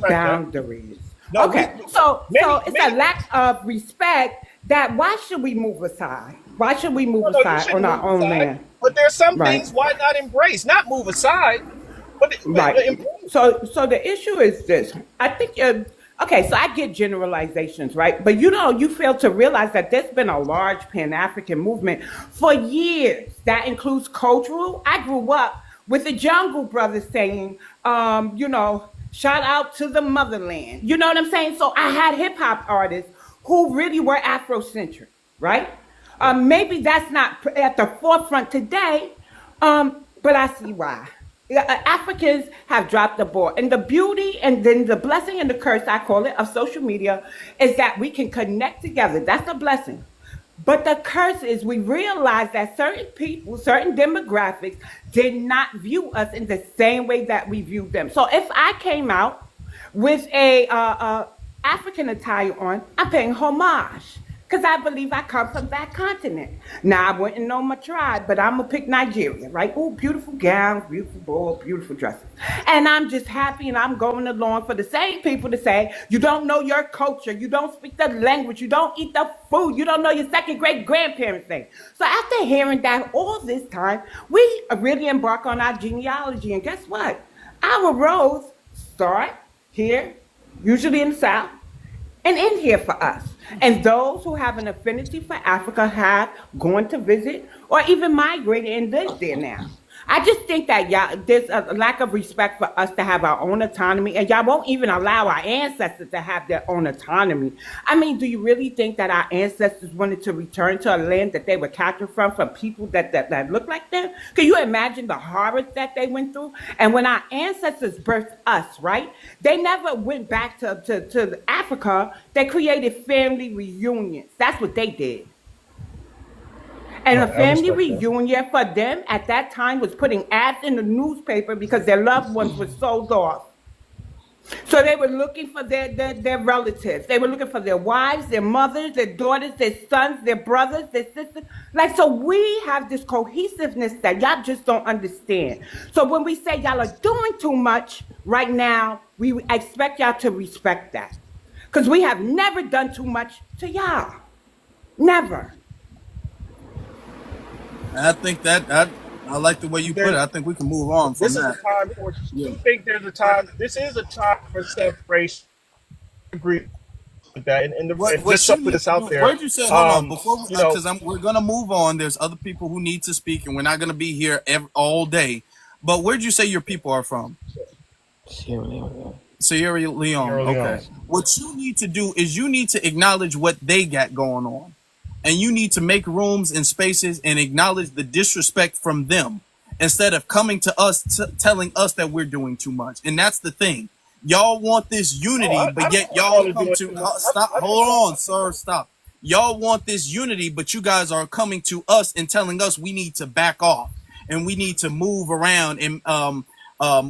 boundaries. No, okay, so it's a lack of respect that why should we move aside? Why should we move aside on our own land? But there's some things why not embrace, not move aside, but embrace. So the issue is this. I think okay, so I get generalizations, right? But you fail to realize that there's been a large Pan-African movement for years. That includes cultural. I grew up with the Jungle Brothers saying, shout out to the motherland. You know what I'm saying? So I had hip hop artists who really were Afrocentric, right? Maybe that's not at the forefront today, but I see why. Africans have dropped the ball. And the beauty and then the blessing and the curse, I call it, of social media is that we can connect together. That's a blessing. But the curse is we realize that certain people, certain demographics did not view us in the same way that we view them. So if I came out with a African attire on, I'm paying homage because I believe I come from that continent. Now, I wouldn't know my tribe, but I'm going to pick Nigeria, right? Oh, beautiful gowns, beautiful ball, beautiful dresses. And I'm just happy and I'm going along for the same people to say, you don't know your culture, you don't speak the language, you don't eat the food, you don't know your second great grandparents' thing. So after hearing that all this time, we really embark on our genealogy. And guess what? Our roads start here, usually in the South, and end here for us. And those who have an affinity for Africa have gone to visit or even migrated and live there now. I just think that there's a lack of respect for us to have our own autonomy, and y'all won't even allow our ancestors to have their own autonomy. I mean, do you really think that our ancestors wanted to return to a land that they were captured from people that look like them? Can you imagine the horrors that they went through? And when our ancestors birthed us, right, they never went back to Africa. They created family reunions. That's what they did. And a family reunion for them at that time was putting ads in the newspaper because their loved ones were sold off. So they were looking for their relatives. They were looking for their wives, their mothers, their daughters, their sons, their brothers, their sisters. So we have this cohesiveness that y'all just don't understand. So when we say y'all are doing too much right now, we expect y'all to respect that. Because we have never done too much to y'all. Never. I think that I like the way you put it. I think we can move on from this that. Is a time for. You think there's a time? This is a time for separation. I agree with that. And just to put this out there. Where'd you say? Hold on, before because we're gonna move on. There's other people who need to speak, and we're not gonna be here all day. But where'd you say your people are from? Sierra Leone. Sierra Leone. Okay. What you need to do is you need to acknowledge what they got going on. And you need to make rooms and spaces and acknowledge the disrespect from them instead of coming to us telling us that we're doing too much. And that's the thing. Y'all want this unity, but yet y'all come to stop. Hold on, sir. Stop. Y'all want this unity, but you guys are coming to us and telling us we need to back off and we need to move around and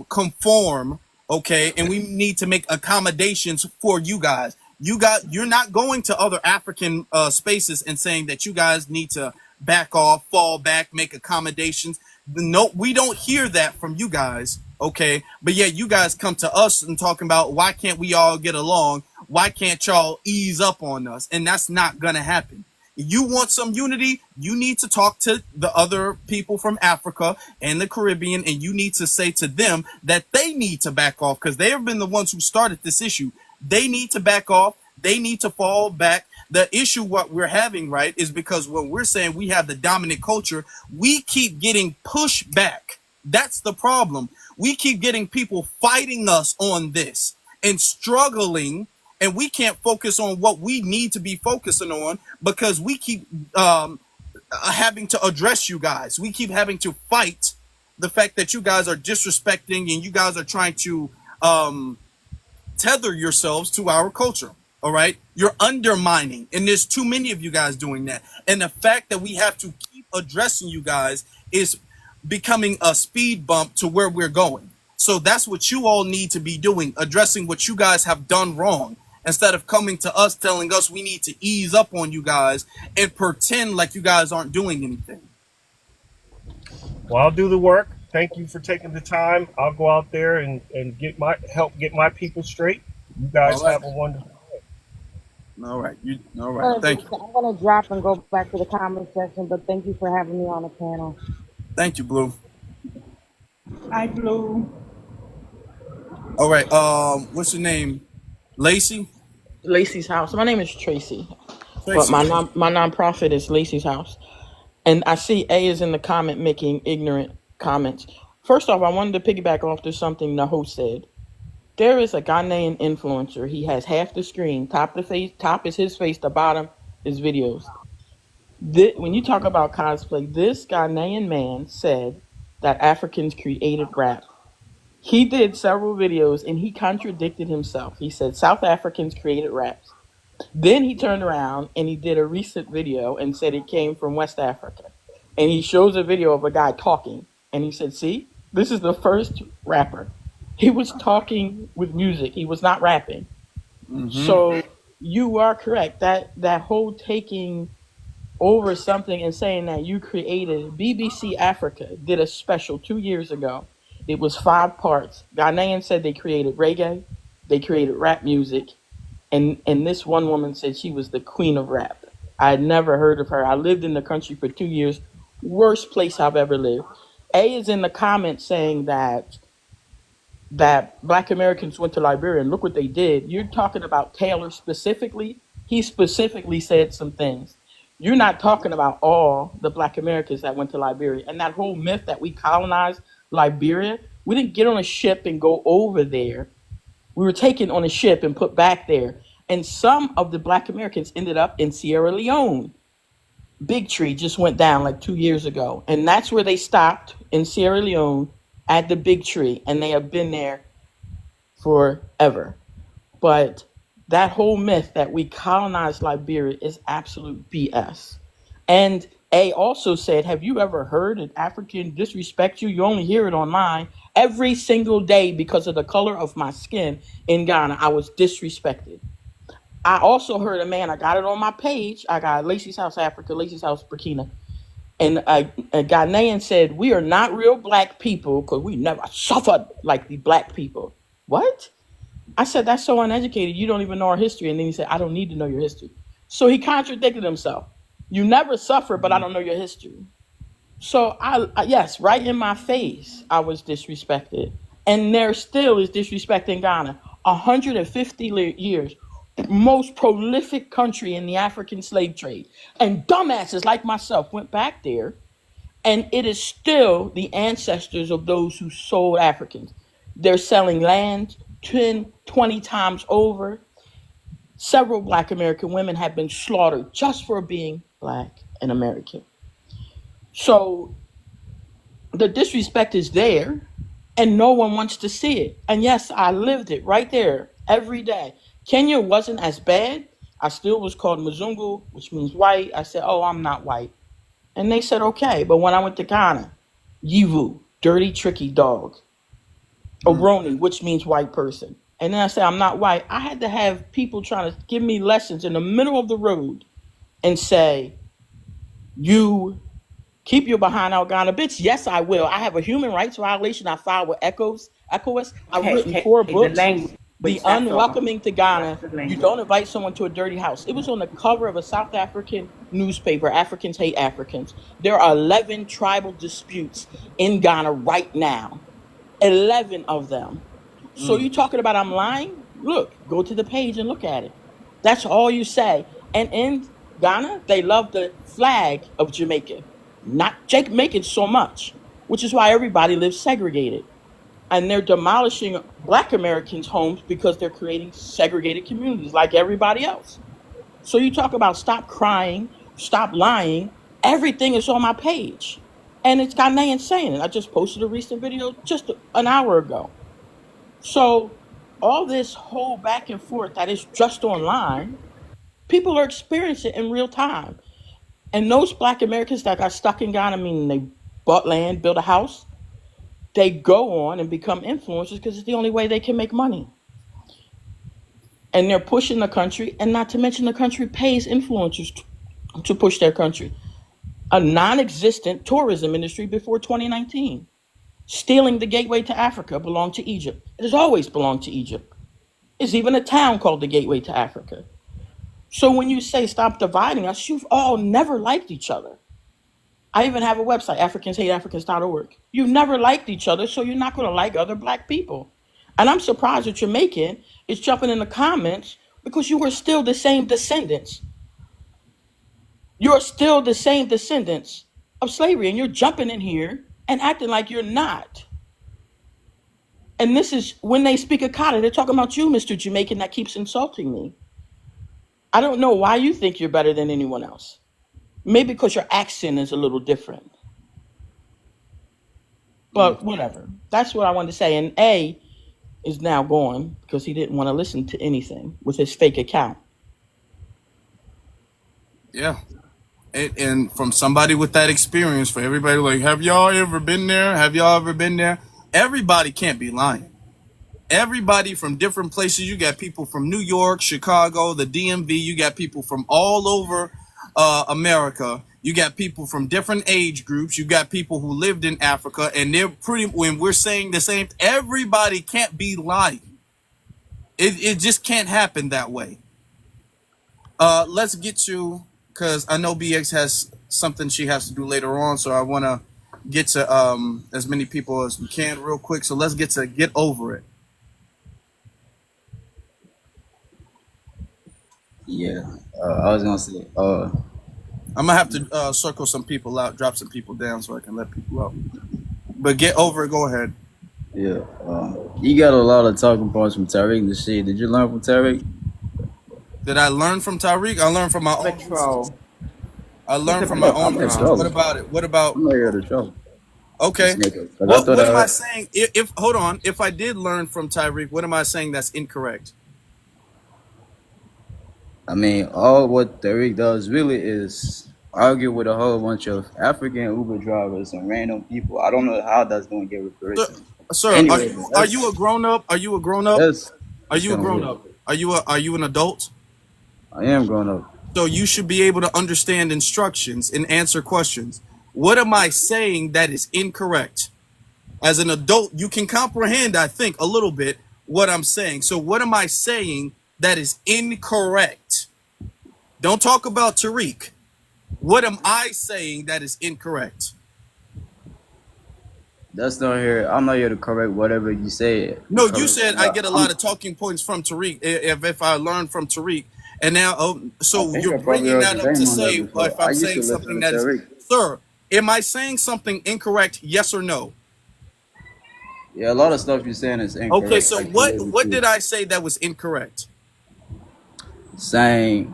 conform. Okay. And we need to make accommodations for you guys. You're not going to other African spaces and saying that you guys need to back off, fall back, make accommodations. No, we don't hear that from you guys, okay? But yeah, you guys come to us and talking about why can't we all get along? Why can't y'all ease up on us? And that's not gonna happen. If you want some unity, you need to talk to the other people from Africa and the Caribbean, and you need to say to them that they need to back off because they have been the ones who started this issue. They need to back off. They need to fall back. The issue what we're having, right, is because when we're saying we have the dominant culture, we keep getting pushed back. That's the problem. We keep getting people fighting us on this and struggling, and we can't focus on what we need to be focusing on because we keep having to address you guys. We keep having to fight the fact that you guys are disrespecting and you guys are trying to tether yourselves to our culture. All right. You're undermining. And there's too many of you guys doing that. And the fact that we have to keep addressing you guys is becoming a speed bump to where we're going. So that's what you all need to be doing, addressing what you guys have done wrong instead of coming to us telling us we need to ease up on you guys and pretend like you guys aren't doing anything. Well, I'll do the work. Thank you for taking the time. I'll go out there and help get my people straight. You guys have a wonderful day. All right. All right. Thank you. I'm going to drop and go back to the comment section, but thank you for having me on the panel. Thank you, Blue. Hi, Blue. All right. What's your name? Lacey? Lacey's House. My name is Tracy. Tracy. But my nonprofit is Lacey's House. And I see A is in the comment making ignorant comments. First off, I wanted to piggyback off to something the host said. There is a Ghanaian influencer. He has half the screen. Top is his face. The bottom is videos. When you talk about cosplay, this Ghanaian man said that Africans created rap. He did several videos and he contradicted himself. He said South Africans created raps. Then he turned around and he did a recent video and said it came from West Africa. And he shows a video of a guy talking. And he said, see, this is the first rapper. He was talking with music. He was not rapping. Mm-hmm. So you are correct. That whole taking over something and saying that you created, BBC Africa did a special 2 years ago. It was 5 parts. Ghanaians said they created reggae. They created rap music. And this one woman said she was the queen of rap. I had never heard of her. I lived in the country for 2 years. Worst place I've ever lived. A is in the comments saying that Black Americans went to Liberia and look what they did. You're talking about Taylor specifically. He specifically said some things. You're not talking about all the Black Americans that went to Liberia. And that whole myth that we colonized Liberia, we didn't get on a ship and go over there. We were taken on a ship and put back there. And some of the Black Americans ended up in Sierra Leone. Big Tree just went down like 2 years ago. And that's where they stopped, in Sierra Leone at the Big Tree. And they have been there forever. But that whole myth that we colonized Liberia is absolute BS. And A also said, have you ever heard an African disrespect you? You only hear it online. Every single day because of the color of my skin in Ghana, I was disrespected. I also heard a man, I got it on my page. I got Lacey's House Africa, Lacey's House Burkina. And a Ghanaian said, we are not real black people because we never suffered like the black people. What? I said, that's so uneducated. You don't even know our history. And then he said, I don't need to know your history. So he contradicted himself. You never suffer, but I don't know your history. So yes, right in my face, I was disrespected. And there still is disrespect in Ghana. 150 years, most prolific country in the African slave trade. And dumbasses like myself went back there. And it is still the ancestors of those who sold Africans. They're selling land 10, 20 times over. Several Black American women have been slaughtered just for being Black and American. So the disrespect is there and no one wants to see it. And yes, I lived it right there every day. Kenya wasn't as bad. I still was called Mzungu, which means white. I said, oh, I'm not white. And they said, okay. But when I went to Ghana, Yivu, dirty, tricky dog. Oroni, which means white person. And then I said, I'm not white. I had to have people trying to give me lessons in the middle of the road and say, you Keep your behind out, Ghana, bitch. Yes, I will. I have a human rights violation. I filed with ECOWAS. I've written 4 Hey, the books. language. The That's all. unwelcoming to That's Ghana. the You language. don't invite someone to a dirty house. It was on the cover of a South African newspaper. Africans hate Africans. There are 11 tribal disputes in Ghana right now. 11 of them. So you talking about I'm lying? Look, go to the page and look at it. That's all you say. And in Ghana, they love the flag of Jamaica, not Jamaican so much, which is why everybody lives segregated. And they're demolishing Black Americans' homes because they're creating segregated communities like everybody else. So you talk about stop crying, stop lying. Everything is on my page. And it's Ghanaian saying it. I just posted a recent video just an hour ago. So all this whole back and forth that is just online, people are experiencing it in real time. And those Black Americans that got stuck in Ghana, meaning they bought land, built a house, they go on and become influencers because it's the only way they can make money. And they're pushing the country, and not to mention the country pays influencers to push their country. A non-existent tourism industry before 2019. Stealing the gateway to Africa belonged to Egypt. It has always belonged to Egypt. There's even a town called the Gateway to Africa. So when you say stop dividing us, you've all never liked each other. I even have a website, africanshateafricans.org. You never liked each other, so you're not going to like other Black people. And I'm surprised that Jamaican is jumping in the comments because you are still the same descendants. You're still the same descendants of slavery, and you're jumping in here and acting like you're not. And this is when they speak Akata, they're talking about you, Mr. Jamaican, that keeps insulting me. I don't know why you think you're better than anyone else. Maybe because your accent is a little different. But whatever. That's what I wanted to say. And A is now gone because he didn't want to listen to anything with his fake account. Yeah. And from somebody with that experience, for everybody like, have y'all ever been there? Have y'all ever been there? Everybody can't be lying. Everybody from different places. You got people from New York, Chicago, the DMV. You got people from all over America. You got people from different age groups. You got people who lived in Africa, and they're pretty. When we're saying the same, everybody can't be lying. It just can't happen that way. Let's get to, because I know BX has something she has to do later on, so I want to get to as many people as we can real quick. So let's get over it. Yeah, I was gonna say, I'm gonna have to circle some people out, drop some people down so I can let people out. But get over it. Go ahead. yeah, you got a lot of talking points from Tariq and shit. Did you learn from Tariq? Did I learn from Tariq? I learned from my own research. I learned from my own research. What about it? What about? I'm not here to trouble. Okay. What am I saying? If hold on, if I did learn from Tariq, what am I saying that's incorrect? I mean, all what Tariq does really is argue with a whole bunch of African Uber drivers and random people. I don't know how that's going to get reparations. Sir, anyway, are you a grown up? Are you a grown up? Are you a grown weird. up? Are you an adult? I am grown up. So you should be able to understand instructions and answer questions. What am I saying that is incorrect? As an adult, you can comprehend, I think, a little bit what I'm saying. So what am I saying that is incorrect? Don't talk about Tariq. What am I saying that is incorrect? That's not here. I'm not here to correct whatever you say. No, you said I get a lot of talking points from Tariq if I learn from Tariq. And now, so you're bringing that up to say if I'm saying something that is, sir, am I saying something incorrect? Yes or no? Yeah, a lot of stuff you're saying is incorrect. Okay, so what did I say that was incorrect? Saying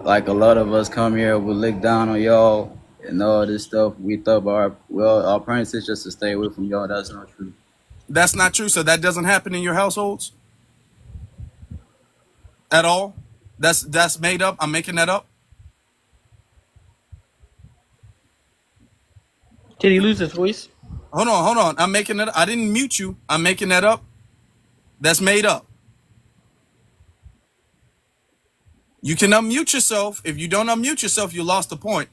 like a lot of us come here, we look down on y'all and all this stuff. We thought our parents is just to stay away from y'all. That's not true. That's not true. So that doesn't happen in your households at all? That's made up? I'm making that up? Did he lose his voice? Hold on. I'm making it. I didn't mute you. I'm making that up. That's made up. You can unmute yourself. If you don't unmute yourself, you lost the point.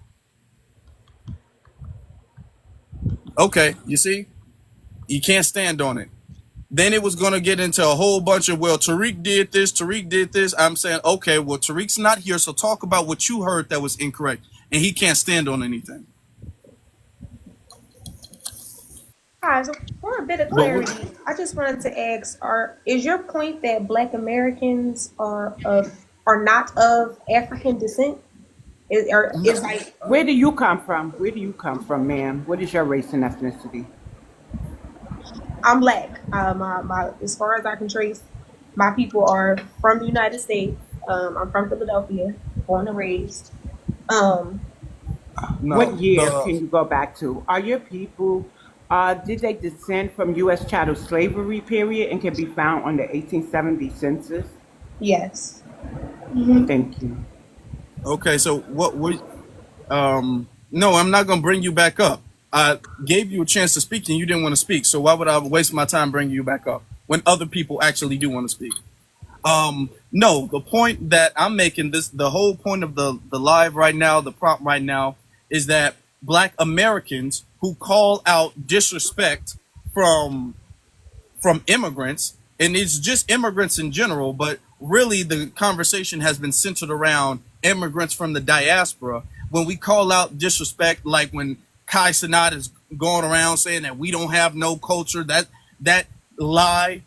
Okay, you see, you can't stand on it. Then it was going to get into a whole bunch of, well, Tariq did this, Tariq did this. I'm saying, okay, well, Tariq's not here, so talk about what you heard that was incorrect. And he can't stand on anything. Hi, so for a bit of But we, clarity, I just wanted to ask: is your point that Black Americans are not of African descent? Is like Where do you come from? Where do you come from, ma'am? What is your race and ethnicity? I'm Black. As far as I can trace, my people are from the United States. I'm from Philadelphia, born and raised. Um, What no, year can you go back to? Are your people, did they descend from U.S. chattel slavery period and can be found on the 1870 census? yes. Thank you. okay, so what we, no, I'm not going to bring you back up. I gave you a chance to speak and you didn't want to speak. So why would I waste my time bringing you back up when other people actually do want to speak? No, the point that I'm making, the whole point of the live right now, the prompt right now, is that Black Americans who call out disrespect from immigrants, and it's just immigrants in general, but really the conversation has been centered around immigrants from the diaspora. When we call out disrespect, like when Kai Cenat is going around saying that we don't have no culture, that lie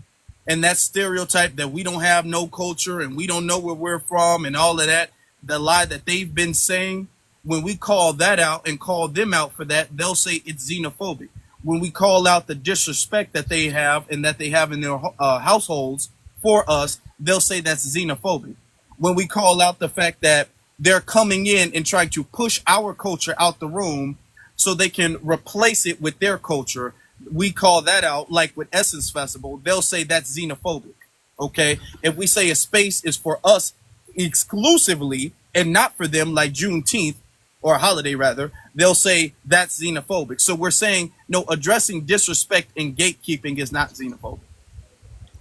and that stereotype that we don't have no culture and we don't know where we're from and all of that, the lie that they've been saying, when we call that out and call them out for that, they'll say it's xenophobic. When we call out the disrespect that they have and that they have in their households for us, they'll say that's xenophobic. When we call out the fact that they're coming in and trying to push our culture out the room so they can replace it with their culture, we call that out. Like with Essence Festival, they'll say that's xenophobic. Okay, if we say a space is for us exclusively and not for them, like Juneteenth or a holiday rather, they'll say that's xenophobic. So we're saying no, addressing disrespect and gatekeeping is not xenophobic.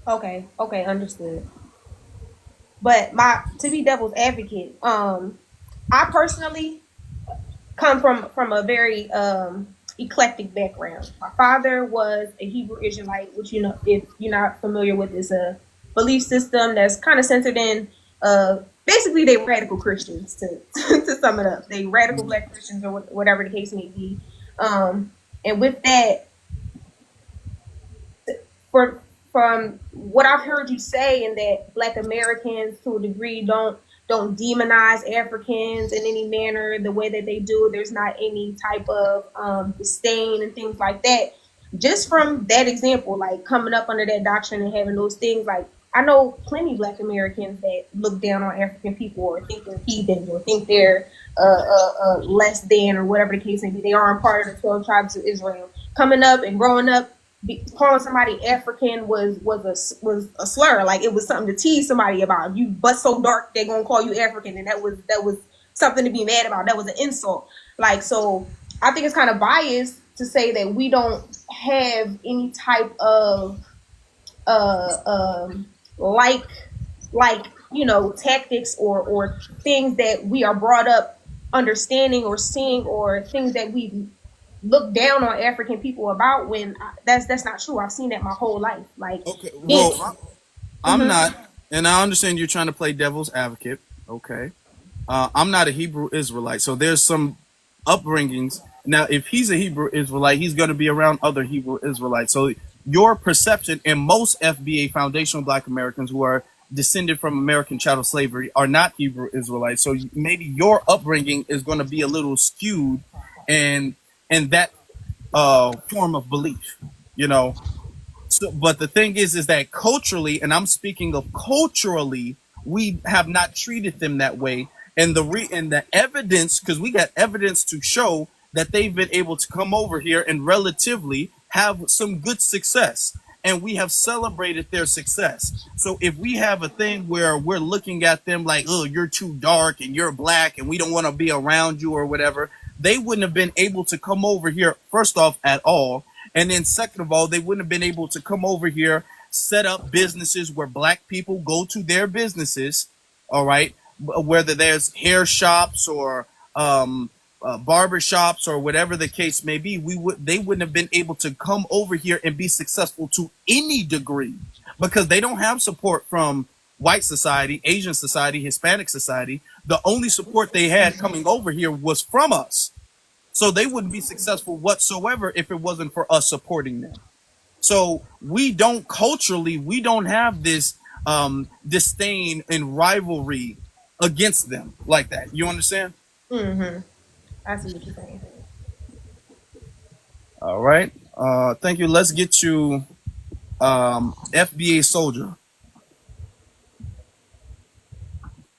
Okay, understood. But to be devil's advocate, I personally come from a very eclectic background. My father was a Hebrew Israelite, which, you know, if you're not familiar with, is a belief system that's kind of centered in basically they radical Christians to to sum it up. They radical Black Christians or whatever the case may be. And with that, from what I've heard you say, and that Black Americans to a degree don't demonize Africans in any manner the way that they do. There's not any type of disdain and things like that. Just from that example, like coming up under that doctrine and having those things, like I know plenty of Black Americans that look down on African people or think they're heathens or think they're less than or whatever the case may be. They aren't part of the 12 tribes of Israel. Coming up and growing up, calling somebody African was a slur. Like it was something to tease somebody about. If you butt so dark, they're gonna call you African, and that was something to be mad about. That was an insult. Like, so I think it's kind of biased to say that we don't have any type of like you know, tactics or things that we are brought up understanding or seeing, or things that we look down on African people about, when that's not true. I've seen that my whole life. Like, Okay, well, I'm not, and I understand you're trying to play devil's advocate. Okay, I'm not a Hebrew Israelite, so there's some upbringings. Now, if he's a Hebrew Israelite, he's going to be around other Hebrew Israelites. So your perception, and most FBA foundational Black Americans who are descended from American chattel slavery are not Hebrew Israelites. So maybe your upbringing is going to be a little skewed, and that form of belief, you know. So, but the thing is that culturally, and I'm speaking of culturally, we have not treated them that way. And the evidence, because we got evidence to show that they've been able to come over here and relatively have some good success, and we have celebrated their success. So if we have a thing where we're looking at them like, oh, you're too dark and you're Black and we don't want to be around you or whatever, they wouldn't have been able to come over here, first off, at all. And then second of all, they wouldn't have been able to come over here, set up businesses where Black people go to their businesses, all right, whether there's hair shops or barber shops or whatever the case may be, they wouldn't have been able to come over here and be successful to any degree because they don't have support from white society, Asian society, Hispanic society. The only support they had coming over here was from us. So they wouldn't be successful whatsoever if it wasn't for us supporting them. So we don't have this disdain and rivalry against them like that. You understand? Mm-hmm. I see what you're saying. All right. Thank you. Let's get you FBA Soldier.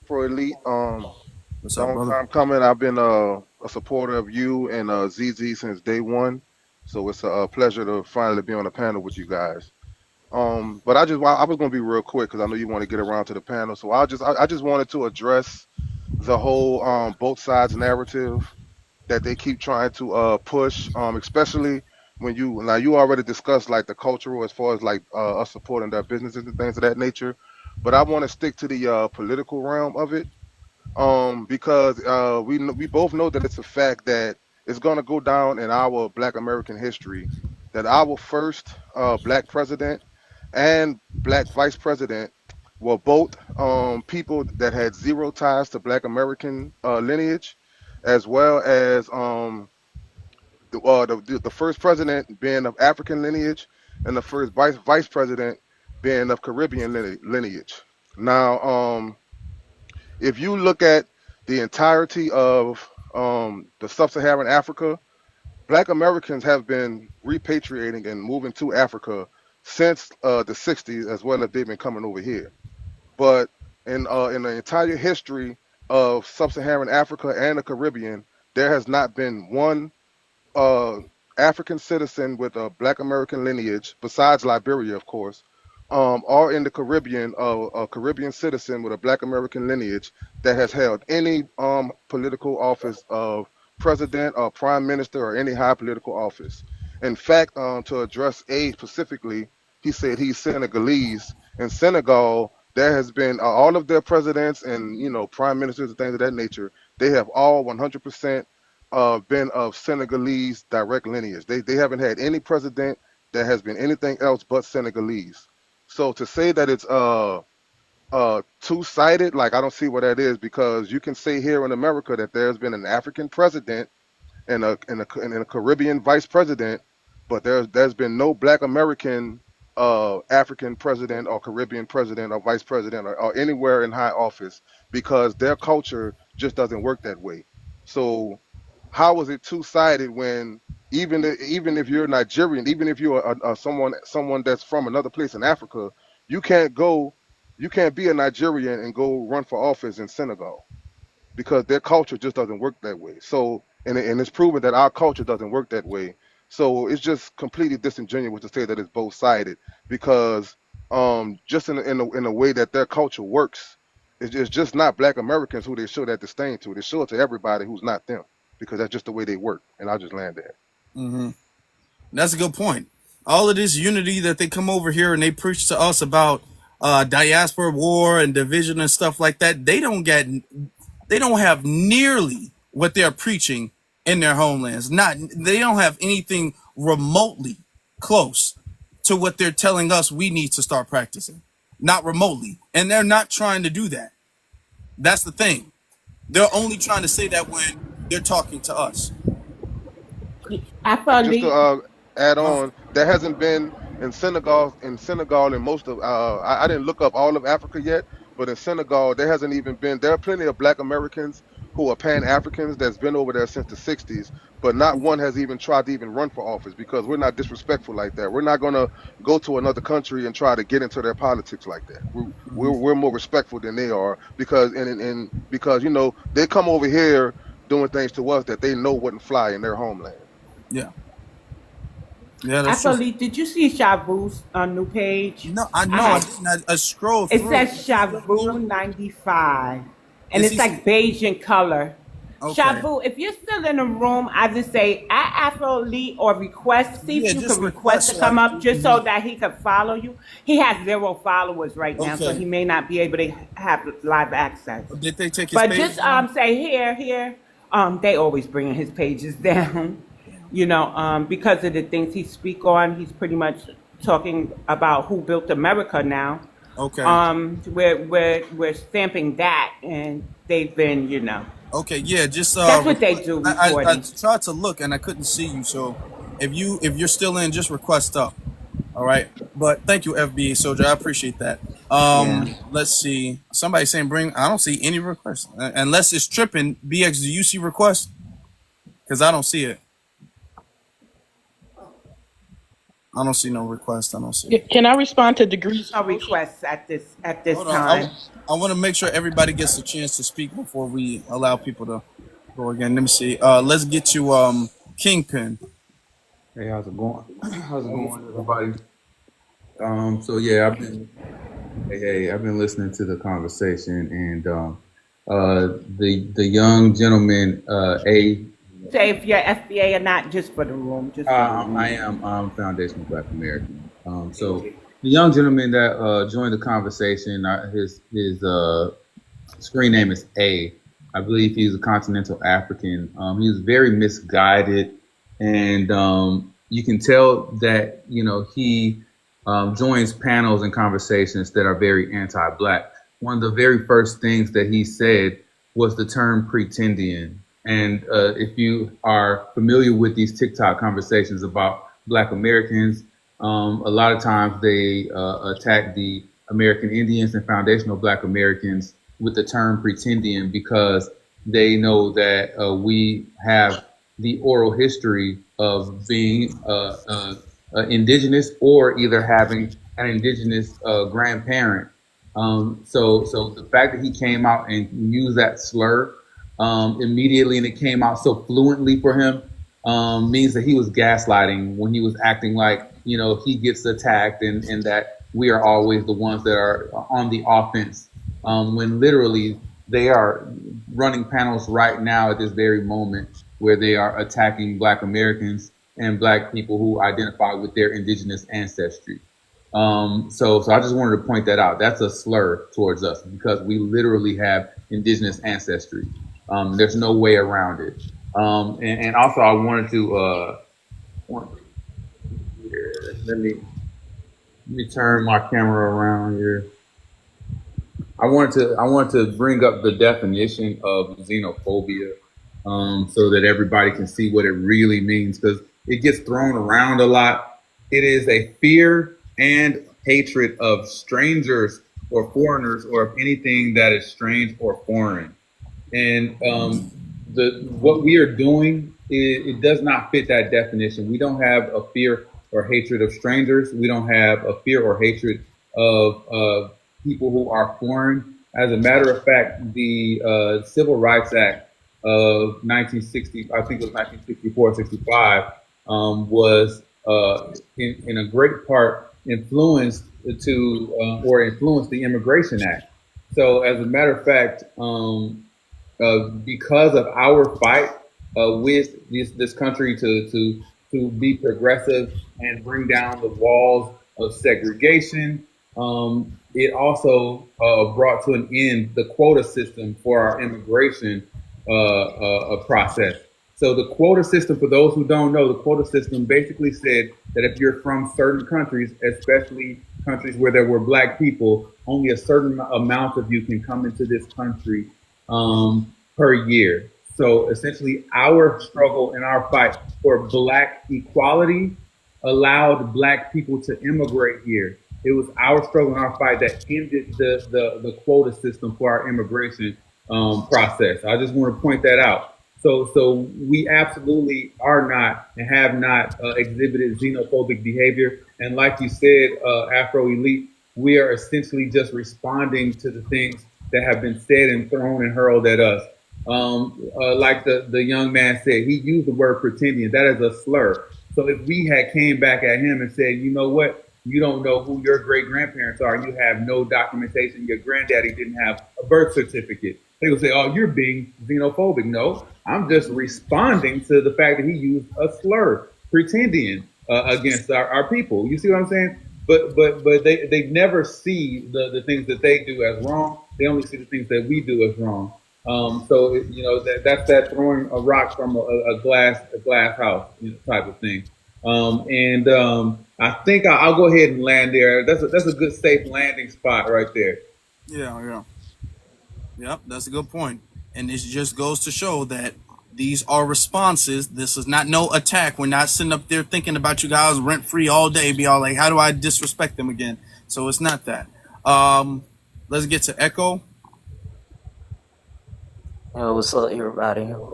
For Elite, What's up, long brother? time coming. I've been a supporter of you and ZZ since day one. So it's a pleasure to finally be on the panel with you guys. But I was going to be real quick because I know you want to get around to the panel. So I just wanted to address the whole both sides narrative that they keep trying to push, especially when you already discussed like the cultural as far as like us supporting their businesses and things of that nature. But I want to stick to the political realm of it, because we both know that it's a fact that it's going to go down in our Black American history that our first Black president and Black vice president were both people that had zero ties to Black American lineage, as well as the first president being of African lineage and the first vice president being of Caribbean lineage. Now, if you look at the entirety of the sub-Saharan Africa, Black Americans have been repatriating and moving to Africa since the 60s, as well as they've been coming over here. But in the entire history of sub-Saharan Africa and the Caribbean, there has not been one uh, African citizen with a Black American lineage, besides Liberia, of course, or in the Caribbean, a Caribbean citizen with a Black American lineage that has held any political office of president or prime minister or any high political office. In fact, to address A specifically, he said he's Senegalese. In Senegal, there has been all of their presidents and prime ministers and things of that nature. They have all 100% been of Senegalese direct lineage. They haven't had any president that has been anything else but Senegalese. So to say that it's two-sided, like I don't see what that is, because you can say here in America that there's been an African president and a Caribbean vice president, but there's been no Black American African president or Caribbean president or vice president or anywhere in high office, because their culture just doesn't work that way. So how is it two-sided when even if you're Nigerian, even if you're someone that's from another place in Africa, you can't be a Nigerian and go run for office in Senegal, because their culture just doesn't work that way. So and it's proven that our culture doesn't work that way. So it's just completely disingenuous to say that it's both-sided, because just in a way that their culture works, it's just not Black Americans who they show that disdain to. They show it to everybody who's not them, because that's just the way they work. And I'll just land there. Mm-hmm. That's a good point. All of this unity that they come over here and they preach to us about diaspora war and division and stuff like that, they don't have nearly what they're preaching in their homelands. They don't have anything remotely close to what they're telling us we need to start practicing. Not remotely. And they're not trying to do that. That's the thing. They're only trying to say that when they're talking to us. Just to add on, there hasn't been in Senegal in most of I didn't look up all of Africa yet, but in Senegal there hasn't even been. There are plenty of Black Americans who are Pan-Africans that's been over there since the 60s, but not one has even tried to even run for office, because we're not disrespectful like that. We're not going to go to another country and try to get into their politics like that. We're more respectful than they are, because because they come over here doing things to us that they know wouldn't fly in their homeland. Yeah. Yeah, that's Actually, did you see Shavu's new page? No, I didn't. I scrolled It through. says Shavu 95, and it's like beige in color. Okay. Shavu, if you're still in the room, I just say at Afro or request. See if you can request to come up, just so that he can follow you. He has 0 followers right now, so he may not be able to have live access. Did they take his But page just down? say here. They always bringing his pages down, because of the things he speak on. He's pretty much talking about who built America now. Okay. We're stamping that, and they've been. Okay, yeah, just That's what they do, I reporting. tried to look and I couldn't see you, so if you're still in, just request up. All right, but thank you, FBA Soldier, I appreciate that. Yeah. Let's see. Somebody saying bring. I don't see any requests unless it's tripping. BX, do you see requests? Because I don't see it. I don't see no request. I don't see it. Can I respond to Degrees? No requests at this Hold on. time. I want to make sure everybody gets a chance to speak before we allow people to go again. Let me see. Let's get to Kingpin. Hey, how's it going? How's it going, everybody? So yeah, I've been listening to the conversation, and the young gentleman, A. Say if you're FBA or not, just for the room. I'm Foundational Black American. So the young gentleman that joined the conversation, his screen name is A. I believe he's a continental African. He was very misguided, and you can tell that he joins panels and conversations that are very anti-Black. One of the very first things that he said was the term pretendian. And if you are familiar with these TikTok conversations about Black Americans, a lot of times they attack the American Indians and foundational Black Americans with the term pretendian because they know that we have the oral history of being indigenous or either having an indigenous grandparent. So the fact that he came out and used that slur immediately, and it came out so fluently for him, means that he was gaslighting when he was acting like, he gets attacked and that we are always the ones that are on the offense, when literally they are running panels right now at this very moment where they are attacking Black Americans and Black people who identify with their indigenous ancestry. So I just wanted to point that out. That's a slur towards us because we literally have indigenous ancestry. There's no way around it. And also I wanted to, let me turn my camera around here. I wanted to bring up the definition of xenophobia, so that everybody can see what it really means, because it gets thrown around a lot. It is a fear and hatred of strangers or foreigners or of anything that is strange or foreign. And what we are doing, it does not fit that definition. We don't have a fear or hatred of strangers. We don't have a fear or hatred of people who are foreign. As a matter of fact, the Civil Rights Act of 1960, I think it was 1964, 65, was in a great part influenced the Immigration Act. So as a matter of fact, because of our fight with this country to be progressive and bring down the walls of segregation, it also brought to an end the quota system for our immigration process. So the quota system, for those who don't know, the quota system basically said that if you're from certain countries, especially countries where there were Black people, only a certain amount of you can come into this country per year. So essentially our struggle and our fight for Black equality allowed Black people to immigrate here. It was our struggle and our fight that ended the quota system for our immigration process. I just want to point that out. So we absolutely are not and have not exhibited xenophobic behavior. And like you said, Afro Elite, we are essentially just responding to the things that have been said and thrown and hurled at us. Like the young man said, he used the word pretendian. That is a slur. So if we had came back at him and said, you know what, you don't know who your great grandparents are, you have no documentation, your granddaddy didn't have a birth certificate, they would say, oh, you're being xenophobic. No, I'm just responding to the fact that he used a slur, pretendian, against our people. You see what I'm saying? But they never see the things that they do as wrong. They only see the things that we do as wrong. So that's that throwing a rock from a glass house, type of thing. I think I'll go ahead and land there. That's a good safe landing spot right there. Yeah. Yep, that's a good point. And this just goes to show that these are responses. This is not no attack. We're not sitting up there thinking about you guys rent free all day, be all like, how do I disrespect them again? So it's not that. Let's get to Echo. What's up, everybody? How you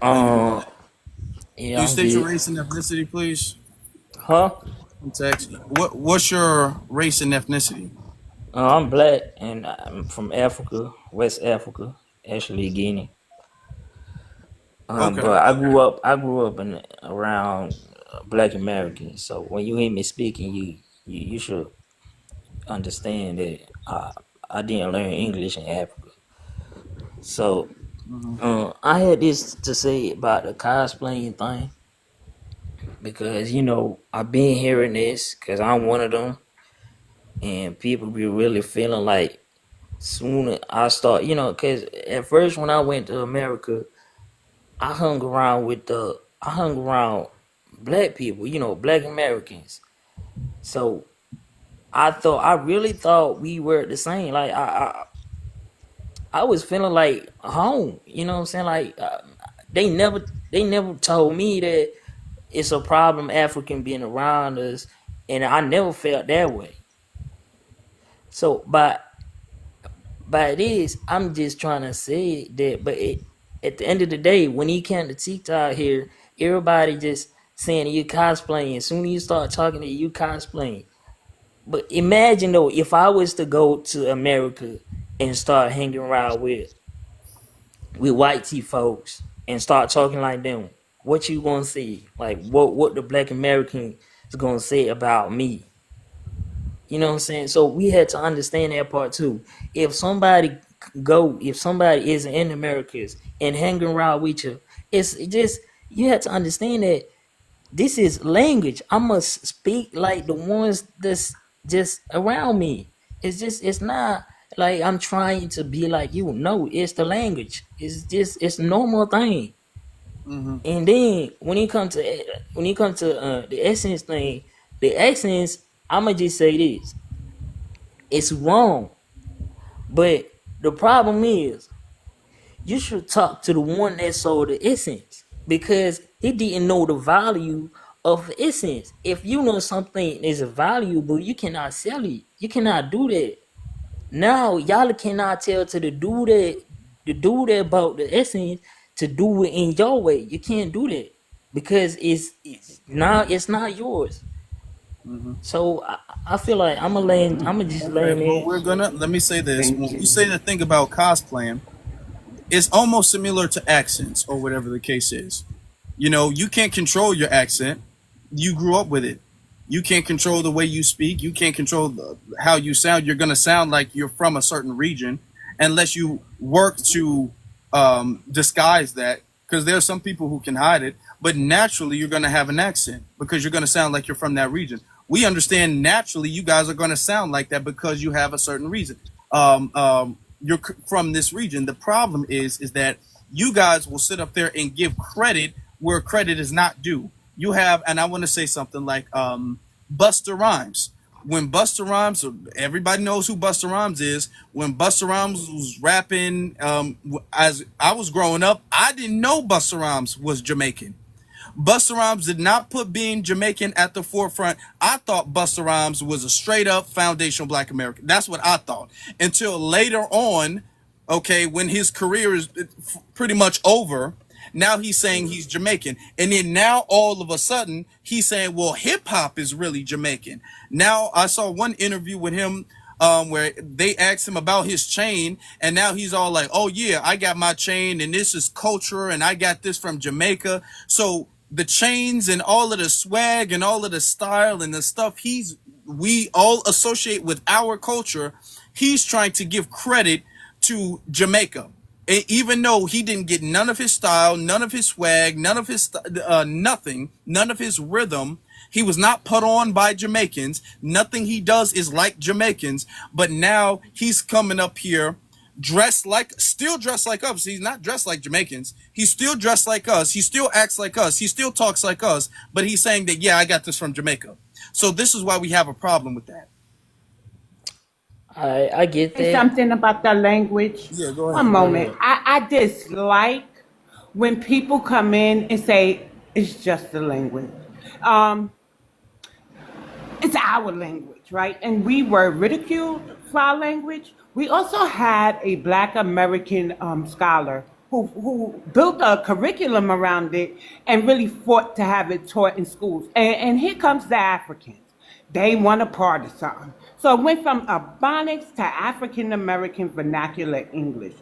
doing? Yeah, Can you I'm state your good. race and ethnicity, please? Huh? Text. What's your race and ethnicity? I'm black and I'm from Africa, West Africa, actually Guinea. Okay. But I grew up in around Black Americans. So when you hear me speaking, you should understand that I didn't learn English in Africa. So Mm-hmm. I had this to say about the cosplaying thing because I've been hearing this because I'm one of them, and people be really feeling like soon I start, because at first when I went to America, I hung around black people, Black Americans. So I really thought we were the same. Like I was feeling like home. You know what I'm saying? Like they never told me that it's a problem African being around us, and I never felt that way. So by this, I'm just trying to say that. But at the end of the day, when he came to TikTok here, everybody just saying you cosplaying. As soon as you start talking to you cosplaying. But imagine though, if I was to go to America and start hanging around with white tea folks and start talking like them, what you gonna see? Like what the Black American is gonna say about me? You know what I'm saying? So we had to understand that part too. If somebody is in Americas and hanging around with you, it just you have to understand that this is language. I must speak like the ones that's just around me. It's not like I'm trying to be like you. No, it's the language. It's a normal thing. Mm-hmm. And then when it comes to the essence thing, the essence, I'ma just say this: it's wrong. But the problem is, you should talk to the one that sold the essence because he didn't know the value of the essence. If you know something is valuable, you cannot sell it. You cannot do that. Now y'all cannot tell to the dude that bought the essence to do it in your way. You can't do that because it's not yours. Mm-hmm. So I feel like I'm gonna just Right. land Well, it. we're gonna let me say this. Thank When we you. say the thing about cosplaying, it's almost similar to accents or whatever the case is. You can't control your accent. You grew up with it. You can't control the way you speak. You can't control how you sound. You're gonna sound like you're from a certain region, unless you work to disguise that. Because there are some people who can hide it, but naturally you're gonna have an accent because you're gonna sound like you're from that region. We understand naturally you guys are gonna sound like that because you have a certain reason. You're from this region. The problem is that you guys will sit up there and give credit where credit is not due. You have, and I want to say something like Busta Rhymes. When Busta Rhymes, everybody knows who Busta Rhymes is. When Busta Rhymes was rapping, as I was growing up, I didn't know Busta Rhymes was Jamaican. Busta Rhymes did not put being Jamaican at the forefront. I thought Busta Rhymes was a straight up foundational Black American. That's what I thought. Until later on, okay, when his career is pretty much over, now he's saying he's Jamaican. And then now all of a sudden he's saying, well, hip hop is really Jamaican. Now I saw one interview with him where they asked him about his chain, and now he's all like, oh yeah, I got my chain and this is culture and I got this from Jamaica. So the chains and all of the swag and all of the style and the stuff we all associate with our culture, he's trying to give credit to Jamaica. And even though he didn't get none of his style, none of his swag, none of his nothing, none of his rhythm, he was not put on by Jamaicans. Nothing he does is like Jamaicans. But now he's coming up here still dressed like us. He's not dressed like Jamaicans. He's still dressed like us. He still acts like us. He still talks like us. But he's saying that, yeah, I got this from Jamaica. So this is why we have a problem with that. I get Say that. something about the language. Yeah, go ahead. One moment. I dislike when people come in and say it's just the language. It's our language, right? And we were ridiculed for our language. We also had a Black American scholar who built a curriculum around it and really fought to have it taught in schools. And here comes the Africans. They want a part of something. So it went from Ebonics to African American Vernacular English.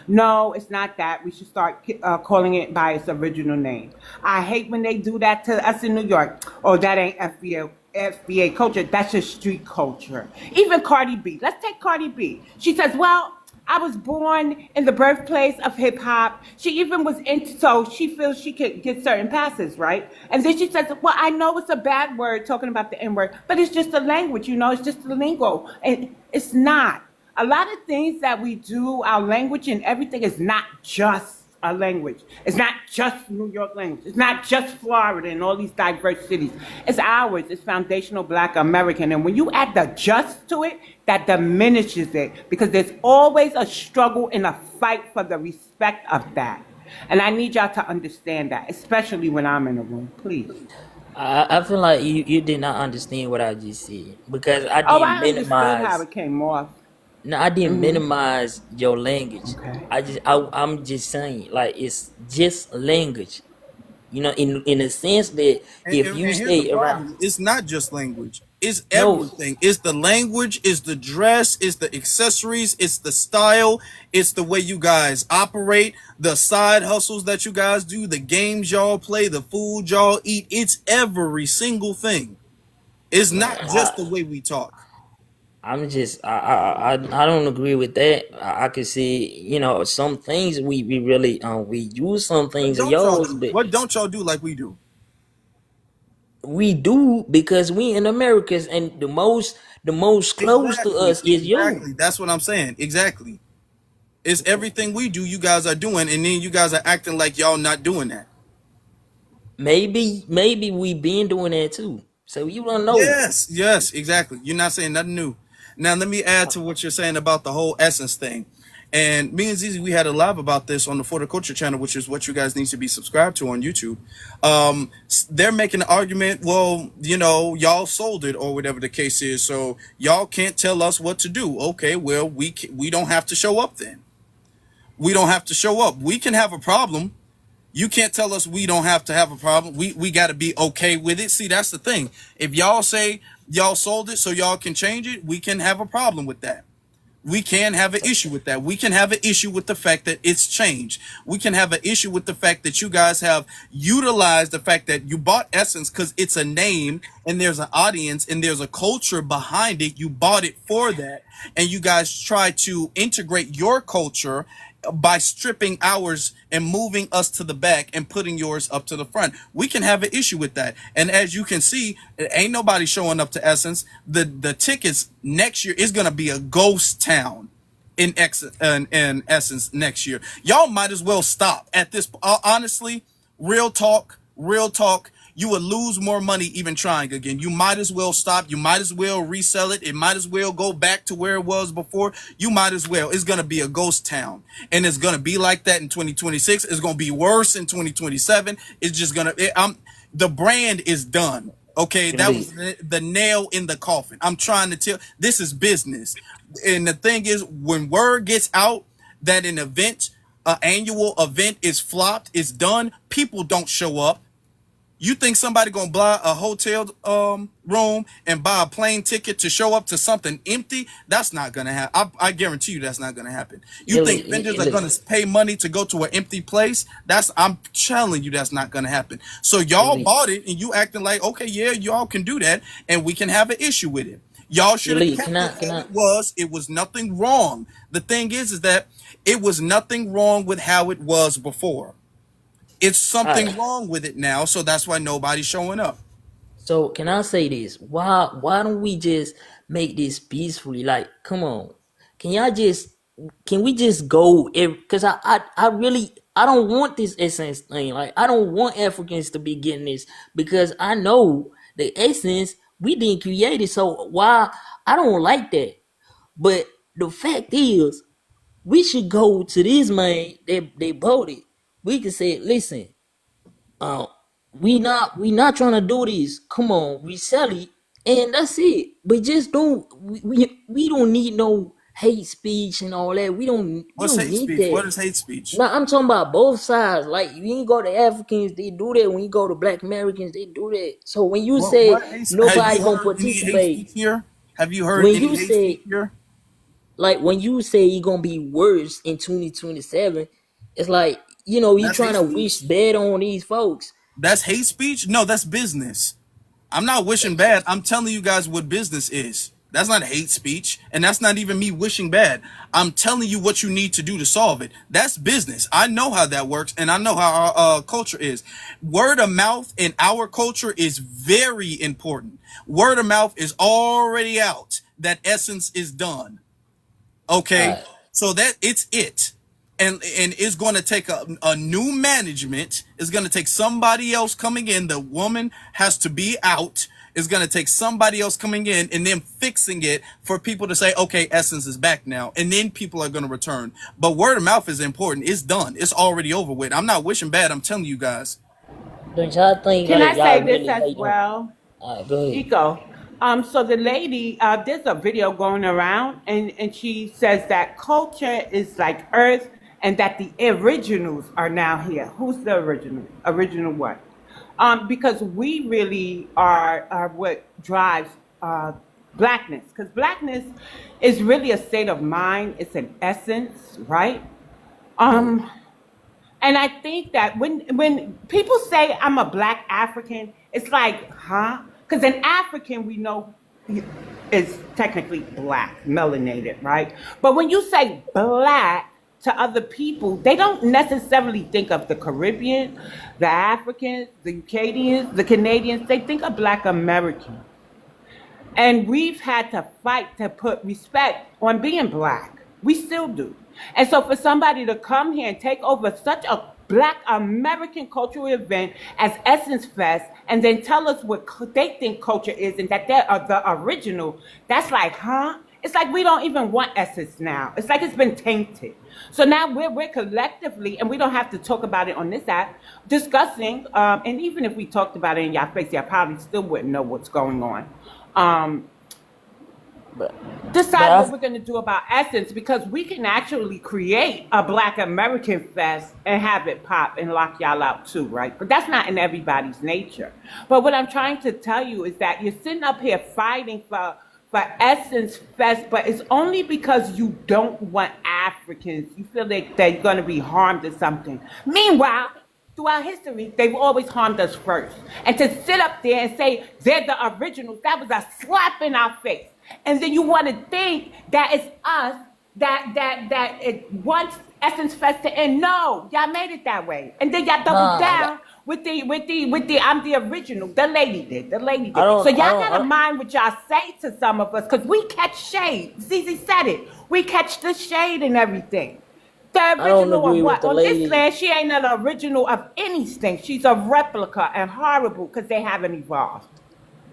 No, it's not that. We should start calling it by its original name. I hate when they do that to us in New York. Oh, that ain't FBA culture. That's just street culture. Even Cardi B. Let's take Cardi B. She says, well, I was born in the birthplace of hip hop. She even was into, so she feels she could get certain passes, right? And then she says, well, I know it's a bad word, talking about the N word, but it's just a language, it's just the lingo. And it's not. A lot of things that we do, our language and everything is not just a language. It's not just New York language. It's not just Florida and all these diverse cities. It's ours. It's foundational Black American. And when you add the just to it, that diminishes it because there's always a struggle and a fight for the respect of that. And I need y'all to understand that, especially when I'm in the room, please. I feel like you did not understand what I just said because I Oh, didn't I understood how minimize. it came off. No, I didn't Mm-hmm. minimize your language. Okay. I'm just saying, like, it's just language. In a sense that if And you here's the stay around, problem. It's not just language. It's no, everything. It's the language, it's the dress, it's the accessories, it's the style, it's the way you guys operate, the side hustles that you guys do, the games y'all play, the food y'all eat. It's every single thing. It's not just the way we talk. I'm just I don't agree with that. I could see some things we really we use some What things of don't y'all yours, do? but What don't y'all do like we do? we do because we in Americas and the most close to Exactly. us is you. Exactly. That's what I'm saying. Exactly. It's everything we do, you guys are doing, and then you guys are acting like y'all not doing that. Maybe we been doing that too. So you don't know. Yes, yes, exactly. You're not saying nothing new. Now let me add to what you're saying about the whole essence thing. And me and Zizi, we had a live about this on the For the Culture channel, which is what you guys need to be subscribed to on YouTube. They're making an argument, well, y'all sold it or whatever the case is, so y'all can't tell us what to do. Okay, well, we don't have to show up then. We don't have to show up. We can have a problem. You can't tell us we don't have to have a problem. We got to be okay with it. See, that's the thing. If y'all say y'all sold it so y'all can change it, we can have a problem with that. We can have an issue with that. We can have an issue with the fact that it's changed. We can have an issue with the fact that you guys have utilized the fact that you bought Essence because it's a name and there's an audience and there's a culture behind it. You bought it for that. And you guys try to integrate your culture by stripping ours and moving us to the back and putting yours up to the front. We can have an issue with that. And as you can see, ain't nobody showing up to Essence. The tickets next year is going to be a ghost town in Essence next year. Y'all might as well stop at this. Honestly, real talk, you would lose more money even trying again. You might as well stop. You might as well resell it. It might as well go back to where it was before. You might as well. It's going to be a ghost town. And it's going to be like that in 2026. It's going to be worse in 2027. It's just going to, the brand is done. Okay, that was the nail in the coffin. I'm trying to tell, this is business. And the thing is, when word gets out that an annual event is flopped, is done, people don't show up. You think somebody gonna buy a hotel room and buy a plane ticket to show up to something empty? That's not gonna happen. I guarantee you that's not gonna happen. You think vendors are gonna pay money to go to an empty place? I'm telling you that's not gonna happen. So y'all bought it and you acting like, okay, yeah, y'all can do that and we can have an issue with it. Y'all should have kept it how it was. It was nothing wrong. The thing is that it was nothing wrong with how it was before. It's something wrong with it now, so that's why nobody's showing up. So can I say this? Why don't we just make this peacefully? Like, come on. Can y'all just can we just go? Because I really I don't want this essence thing. Like I don't want Africans to be getting this because I know the essence we didn't create it. So why I don't like that. But the fact is, we should go to this man. They voted. We can say, listen, uh, we not trying to do this. Come on, we sell it, and that's it. But just don't we don't need no hate speech and all that. We What's don't hate need speech? that. What is hate speech? Now I'm talking about both sides. Like when you go to Africans, they do that. When you go to Black Americans, they do that. So when you say Have nobody you gonna heard any hate participate, speech here? Have you heard when any you hate speech say here? like when you say you're gonna be worse in 2027, it's like you That's trying hate to wish speech. bad on these folks. That's hate speech? No, that's business. I'm not wishing bad. I'm telling you guys what business is. That's not hate speech, and that's not even me wishing bad. I'm telling you what you need to do to solve it. That's business. I know how that works, and I know how our culture is. Word of mouth in our culture is very important. Word of mouth is already out that Essence is done. Okay, so that it's it, and it's going to take a new management. It's going to take somebody else coming in. The woman has to be out. It's going to take somebody else coming in and then fixing it for people to say, okay, Essence is back now, and then people are going to return. But word of mouth is important. It's done. It's already over with. I'm not wishing bad. I'm telling you guys. Don't y'all think Can I like say y'all this really as hate on? well? All right, go ahead. Eco. So the lady, there's a video going around, and she says that culture is like Earth, and that the originals are now here. Who's the original? Original what? Because we really are what drives blackness. Because blackness is really a state of mind. It's an essence, right? And I think that when people say I'm a Black African, it's like, huh? Because an African we know is technically black, melanated, right? But when you say Black to other people, they don't necessarily think of the Caribbean, the Africans, the Acadians, the Canadians. They think of Black American. And we've had to fight to put respect on being Black. We still do. And so for somebody to come here and take over such a Black American cultural event as Essence Fest and then tell us what they think culture is and that they are the original, that's like, huh? It's like we don't even want Essence now. It's like it's been tainted. So now we're collectively, and we don't have to talk about it on this app, discussing, and even if we talked about it in y'all face, y'all probably still wouldn't know what's going on. Decide what we're going to do about Essence, because we can actually create a Black American Fest and have it pop and lock y'all out too, right? But that's not in everybody's nature. But what I'm trying to tell you is that you're sitting up here fighting for Essence Fest, but it's only because you don't want Africans. You feel like they're going to be harmed or something. Meanwhile, throughout history, they've always harmed us first. And to sit up there and say they're the originals, that was a slap in our face. And then you want to think that it's us that it wants Essence Fest to end. No, y'all made it that way. And then y'all doubled down with the I'm the original. The lady did. So y'all gotta mind what y'all say to some of us, because we catch shade. Zizi said it. We catch the shade and everything. The original of what? On this land, she ain't an original of anything. She's a replica and horrible because they haven't evolved.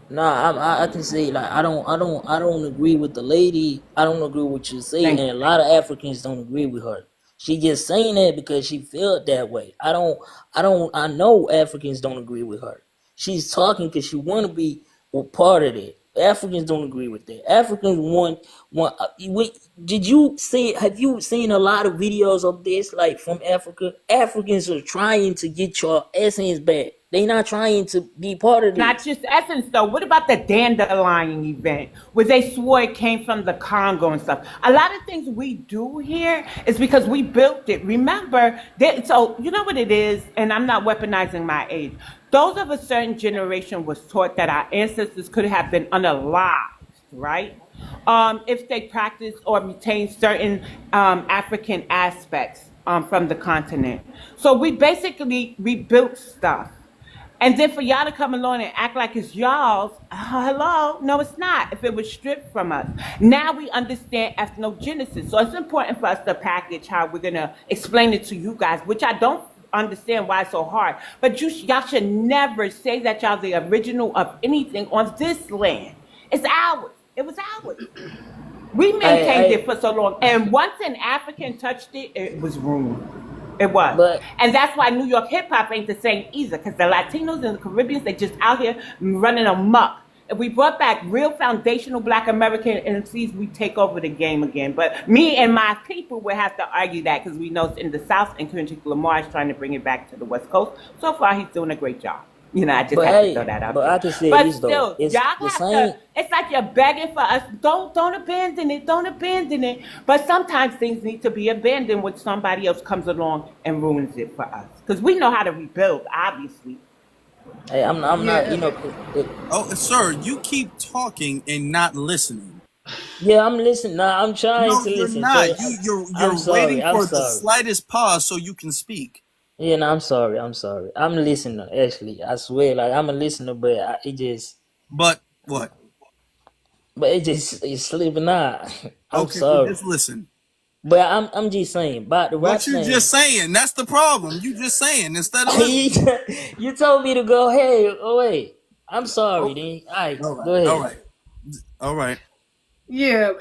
Nah, I can say like I don't agree with the lady. I don't agree with what you say, and a lot of Africans don't agree with her. She just saying that because she felt that way. I know Africans don't agree with her. She's talking because she want to be a part of it. Africans don't agree with that. Africans want. Did you see? Have you seen a lot of videos of this, like from Africa? Africans are trying to get your essence back. They not trying to be part of this. Not just Essence, though. What about the dandelion event where they swore it came from the Congo and stuff? A lot of things we do here is because we built it. Remember, so you know what it is, and I'm not weaponizing my age. Those of a certain generation was taught that our ancestors could have been unalived, right? If they practiced or retained certain African aspects from the continent. So we basically rebuilt stuff. And then for y'all to come along and act like it's y'all's, hello, no, it's not. If it was stripped from us, now we understand ethnogenesis. So it's important for us to package how we're gonna explain it to you guys, which I don't understand why it's so hard. But y'all should never say that y'all the original of anything on this land. It's ours. It was ours. We maintained it for so long, and once an African touched it, it was ruined. It was. And that's why New York hip hop ain't the same either, because the Latinos and the Caribbeans, they just out here running amok. If we brought back real foundational Black American MCs, we take over the game again. But me and my people would have to argue that, because we know it's in the South, and Kendrick Lamar is trying to bring it back to the West Coast. So far, he's doing a great job. You know, I just have to throw that out. But I can say but this, still, though. It's y'all the have same. to, it's like you're begging for us, don't abandon it, don't abandon it. But sometimes things need to be abandoned when somebody else comes along and ruins it for us. Because we know how to rebuild, obviously. Hey, I'm not, you know. Oh, sir, you keep talking and not listening. Yeah, I'm listening. Nah, I'm trying No, to you're listen. not. So, You're waiting for the slightest pause so you can speak. Yeah, no, I'm sorry. I'm listening, actually. I swear, like, I'm a listener, but it just... But what? But it's slipping out. I'm Okay, well, sorry. just listen. But I'm just saying, about the rap What you thing... just saying, that's the problem. You just saying instead of listening. You told me to go, hey, oh, wait. I'm sorry, then. All right, go ahead. All right. Yeah,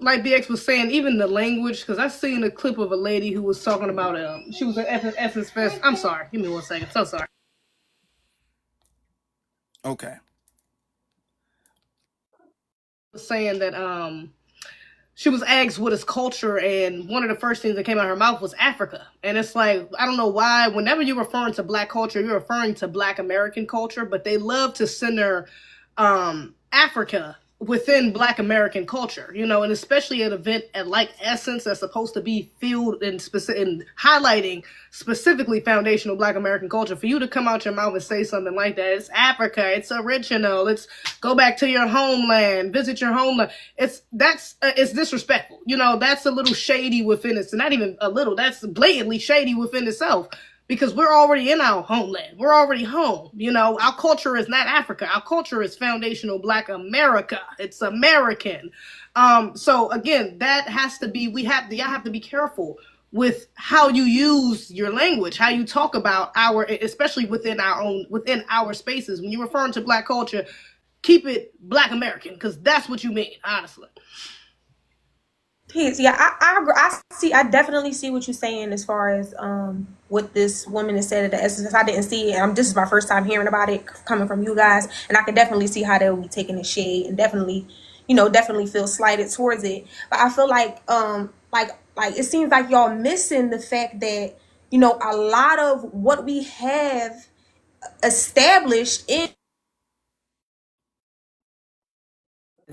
like DX was saying, even the language, because I seen a clip of a lady who was talking about, she was at Essence Fest. I'm sorry, give me 1 second. So sorry. Okay. Saying that she was asked what is culture, and one of the first things that came out of her mouth was Africa. And it's like, I don't know why, whenever you're referring to Black culture, you're referring to Black American culture, but they love to center Africa within Black American culture, you know, and especially an event like Essence that's supposed to be filled in highlighting specifically foundational Black American culture. For you to come out your mouth and say something like that, it's Africa, it's original, it's go back to your homeland, visit your homeland. It's disrespectful. You know, that's a little shady within it. So not even a little, that's blatantly shady within itself. Because we're already in our homeland. We're already home. You know, our culture is not Africa. Our culture is foundational Black America. It's American. So again, that has to be, y'all have to be careful with how you use your language, how you talk about especially within our spaces. When you're referring to Black culture, keep it Black American, because that's what you mean, honestly. Yeah, I agree. I definitely see what you're saying as far as what this woman has said at the Essence. I didn't see it, and this is my first time hearing about it coming from you guys, and I can definitely see how they'll be taking the shade and definitely feel slighted towards it. But I feel like it seems like y'all missing the fact that, you know, a lot of what we have established in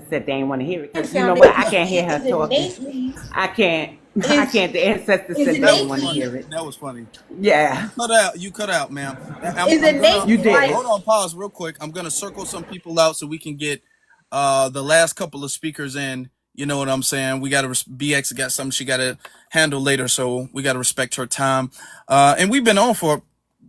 Said they ain't want to hear it, because you know what? I can't hear her talking. I can't. The ancestors said they don't want to hear it. That was funny. Yeah. You cut out, ma'am. You did. Hold on, pause real quick. I'm gonna circle some people out so we can get the last couple of speakers in. You know what I'm saying? We got to BX got something she got to handle later, so we got to respect her time. And we've been on for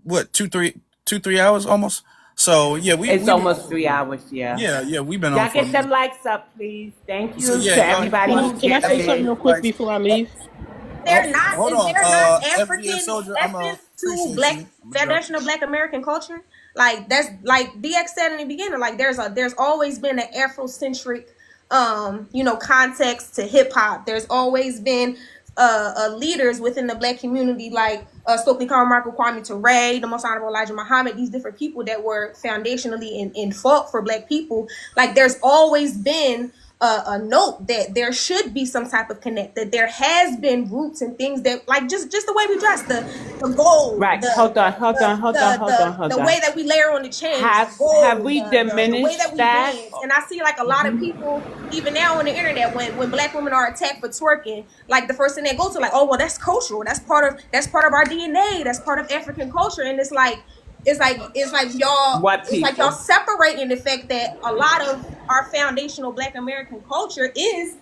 what 2-3 hours almost. So yeah, it's almost 3 hours. Yeah. Yeah, we've been y'all on. Get them likes up, please. Thank you to everybody. Can I say something real quick before I leave? They're not. Hold on. They're not African Soldier, essence to Black foundational Black American culture. Like that's like DX said in the beginning. Like there's always been an Afrocentric, context to hip hop. There's always been leaders within the Black community, like Stokely Carmichael, Kwame Ture, the Most Honorable Elijah Muhammad, these different people that were foundationally in fought for Black people. Like there's always been a note that there should be some type of connect, that there has been roots and things that, like just the way we dress, the gold. Right. Hold on. The way that we layer on the chains. Have we diminished the way that we dance. And I see like a lot of people, even now on the internet, when Black women are attacked for twerking, like the first thing they go to, like, oh well, that's cultural. That's part of our DNA. That's part of African culture. And it's like y'all separating the fact that a lot of our foundational Black American culture is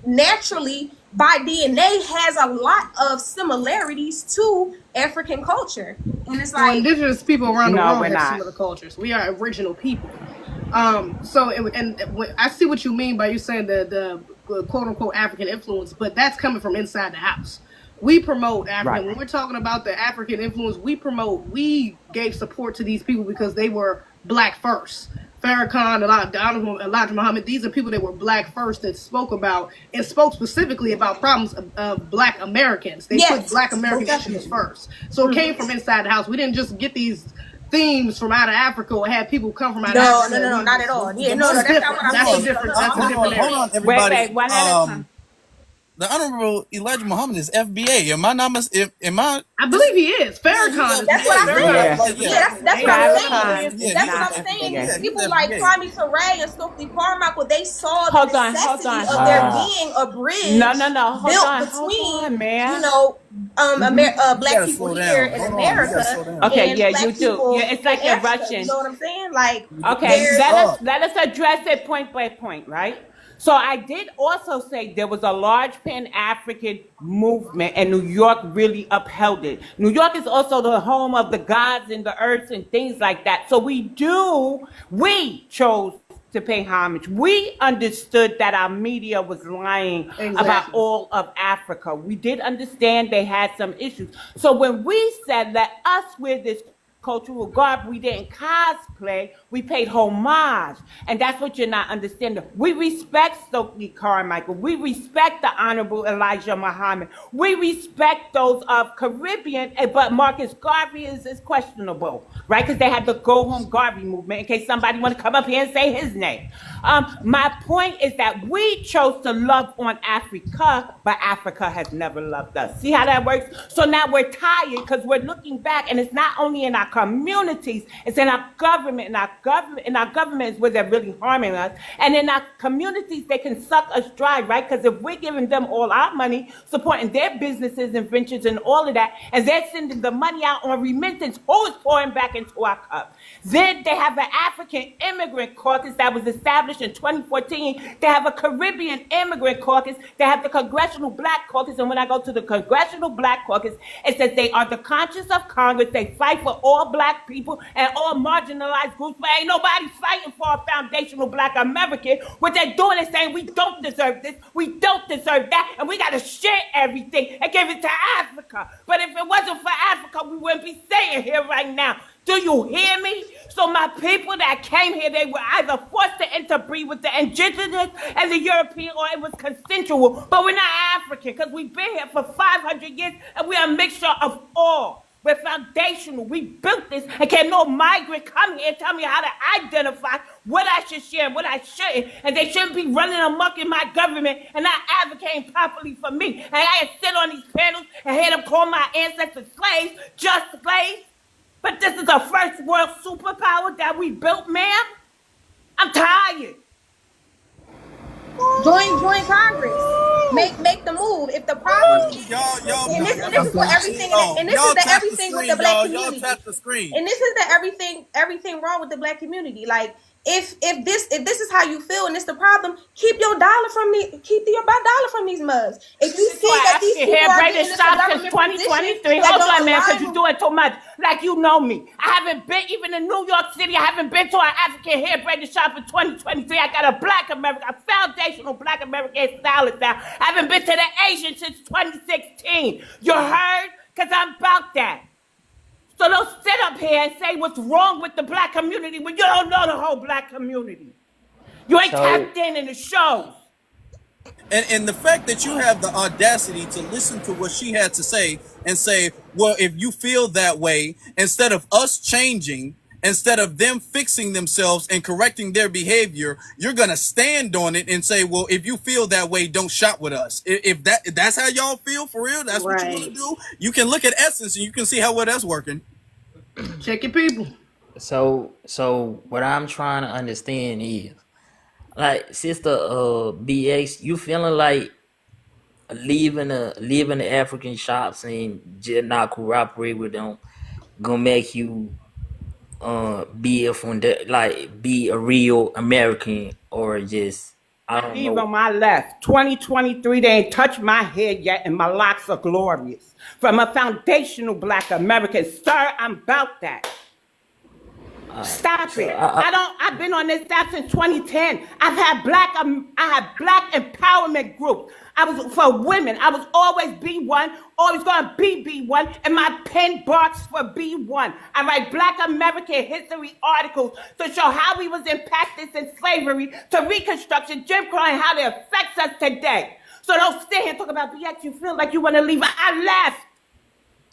naturally by DNA has a lot of similarities to African culture. And it's Well, like, indigenous people around the No, world we're have not. similar cultures. We are original people. I see what you mean by you saying the quote unquote African influence, but that's coming from inside the house. We promote Right. African. When we're talking about the African influence, we gave support to these people because they were black first. Farrakhan, Elijah Muhammad, these are people that were black first that spoke about and spoke specifically about problems of black Americans. They put yes, black most American issues definitely. first. So it came from inside the house. We didn't just get these themes from out of Africa or have people come from out of No, Africa. no, no, no, not at all. Yeah, The no, no, most that's not what I'm That's a saying. different. No, That's a I'm different saying, hold area. on, everybody. Wait, one at a time. The Honorable Elijah Muhammad is FBA. Am I not? Am I? I believe he is. Yeah, he's Farrakhan is. that's what I FBA. said. Yeah. Like, That's what I'm saying. Farrakhan yeah, is That's he's what not I'm saying. FBA. yeah, he's People like FBA. Kwame Ture and Stokely Carmichael, they saw the Hold on. necessity of there being a No, bridge hold on, between, man. black gotta people slow here down. in Hold on, you America gotta slow down. Okay, and yeah, black you do. people Yeah, it's like in you're Africa. rushing. You know what I'm saying? Like, Okay, there's let us address it point by point, right? So I did also say there was a large Pan-African movement, and New York really upheld it. New York is also the home of the gods and the earths and things like that. So we chose to pay homage. We understood that our media was lying about Exactly. all of Africa. We did understand they had some issues. So when we said, let us wear this cultural garb, we didn't cosplay, we paid homage. And that's what you're not understanding. We respect Stokely Carmichael. We respect the Honorable Elijah Muhammad. We respect those of Caribbean, but Marcus Garvey is questionable, right? Because they had the Go Home Garvey movement, in case somebody want to come up here and say his name. My point is that we chose to love on Africa, but Africa has never loved us. See how that works? So now we're tired because we're looking back, and it's not only in our communities, it's in our government. And our government is where they're really harming us. And in our communities, they can suck us dry, right? Because if we're giving them all our money, supporting their businesses and ventures and all of that, and they're sending the money out on remittance, who is pouring back into our cup? Then they have an African immigrant caucus that was established in 2014. They have a Caribbean immigrant caucus. They have the Congressional Black Caucus. And when I go to the Congressional Black Caucus, it says they are the conscience of Congress. They fight for all black people and all marginalized groups. But ain't nobody fighting for a foundational black American. What they're doing is saying we don't deserve this, we don't deserve that, and we got to share everything and give it to Africa. But if it wasn't for Africa, we wouldn't be staying here right now. Do you hear me? So my people that came here, they were either forced to interbreed with the indigenous and the European, or it was consensual. But we're not African because we've been here for 500 years and we're a mixture of all. We're foundational. We built this, and can no migrant come here and tell me how to identify what I should share and what I shouldn't. And they shouldn't be running amok in my government and not advocating properly for me. And I sit on these panels and hear them call my ancestors slaves, just slaves. But this is a first world superpower that we built, ma'am. I'm tired. join Congress. Make the move. If the problem, and this is what everything, and this is the everything with the black community. Y'all tap the screen. And this is the everything wrong with the black community. Like, if this is how you feel and it's the problem, keep your dollar from these mugs. If you see that these people are getting into government positions, 2023. Hold on, man, because you're doing too much. Like, you know me. I haven't been even in New York City. I haven't been to an African hair braiding shop in 2023. I got a black American, a foundational black American stylist now. I haven't been to the Asian since 2016. You heard? Because I'm about that. So don't sit up here and say what's wrong with the black community when you don't know the whole black community. You ain't tapped in the shows. And the fact that you have the audacity to listen to what she had to say and say, well, if you feel that way, instead of us changing, instead of them fixing themselves and correcting their behavior, you're going to stand on it and say, well, if you feel that way, don't shop with us. If that's how y'all feel for real, that's what you want to do, you can look at Essence and you can see how well that's working. Check your people. So what I'm trying to understand is, like, Sister BX, you feeling like leaving the African shops and just not cooperate with them gonna make you be a real American, or just I don't Eve know. on my left. 2023, they ain't touched my head yet, and my locks are glorious. From a foundational Black American, sir, I'm about that. Stop So it. I've been on this app since 2010. I had black empowerment groups. I was for women. I was always B1, always gonna be B1, and my pen barks for B1. I write Black American history articles to show how we was impacted since slavery to Reconstruction, Jim Crow, and how it affects us today. So don't sit here and talk about BX. You feel like you want to leave. I left.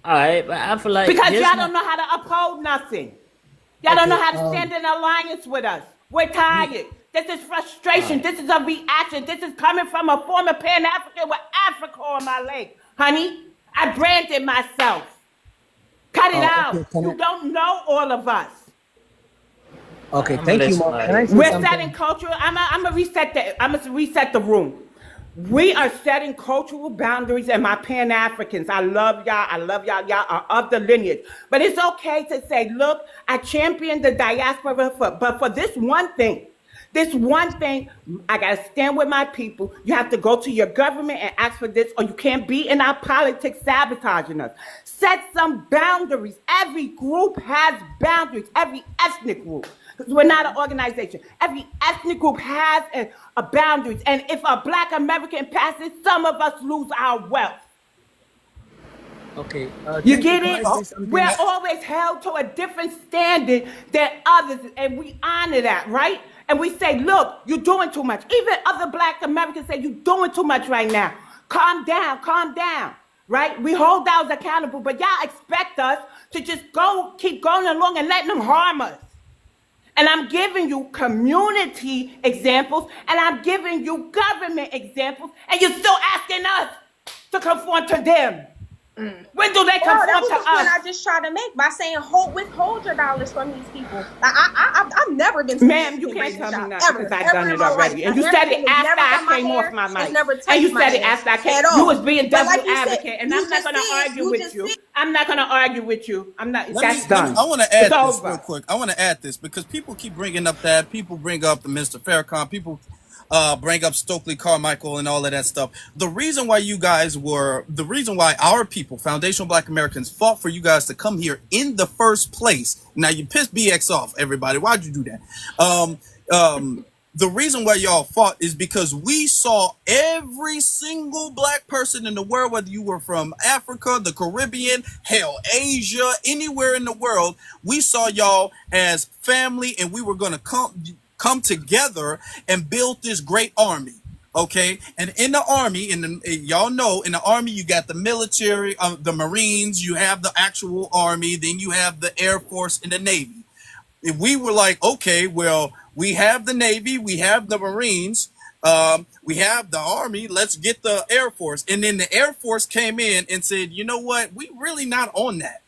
all right, but I feel like Because just y'all not, don't know how to uphold nothing. Y'all don't know how to stand in alliance with us. We're tired. This is frustration. This is a reaction. This is coming from a former Pan-African with Africa on my leg. Honey, I branded myself. Cut it out. Okay, You don't know all of us. Okay, I'm thank you, listen, Mom. Can I say We're something? setting cultural. I'm gonna reset the room. We are setting cultural boundaries, and my Pan-Africans, I love y'all. Y'all are of the lineage. But it's okay to say, look, I champion the diaspora, but for this one thing, I gotta stand with my people. You have to go to your government and ask for this, or you can't be in our politics sabotaging us. Set some boundaries. Every group has boundaries, every ethnic group. Because we're not an organization. Every ethnic group has a boundaries. And if a Black American passes, some of us lose our wealth. Okay, You thank you. get Can I it? say something? We're always held to a different standard than others, and we honor that, right? And we say, look, you're doing too much. Even other Black Americans say, you're doing too much right now. Calm down, right? We hold ours accountable, but y'all expect us to just keep going along and letting them harm us. And I'm giving you community examples, and I'm giving you government examples, and you're still asking us to conform to them. When do they Well, that conform was to the point us? I just tried to make by saying withhold your dollars from these people. Like, I've never been to Ma'am, you can't tell me nothing because I've done it already. And you said it after I came off my mic. And you said it after I came. You was being devil advocate, and I'm not going to argue with you. I'm not going to argue with you. I'm not. That's done. I want to It's add this over. real quick. I want to add this because people keep bringing up that. People bring up the Mr. Farrakhan. People bring up Stokely Carmichael and all of that stuff. The reason why our people, foundational Black Americans, fought for you guys to come here in the first place. Now you pissed BX off, everybody. Why'd you do that? The reason why y'all fought is because we saw every single Black person in the world, whether you were from Africa, the Caribbean, hell, Asia, anywhere in the world, we saw y'all as family, and we were going to come together and build this great army. Okay, and in the army, y'all know, in the army, you got the military, the Marines, you have the actual army, then you have the Air Force and the Navy. If we were like, okay, well, we have the Navy, we have the Marines, we have the Army, let's get the Air Force. And then the Air Force came in and said, you know what, we really not on that.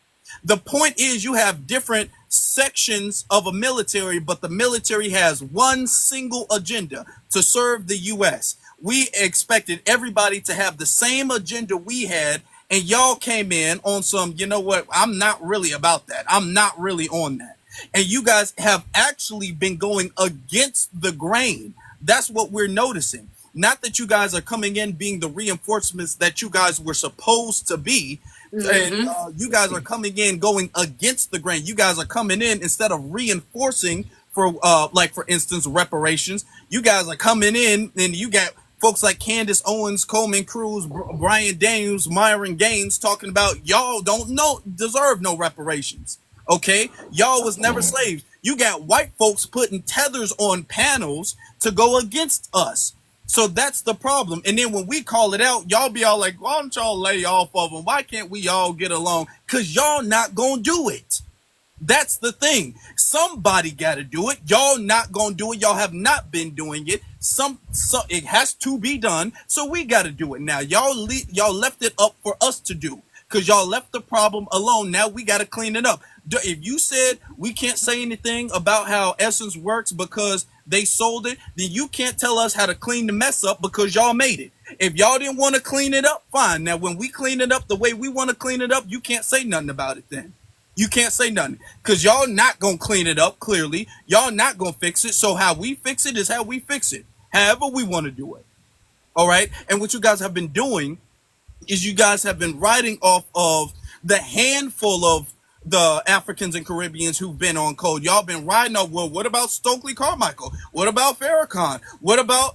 The point is you have different sections of a military, but the military has one single agenda: to serve the U.S. We expected everybody to have the same agenda we had, and y'all came in on some, you know what, I'm not really about that. I'm not really on that. And you guys have actually been going against the grain. That's what we're noticing. Not that you guys are coming in being the reinforcements that you guys were supposed to be. And you guys are coming in going against the grain. You guys are coming in instead of reinforcing for like, for instance, reparations. You guys are coming in and you got folks like Candace Owens, Coleman Cruz, Brian Daniels, Myron Gaines talking about y'all don't deserve no reparations. Okay, y'all was never slaves. You got white folks putting tethers on panels to go against us. So that's the problem. And then when we call it out, y'all be all like, why don't y'all lay off of them? Why can't we all get along? Because y'all not gonna do it. That's the thing. Somebody got to do it. Y'all not gonna do it. Y'all have not been doing it. So it has to be done. So we got to do it now. Y'all left it up for us to do, because y'all left the problem alone. Now we got to clean it up. If you said we can't say anything about how Essence works because they sold it, then you can't tell us how to clean the mess up because y'all made it. If y'all didn't want to clean it up, fine. Now, when we clean it up the way we want to clean it up, you can't say nothing about it then. You can't say nothing because y'all not going to clean it up, clearly. Y'all not going to fix it. So how we fix it is how we fix it. however we want to do it. All right. And what you guys have been doing is you guys have been writing off of the handful of the Africans and Caribbeans who've been on code. Y'all been riding off, well, what about Stokely Carmichael? What about Farrakhan? What about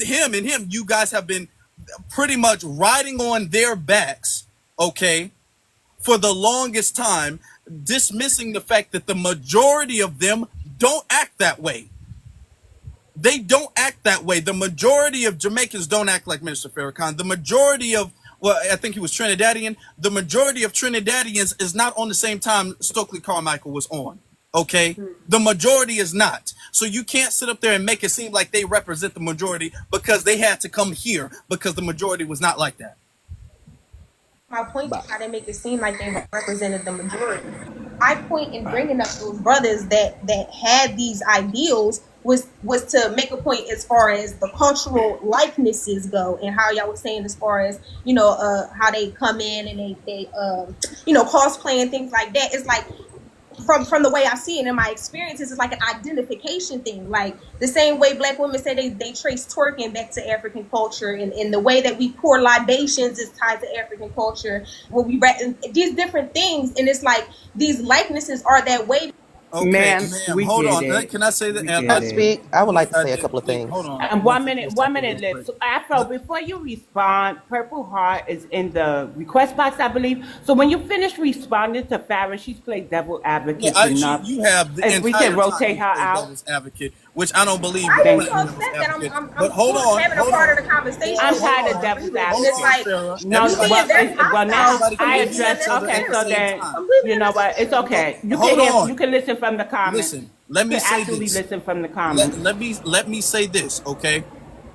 him and him? You guys have been pretty much riding on their backs, okay, for the longest time, dismissing the fact that the majority of them don't act that way. They don't act that way. The majority of Jamaicans don't act like Minister Farrakhan. The majority of, well, I think he was Trinidadian. The majority of Trinidadians is not on the same time Stokely Carmichael was on. Okay? The majority is not. So you can't sit up there and make it seem like they represent the majority because they had to come here because the majority was not like that. My point is how they make it seem like they represented the majority. My point in bringing up those brothers that had these ideals was to make a point as far as the cultural likenesses go, and how y'all was saying as far as, you know, how they come in and they you know, cosplay and things like that. It's like, from the way I see it in my experiences, it's like an identification thing. Like the same way Black women say they trace twerking back to African culture, and the way that we pour libations is tied to African culture. When we these different things, and it's like these likenesses are that way. Okay, Ma'am, we hold get on. it. Can I say that? We I get it. speak. I would like to say a couple of things. Hold on. And 1 minute, left. So Afro, before you respond, Purple Heart is in the request box, I believe. So when you finish responding to Farron, she's played devil advocate enough. You have the if we entire can rotate time her played out. devil's advocate, which I don't believe. I Thank get so you. upset that I'm But hold on, having a part of the conversation. I'm tired of devil's And advocate. it's like, No, you being very well now hostile I completely address. Okay, so unnecessary. then Completely you know what? It's unnecessary. okay. You Hold can on. you can listen from the comments. Listen, let me You can say actually this. listen from the comments. Let me say this, okay?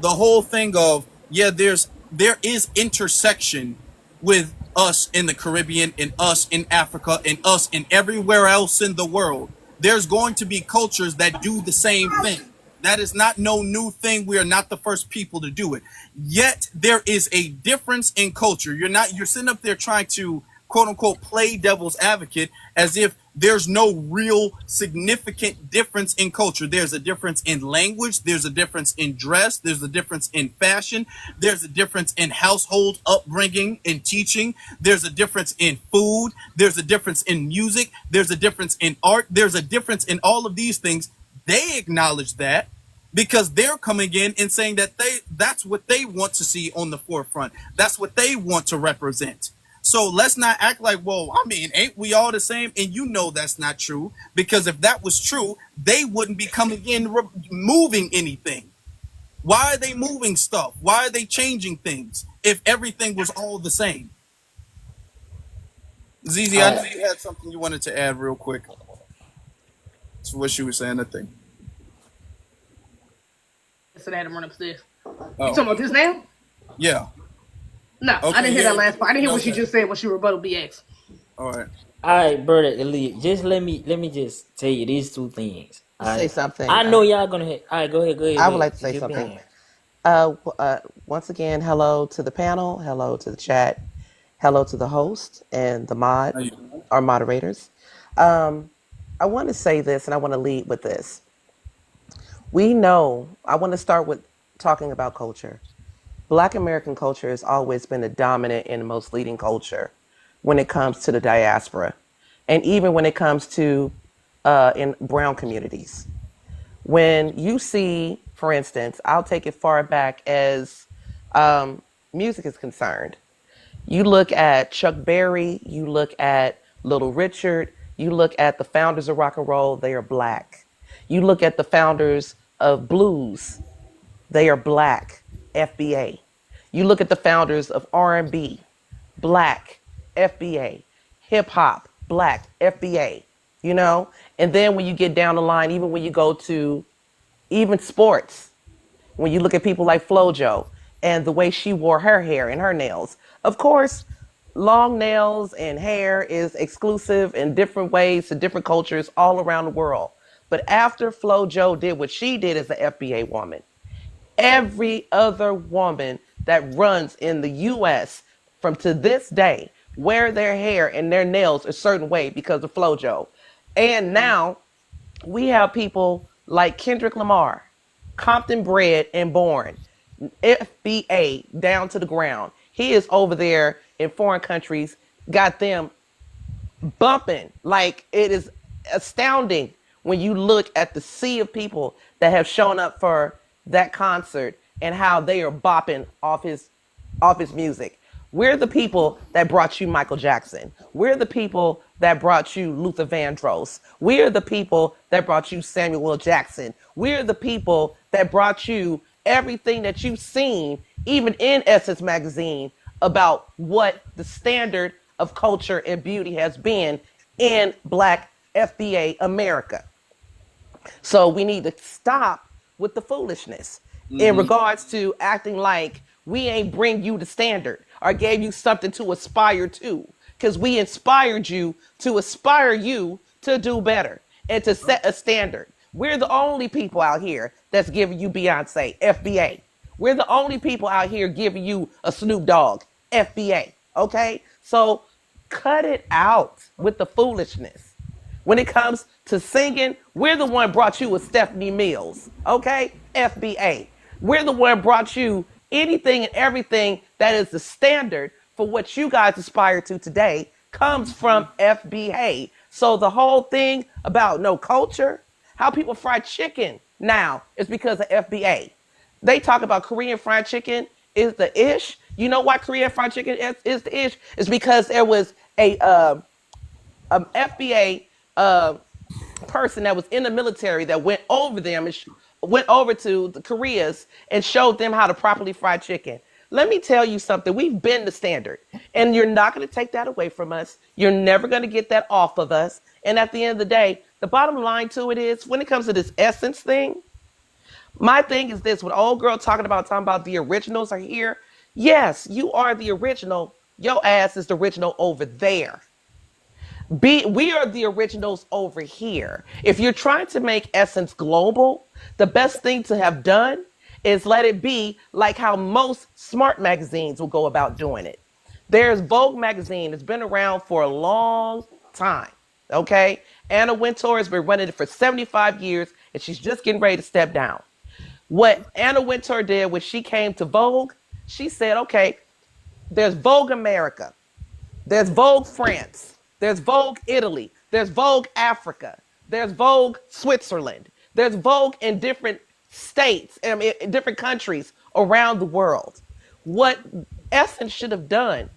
The whole thing of, yeah, there is intersection with us in the Caribbean, and us in Africa, and us in everywhere else in the world. There's going to be cultures that do the same thing. That is not no new thing. We are not the first people to do it. Yet there is a difference in culture. You're sitting up there trying to quote unquote play devil's advocate as if there's no real significant difference in culture. There's a difference in language. There's a difference in dress. There's a difference in fashion. There's a difference in household upbringing and teaching. There's a difference in food. There's a difference in music. There's a difference in art. There's a difference in all of these things. They acknowledge that because they're coming in and saying that that's what they want to see on the forefront. That's what they want to represent. So let's not act like, well, I mean, ain't we all the same? And you know that's not true, because if that was true, they wouldn't be coming in moving anything. Why are they moving stuff? Why are they changing things if everything was all the same? Zizi, I know you had something you wanted to add real quick. That's what she was saying, I think. So that and run upstairs. Oh. You talking about this now? Yeah. No, Okay, I didn't hear yeah. that last part. I didn't hear what she Okay. just said when she rebutted BX. All right. All right, brother Elite. Just let me just tell you these two things. All Say right? something. I know y'all gonna hit. All right, go ahead. I would like to say Jump something. in. Once again, hello to the panel, hello to the chat, hello to the host and the our moderators. I want to say this, and I want to lead with this. We know, I want to start with talking about culture. Black American culture has always been the dominant and most leading culture when it comes to the diaspora, and even when it comes to in brown communities. When you see, for instance, I'll take it far back as music is concerned. You look at Chuck Berry, you look at Little Richard, you look at the founders of rock and roll, they are Black. You look at the founders of blues, they are Black, FBA. You look at the founders of R&B, Black, FBA. Hip hop, Black, FBA, you know? And then when you get down the line, even when you go to even sports, when you look at people like FloJo and the way she wore her hair and her nails, of course, long nails and hair is exclusive in different ways to different cultures all around the world. But after FloJo did what she did as an FBA woman, every other woman that runs in the U.S. from to this day wear their hair and their nails a certain way because of FloJo. And now we have people like Kendrick Lamar, Compton bred and born. FBA down to the ground. He is over there in foreign countries, got them bumping. Like, it is astounding when you look at the sea of people that have shown up for that concert and how they are bopping off his music. We're the people that brought you Michael Jackson. We're the people that brought you Luther Vandross. We're the people that brought you Samuel L. Jackson. We're the people that brought you everything that you've seen, even in Essence magazine, about what the standard of culture and beauty has been in Black FBA America. So we need to stop with the foolishness in regards to acting like we ain't bring you the standard or gave you something to aspire to, because we inspired you to aspire you to do better and to set a standard. We're the only people out here that's giving you Beyonce, FBA. We're the only people out here giving you a Snoop Dogg, FBA. Okay? So cut it out with the foolishness. When it comes to singing, we're the one brought you a Stephanie Mills, okay? FBA. We're the one brought you anything and everything that is the standard for what you guys aspire to today comes from FBA. So the whole thing about no culture, how people fry chicken now is because of FBA. They talk about Korean fried chicken is the ish. You know why Korean fried chicken is the ish? It's because there was a FBA person that was in the military that went over them and went over to the Koreas and showed them how to properly fry chicken. Let me tell you something. We've been the standard, and you're not going to take that away from us. You're never going to get that off of us. And at the end of the day, the bottom line to it is, when it comes to this essence thing, my thing is this: when old girl talking about the originals are here. Yes, you are the original. Your ass is the original over there. We are the originals over here. If you're trying to make Essence global, the best thing to have done is let it be like how most smart magazines will go about doing it. There's Vogue magazine. It's been around for a long time. Okay? Anna Wintour has been running it for 75 years, and she's just getting ready to step down. What Anna Wintour did when she came to Vogue, she said, okay, there's Vogue America. There's Vogue France. There's Vogue Italy. There's Vogue Africa. There's Vogue Switzerland. There's Vogue in different states, in different countries around the world. What Essence should have done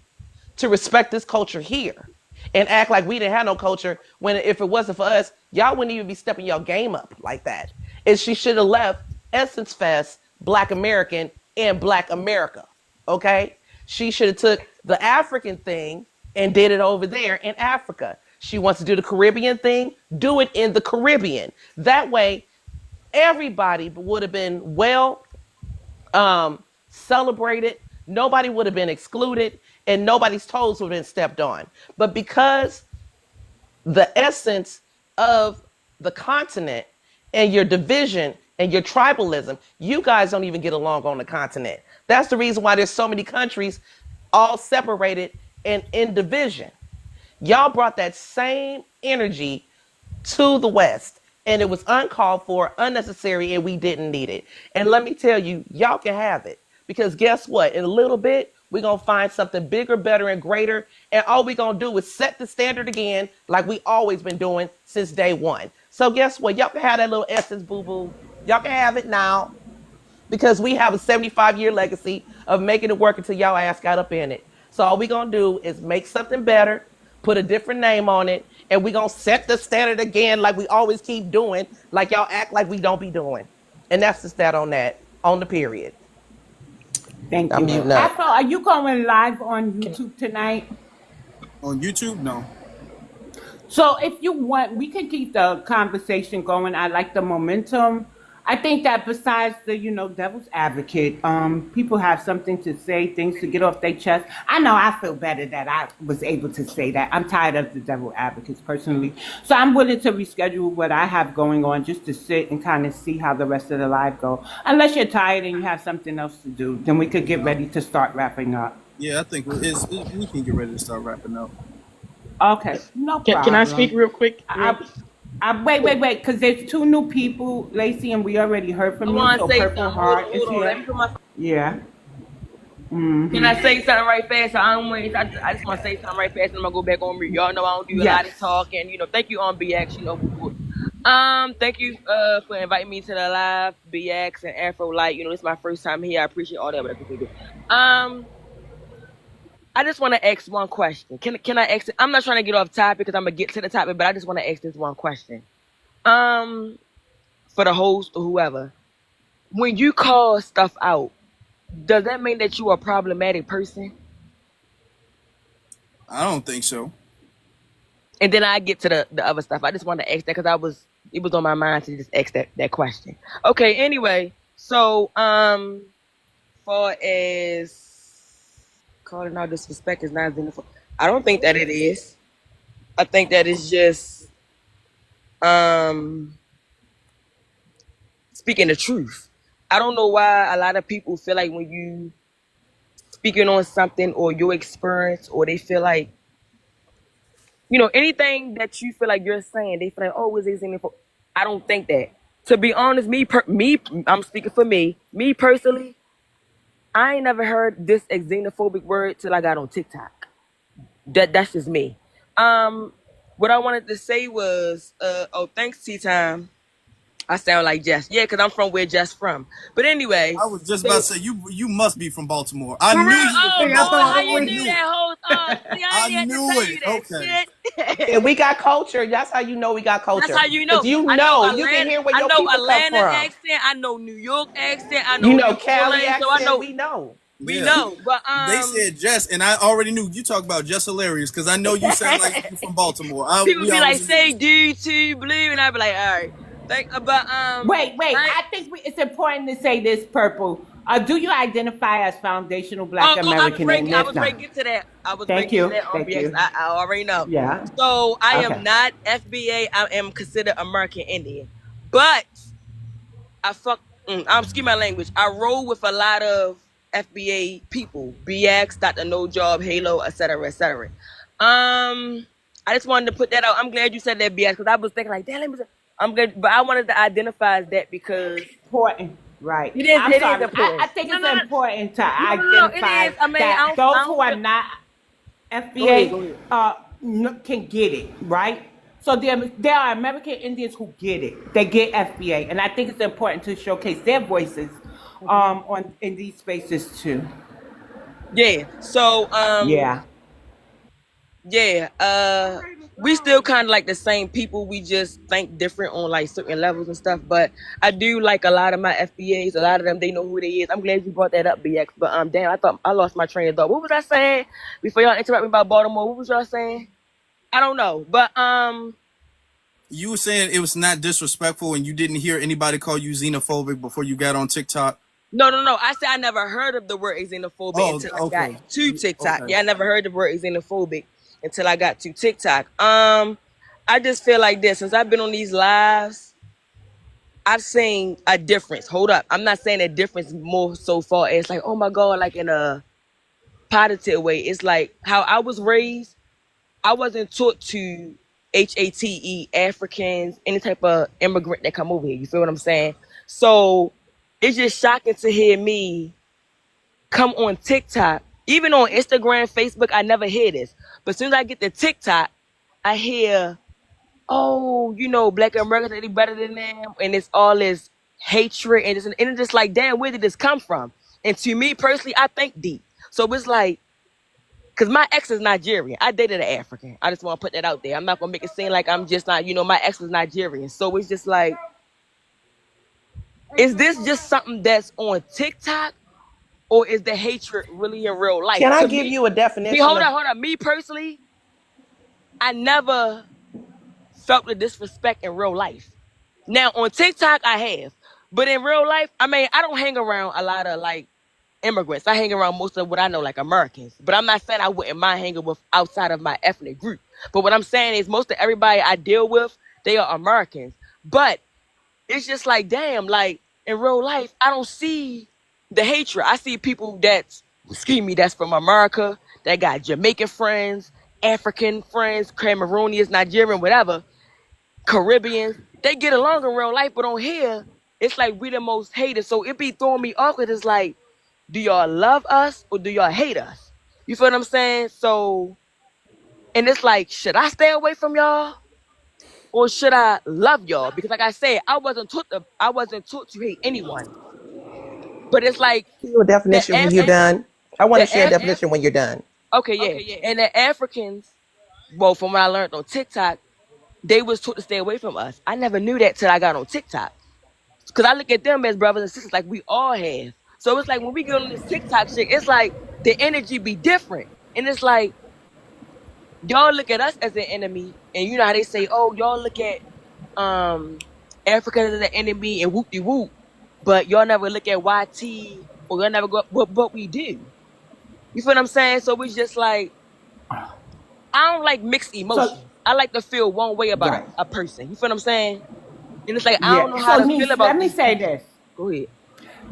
to respect this culture here and act like we didn't have no culture, when if it wasn't for us, y'all wouldn't even be stepping your game up like that, is she should have left Essence Fest Black American in Black America. Okay? She should have took the African thing and did it over there in Africa. She wants to do the Caribbean thing, do it in the Caribbean. That way, everybody would have been well celebrated. Nobody would have been excluded, and nobody's toes would have been stepped on. But because the essence of the continent and your division and your tribalism, you guys don't even get along on the continent. That's the reason why there's so many countries all separated and in division. Y'all brought that same energy to the West, and it was uncalled for, unnecessary, and we didn't need it. And let me tell you, y'all can have it, because guess what? In a little bit, we're going to find something bigger, better, and greater, and all we're going to do is set the standard again like we always been doing since day one. So guess what? Y'all can have that little essence, boo-boo. Y'all can have it now, because we have a 75-year legacy of making it work until y'all ass got up in it. So all we're going to do is make something better, put a different name on it, and we're going to set the standard again like we always keep doing, like y'all act like we don't be doing. And that's just that on the period. Thank I'm you. muting up. Afro, are you going live on YouTube tonight? On YouTube? No. So if you want, we can keep the conversation going. I like the momentum. I think that besides the, devil's advocate, people have something to say, things to get off their chest. I know I feel better that I was able to say that. I'm tired of the devil advocates personally. So I'm willing to reschedule what I have going on just to sit and kind of see how the rest of the live go. Unless you're tired and you have something else to do, then we could get ready to start wrapping up. Yeah, I think we can get ready to start wrapping up. Okay, no problem. Can I speak real quick? Wait, because there's two new people, Lacey, and we already heard I from you. want to So say Purple something. Hold Heart on, is hold on. Let here. me put my. Yeah. Can I say something right fast? So I don't wait. I just want to say something right fast, and I'm gonna go back on mute. Y'all know I don't do a lot Yes. of talking. Thank you on BX. Thank you for inviting me to the live BX and Afro Light. This is my first time here. I appreciate all that. But I appreciate it. I just want to ask one question. Can I ask it? I'm not trying to get off topic because I'm gonna get to the topic, but I just want to ask this one question. For the host or whoever, when you call stuff out, does that mean that you are a problematic person? I don't think so. And then I get to the other stuff. I just wanted to ask that because it was on my mind to just ask that question. Okay, anyway, so far as calling out disrespect is not xenophobic, I don't think that it is. I think that it's just speaking the truth. I don't know why a lot of people feel like when you speaking on something or your experience, or they feel like, anything that you feel like you're saying, they feel like, oh, is it xenophobic? I don't think that. To be honest, I'm speaking for me. Me personally, I ain't never heard this xenophobic word till I got on TikTok. That's just me. What I wanted to say was, thanks, Tea Time. I sound like Jess. Yeah, because I'm from where Jess from. But anyway. I was just about to say, you must be from Baltimore. For I real? knew you were Oh, from boy, Baltimore. how you I knew knew it. that whole see, I I ain't had to knew tell it. you that Okay. shit. And we got culture. That's how you know we got culture. That's how you know. Because you I know know, you can Atlanta. hear where I your know people come Atlanta from. accent. I know New York accent. I You know know New Cali Orleans. So I accent. know We know. we Yeah. know. But They said Jess, and I already knew you talk about Jess Hilarious because I know you sound like you from Baltimore. people We be like, always knew. say D2 blue, and I be like, all right. Wait. I think it's important to say this, Purple. Do you identify as foundational Black I was American? ready. And I if was ready not, to get to that. I was ready to thank get to you. that on Thank BX. you. I already know. Yeah. So I Okay. am not FBA. I am considered American Indian, but excuse my language. I roll with a lot of FBA people, BX, Dr. No Job, Halo, etc., etc. I just wanted to put that out. I'm glad you said that, BX, because I was thinking like, damn, I'm good, but I wanted to identify that because important, right? it is. I'm It is sorry. important. I think it's important to No. It identify is. I mean, that those who are feel. not Go ahead. FBA can get it, right? So there are American Indians who get it. They get FBA, and I think it's important to showcase their voices in these spaces too. Yeah. So Yeah. Yeah, we still kind of like the same people. We just think different on like certain levels and stuff. But I do like a lot of my FBAs. A lot of them, they know who they is. I'm glad you brought that up, BX. But damn, I thought I lost my train of thought. What was I saying before y'all interrupt me about Baltimore? What was y'all saying? I don't know. But You were saying it was not disrespectful, and you didn't hear anybody call you xenophobic before you got on TikTok. No. I said I never heard of the word xenophobic until I got to TikTok. Okay. Yeah, I never heard the word xenophobic until I got to TikTok. I just feel like this. Since I've been on these lives, I've seen a difference. Hold up. I'm not saying a difference more so far as like, oh my God, like in a positive way. It's like how I was raised. I wasn't taught to HATE Africans, any type of immigrant that come over here. You feel what I'm saying? So it's just shocking to hear me come on TikTok, even on Instagram, Facebook. I never hear this, but as soon as I get to TikTok, I hear, oh, Black Americans are better than them, and it's all this hatred, and it's just like, damn, where did this come from? And to me personally, I think deep. So it's like, because my ex is Nigerian. I dated an African. I just want to put that out there. I'm not going to make it seem like I'm just not, my ex was Nigerian. So it's just like, is this just something that's on TikTok? Or is the hatred really in real life? Can I give you a definition? Hold on. Me personally, I never felt the disrespect in real life. Now, on TikTok, I have. But in real life, I mean, I don't hang around a lot of, like, immigrants. I hang around most of what I know, like Americans. But I'm not saying I wouldn't mind hanging with outside of my ethnic group. But what I'm saying is most of everybody I deal with, they are Americans. But it's just like, damn, like, in real life, I don't see the hatred. I see people that's from America, that got Jamaican friends, African friends, Cameroonians, Nigerian, whatever. Caribbeans, they get along in real life, but on here, it's like we the most hated. So it be throwing me off because it's like, do y'all love us or do y'all hate us? You feel what I'm saying? So, and it's like, should I stay away from y'all or should I love y'all? Because like I said, I wasn't taught to hate anyone. But it's like Your the definition when you're African, done. I want to the share a Af- definition when you're done. okay, yeah, and the Africans, well, from what I learned on TikTok, they was taught to stay away from us. I never knew that till I got on TikTok. Because I look at them as brothers and sisters like we all have. So it's like when we get on this TikTok shit, it's like the energy be different. And it's like, y'all look at us as an enemy. And you know how they say, oh, y'all look at Africa as an enemy and whoop de whoop. But y'all never look at YT or y'all never go what we do. You feel what I'm saying? So it's just like, I don't like mixed So emotions. I like to feel one way about right. a person. You feel what I'm saying? And it's like, I don't know Yeah. how So to feel niece, let about me these say people. this. Go ahead.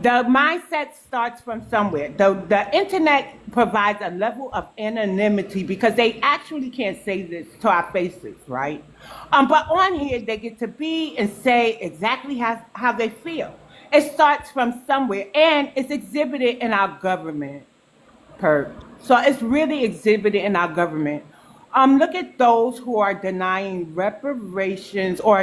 The mindset starts from somewhere. The internet provides a level of anonymity because they actually can't say this to our faces, right? But on here, they get to be and say exactly how they feel. It starts from somewhere, and it's exhibited in our government. So it's really exhibited in our government. Look at those who are denying reparations or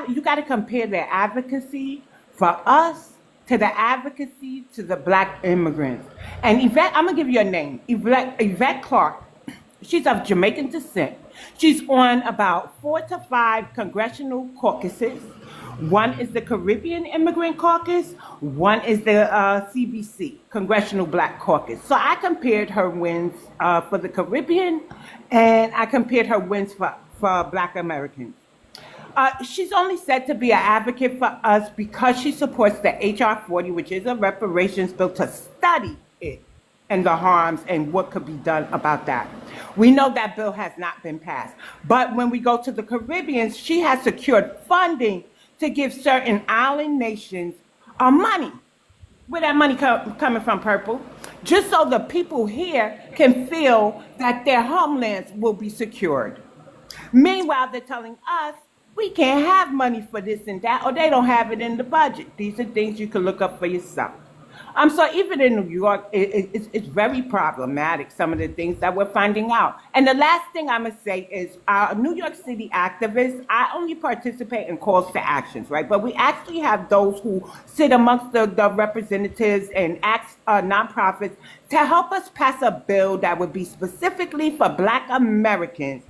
you got to compare their advocacy for us to the advocacy to the black immigrants. And Yvette, I'm gonna give you a name, Yvette Clark. She's of Jamaican descent. She's on about 4 to 5 congressional caucuses. One is the Caribbean Immigrant Caucus. One is the CBC, Congressional Black Caucus. So I compared her wins for the Caribbean, and I compared her wins for Black Americans. She's only said to be an advocate for us because she supports the HR 40, which is a reparations bill, to study it and the harms and what could be done about that. We know that bill has not been passed. But when we go to the Caribbean, she has secured funding to give certain island nations money. Where that money coming from, Purple? Just so the people here can feel that their homelands will be secured. Meanwhile, they're telling us we can't have money for this and that, or they don't have it in the budget. These are things you can look up for yourself. So even in New York, it's very problematic, some of the things that we're finding out. And the last thing I'm going to say is New York City activists, I only participate in calls to actions, right? But we actually have those who sit amongst the representatives and ask nonprofits to help us pass a bill that would be specifically for Black Americans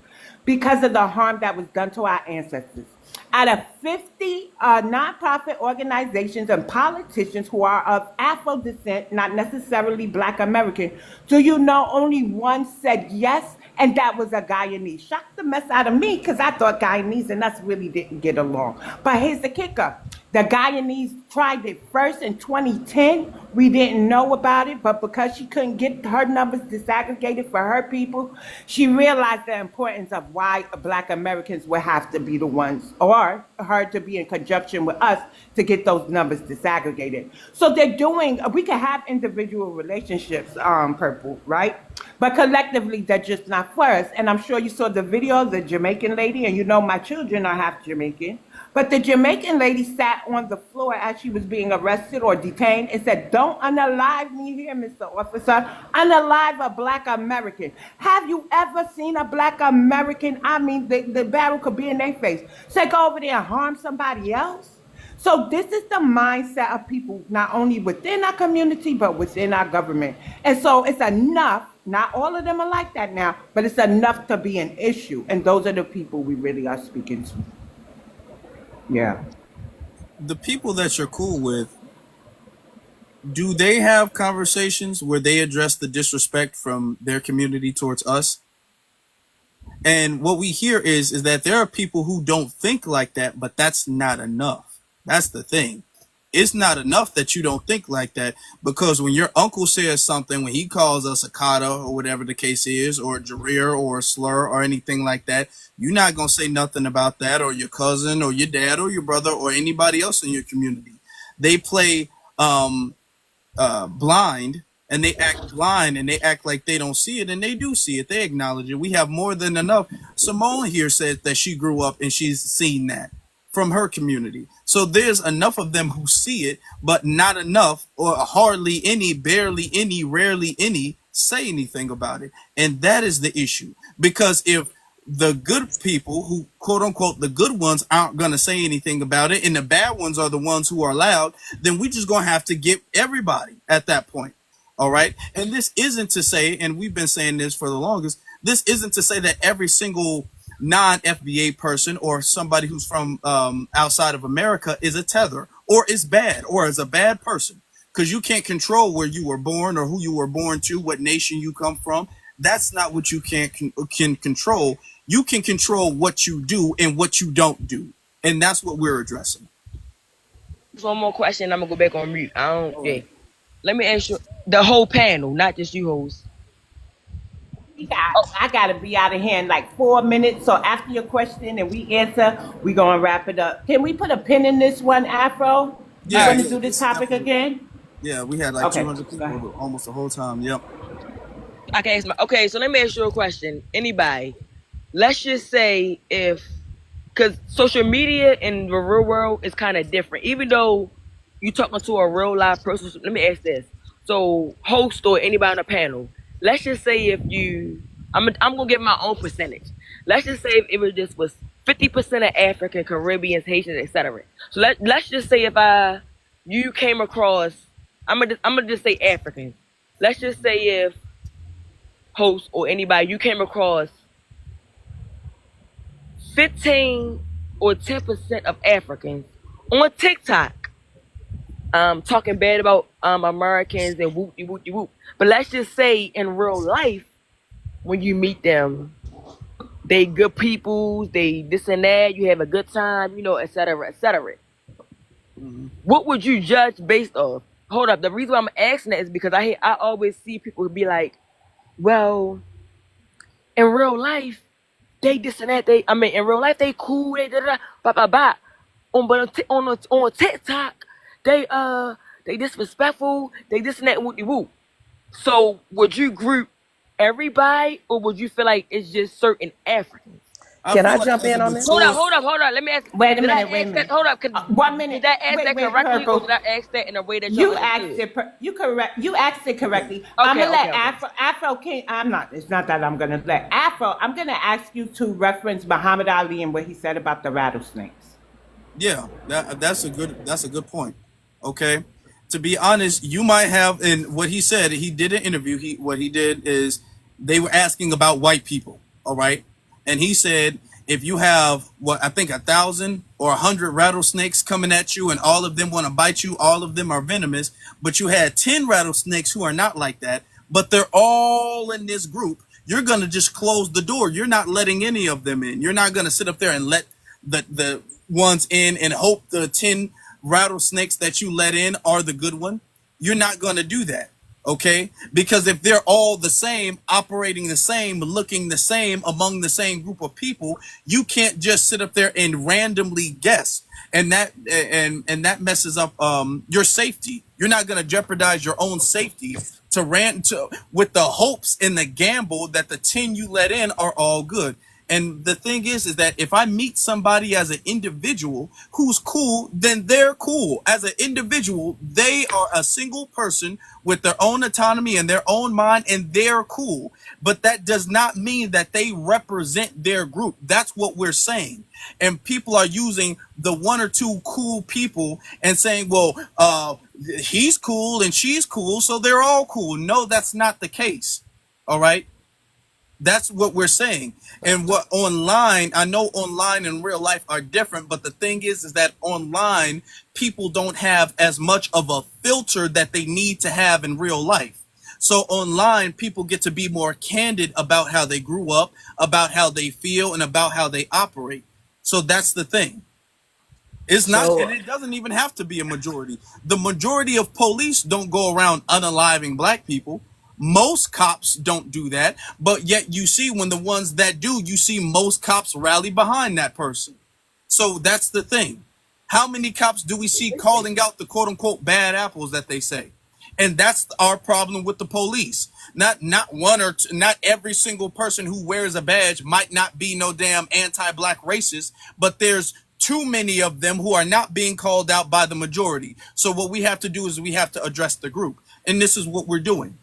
because of the harm that was done to our ancestors. Out of 50 nonprofit organizations and politicians who are of Afro descent, not necessarily Black American, do you know only one said yes, and that was a Guyanese? Shocked the mess out of me because I thought Guyanese and us really didn't get along. But here's the kicker. The Guyanese tried it first in 2010. We didn't know about it, but because she couldn't get her numbers disaggregated for her people, she realized the importance of why Black Americans would have to be the ones, or her to be in conjunction with us to get those numbers disaggregated. So we can have individual relationships, Purple, right? But collectively, they're just not for us. And I'm sure you saw the video of the Jamaican lady, and you know my children are half Jamaican. But the Jamaican lady sat on the floor as she was being arrested or detained and said, "Don't unalive me here, Mr. Officer. Unalive a Black American." Have you ever seen a Black American? I mean, the battle could be in their face. Say, go over there and harm somebody else? So this is the mindset of people, not only within our community, but within our government. And so it's enough. Not all of them are like that now, but it's enough to be an issue. And those are the people we really are speaking to. Yeah. The people that you're cool with, do they have conversations where they address the disrespect from their community towards us? And what we hear is that there are people who don't think like that, but that's not enough. That's the thing. It's not enough that you don't think like that, because when your uncle says something, when he calls us a kata or whatever the case is, or a jareer or a slur or anything like that, you're not going to say nothing about that, or your cousin or your dad or your brother or anybody else in your community. They play blind and they act blind and they act like they don't see it, and they do see it. They acknowledge it. We have more than enough. Simone here said that she grew up and she's seen that from her community. So there's enough of them who see it, but not enough, or hardly any, barely any, rarely any say anything about it. And that is the issue. Because if the good people who, quote unquote, the good ones aren't going to say anything about it, and the bad ones are the ones who are loud, then we just going to have to get everybody at that point. All right. And this isn't to say, and we've been saying this for the longest, this isn't to say that every single non-FBA person or somebody who's from outside of America is a tether or is bad or is a bad person, because you can't control where you were born or who you were born to, what nation you come from. That's not what you can control. You can control what you do and what you don't do. And that's what we're addressing. One more question. I'm going to go back on mute. Yeah. Let me ask you, the whole panel, not just you hosts. I got to be out of here in like 4 minutes. So after your question and we answer, we're going to wrap it up. Can we put a pin in this one, Afro? Yeah. You're going to do this topic again? Yeah, we had like 200 people almost the whole time. Yep. Okay, so let me ask you a question. Anybody, let's just say because social media in the real world is kind of different. Even though you're talking to a real live person, let me ask this. So host or anybody on the panel, let's just say if you, I'm going to give my own percentage. Let's just say if it was just was 50% of African, Caribbeans, Haitians, etc. So let's just say if you came across, I'm gonna just say Africans. Let's just say if host or anybody, you came across 15 or 10% of Africans on TikTok talking bad about Americans and whoop. But let's just say in real life, when you meet them, they good people, they this and that, you have a good time, etc., etc. Mm-hmm. What would you judge based off? Hold up. The reason why I'm asking that is because I always see people be like, well, in real life, they this and that. In real life, they cool. They But on TikTok, they disrespectful. They this and that. Whoop. So would you group everybody, or would you feel like it's just certain Africans? Can I jump in on this? Hold up. Let me ask. Wait a minute. Hold up. 1 minute. Did I ask that correctly, or did I ask that in a way that you asked it? You asked it correctly. Okay, I'm gonna let Afro King. I'm not. It's not that I'm gonna let Afro. I'm gonna ask you to reference Muhammad Ali and what he said about the rattlesnakes. Yeah, that's a good point. Okay, to be honest, you might have, and what he said, he did an interview. What he did is they were asking about white people. All right. And he said, if you have, I think 1,000 or 100 rattlesnakes coming at you and all of them want to bite you, all of them are venomous, but you had 10 rattlesnakes who are not like that, but they're all in this group, you're going to just close the door. You're not letting any of them in. You're not going to sit up there and let the ones in and hope the 10 rattlesnakes that you let in are the good one. You're not going to do that. Okay, because if they're all the same, operating the same, looking the same among the same group of people, you can't just sit up there and randomly guess, and that messes up your safety. You're not going to jeopardize your own safety with the hopes and the gamble that the 10 you let in are all good. And the thing is that if I meet somebody as an individual who's cool, then they're cool. As an individual, they are a single person with their own autonomy and their own mind, and they're cool. But that does not mean that they represent their group. That's what we're saying. And people are using the one or two cool people and saying, well, he's cool and she's cool, so they're all cool. No, that's not the case. All right. That's what we're saying. And what online, I know online and real life are different, but the thing is that online people don't have as much of a filter that they need to have in real life. So online people get to be more candid about how they grew up, about how they feel, and about how they operate. So that's the thing. It's not, and it doesn't even have to be a majority. The majority of police don't go around unaliving black people. Most cops don't do that, but yet you see when the ones that do, you see most cops rally behind that person. So that's the thing. How many cops do we see calling out the quote unquote bad apples that they say? And that's our problem with the police. Not one or two, not every single person who wears a badge might not be no damn anti-black racist, but there's too many of them who are not being called out by the majority. So what we have to do is we have to address the group, and this is what we're doing.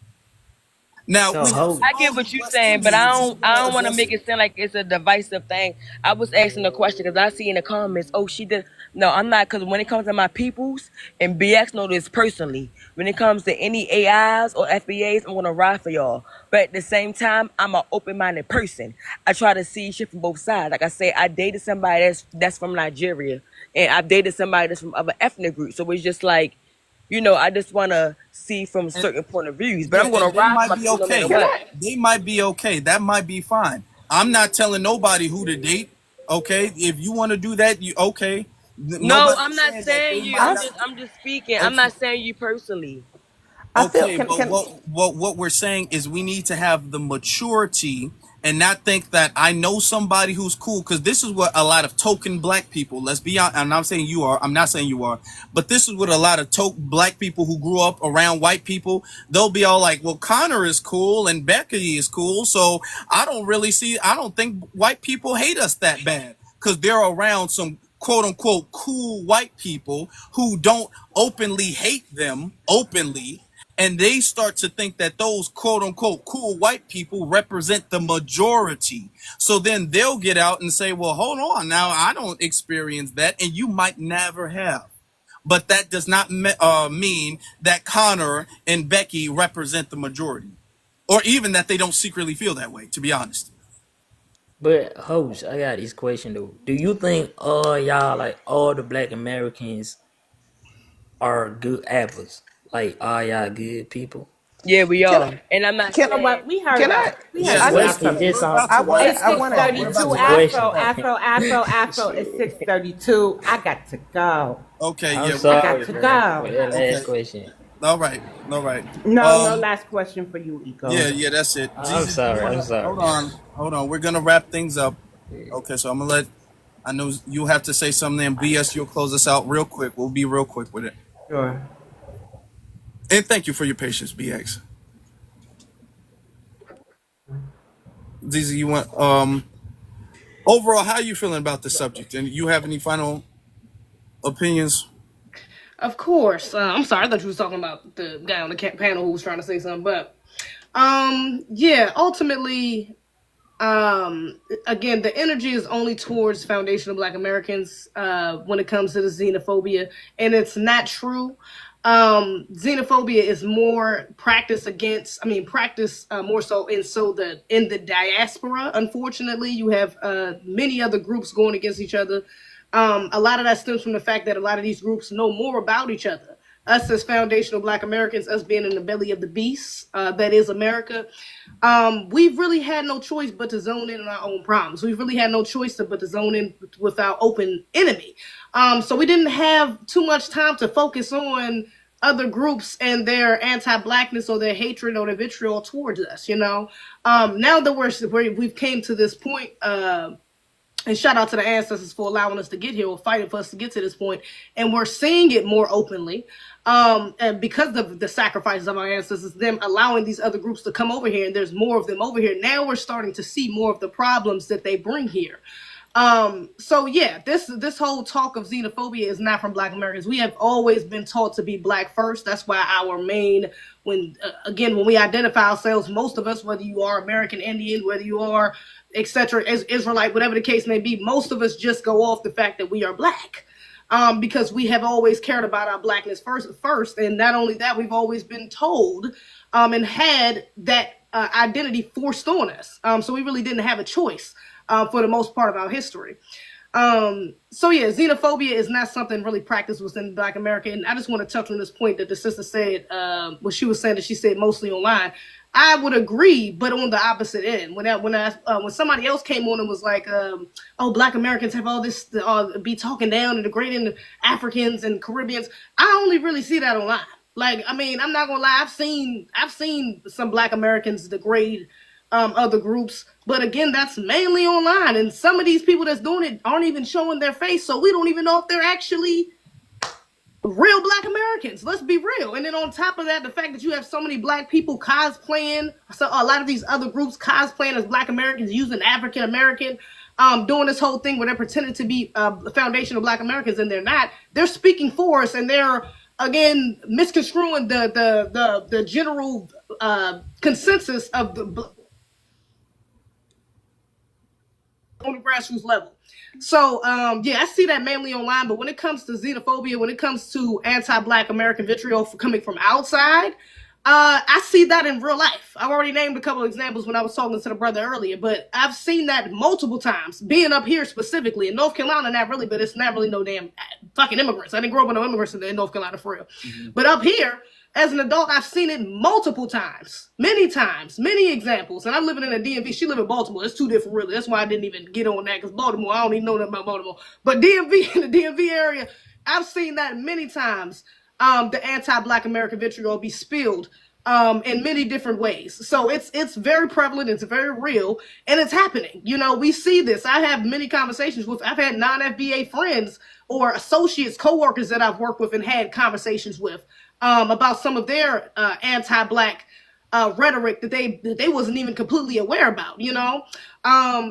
Now So we have Hope, some I get laws what in you're West saying, but Indies. I don't want to Address make it. it sound like it's a divisive thing. I was asking a question because I see in the comments, oh, she did. No, I'm not. Because when it comes to my peoples, and BX know this personally, when it comes to any AIs or FBAs, I'm gonna ride for y'all. But at the same time, I'm an open-minded person. I try to see shit from both sides. Like I said, I dated somebody that's from Nigeria, and I've dated somebody that's from other ethnic groups. So it's just like, I just want to see from certain point of views. But Yeah, I'm gonna and they ride for might my be people no matter okay. Can what. I? They might be okay. That might be fine. I'm not telling nobody who to date. Okay, if you want to do that, you okay. No, Nobody's I'm not saying that saying they you. might I not. I'm just speaking. I'm Okay, not saying you personally. I feel okay, can but can what we're saying is we need to have the maturity and not think that I know somebody who's cool, because this is what a lot of token black people, let's be honest, I'm not saying you are, I'm not saying you are, but this is what a lot of black people who grew up around white people, they'll be all like, well, Connor is cool and Becky is cool, so I don't think white people hate us that bad, because they're around some quote unquote cool white people who don't openly hate them openly, and they start to think that those quote unquote cool white people represent the majority. So then they'll get out and say, well, hold on now, I don't experience that, and you might never have. But that does not mean that Connor and Becky represent the majority, or even that they don't secretly feel that way, to be honest. but Hope, I got this question though. Do you think all y'all, like all the Black Americans, are good apples? Like all y'all good people? Yeah, we can are. And I'm not You can know saying what? We heard can that. I? We It's heard a I you, just question. Afro. Just We're on. about to wrap It's I up. want to. We're It's about six a to wrap question. up. Afro. It's 6:32. I got to go. Okay, I'm yeah. I got sorry, to man, for go. that last Okay. question. All right. All right. No Um. last question for you, Yeah. Ego. Yeah. That's it. I'm Jesus, do you sorry. I'm wanna sorry. hold on? Hold on. We're gonna wrap things up. Okay. So I'm gonna let. I know you have to say something. And BS, you'll close us out real quick. We'll be real quick with it. Sure. And thank you for your patience, BX. Zizi, you want overall, how are you feeling about the subject? And you have any final opinions? Of course. I'm sorry. I thought you was talking about the guy on the panel who was trying to say something, but yeah. Ultimately, again, the energy is only towards foundational Black Americans when it comes to the xenophobia, and it's not true. Xenophobia is more practiced against. I mean, practice more so in the diaspora. Unfortunately, you have many other groups going against each other. A lot of that stems from the fact that a lot of these groups know more about each other. Us as foundational Black Americans, us being in the belly of the beast that is America, we've really had no choice but to zone in on our own problems. We've really had no choice but to zone in with our open enemy. So we didn't have too much time to focus on other groups and their anti-blackness or their hatred or their vitriol towards us. Now that we've came to this point. And shout out to the ancestors for allowing us to get here or fighting for us to get to this point. And we're seeing it more openly. And because of the sacrifices of our ancestors, them allowing these other groups to come over here, and there's more of them over here. Now we're starting to see more of the problems that they bring here. So yeah, this whole talk of xenophobia is not from Black Americans. We have always been taught to be Black first. That's why our main, when we identify ourselves, most of us, whether you are American Indian, whether you are etc., as Israelite, whatever the case may be, most of us just go off the fact that we are Black. Because we have always cared about our Blackness first, and not only that, we've always been told and had that identity forced on us. So we really didn't have a choice for the most part of our history. So yeah, xenophobia is not something really practiced within Black America. And I just want to touch on this point that the sister said, what she was saying, that she said mostly online. I would agree, but on the opposite end. When somebody else came on and was like, "Oh, Black Americans have all this be talking down and degrading Africans and Caribbeans," I only really see that online. Like, I mean, I'm not gonna lie. I've seen some Black Americans degrade other groups, but again, that's mainly online. And some of these people that's doing it aren't even showing their face, so we don't even know if they're actually real Black Americans. Let's be real. And then on top of that, the fact that you have so many Black people cosplaying, so a lot of these other groups cosplaying as Black Americans, using African American, doing this whole thing where they're pretending to be the foundation of Black Americans, and they're not. They're speaking for us, and they're again misconstruing the general consensus of the on the grassroots level. So yeah, I see that mainly online, but when it comes to xenophobia, when it comes to anti-Black American vitriol coming from outside, I see that in real life. I've already named a couple of examples when I was talking to the brother earlier, but I've seen that multiple times, being up here specifically. In North Carolina, not really, but it's not really no damn fucking immigrants. I didn't grow up with no immigrants in North Carolina for real. Mm-hmm. But up here, as an adult, I've seen it multiple times, many examples. And I'm living in a DMV. She live in Baltimore. It's two different, really. That's why I didn't even get on that, because Baltimore, I don't even know nothing about Baltimore. But DMV, in the DMV area, I've seen that many times, the anti-Black American vitriol be spilled in many different ways. So it's very prevalent, it's very real, and it's happening. You know, we see this. I have many conversations with, I've had non-FBA friends or associates, co-workers that I've worked with and had conversations with about some of their anti-Black rhetoric that they wasn't even completely aware about, you know?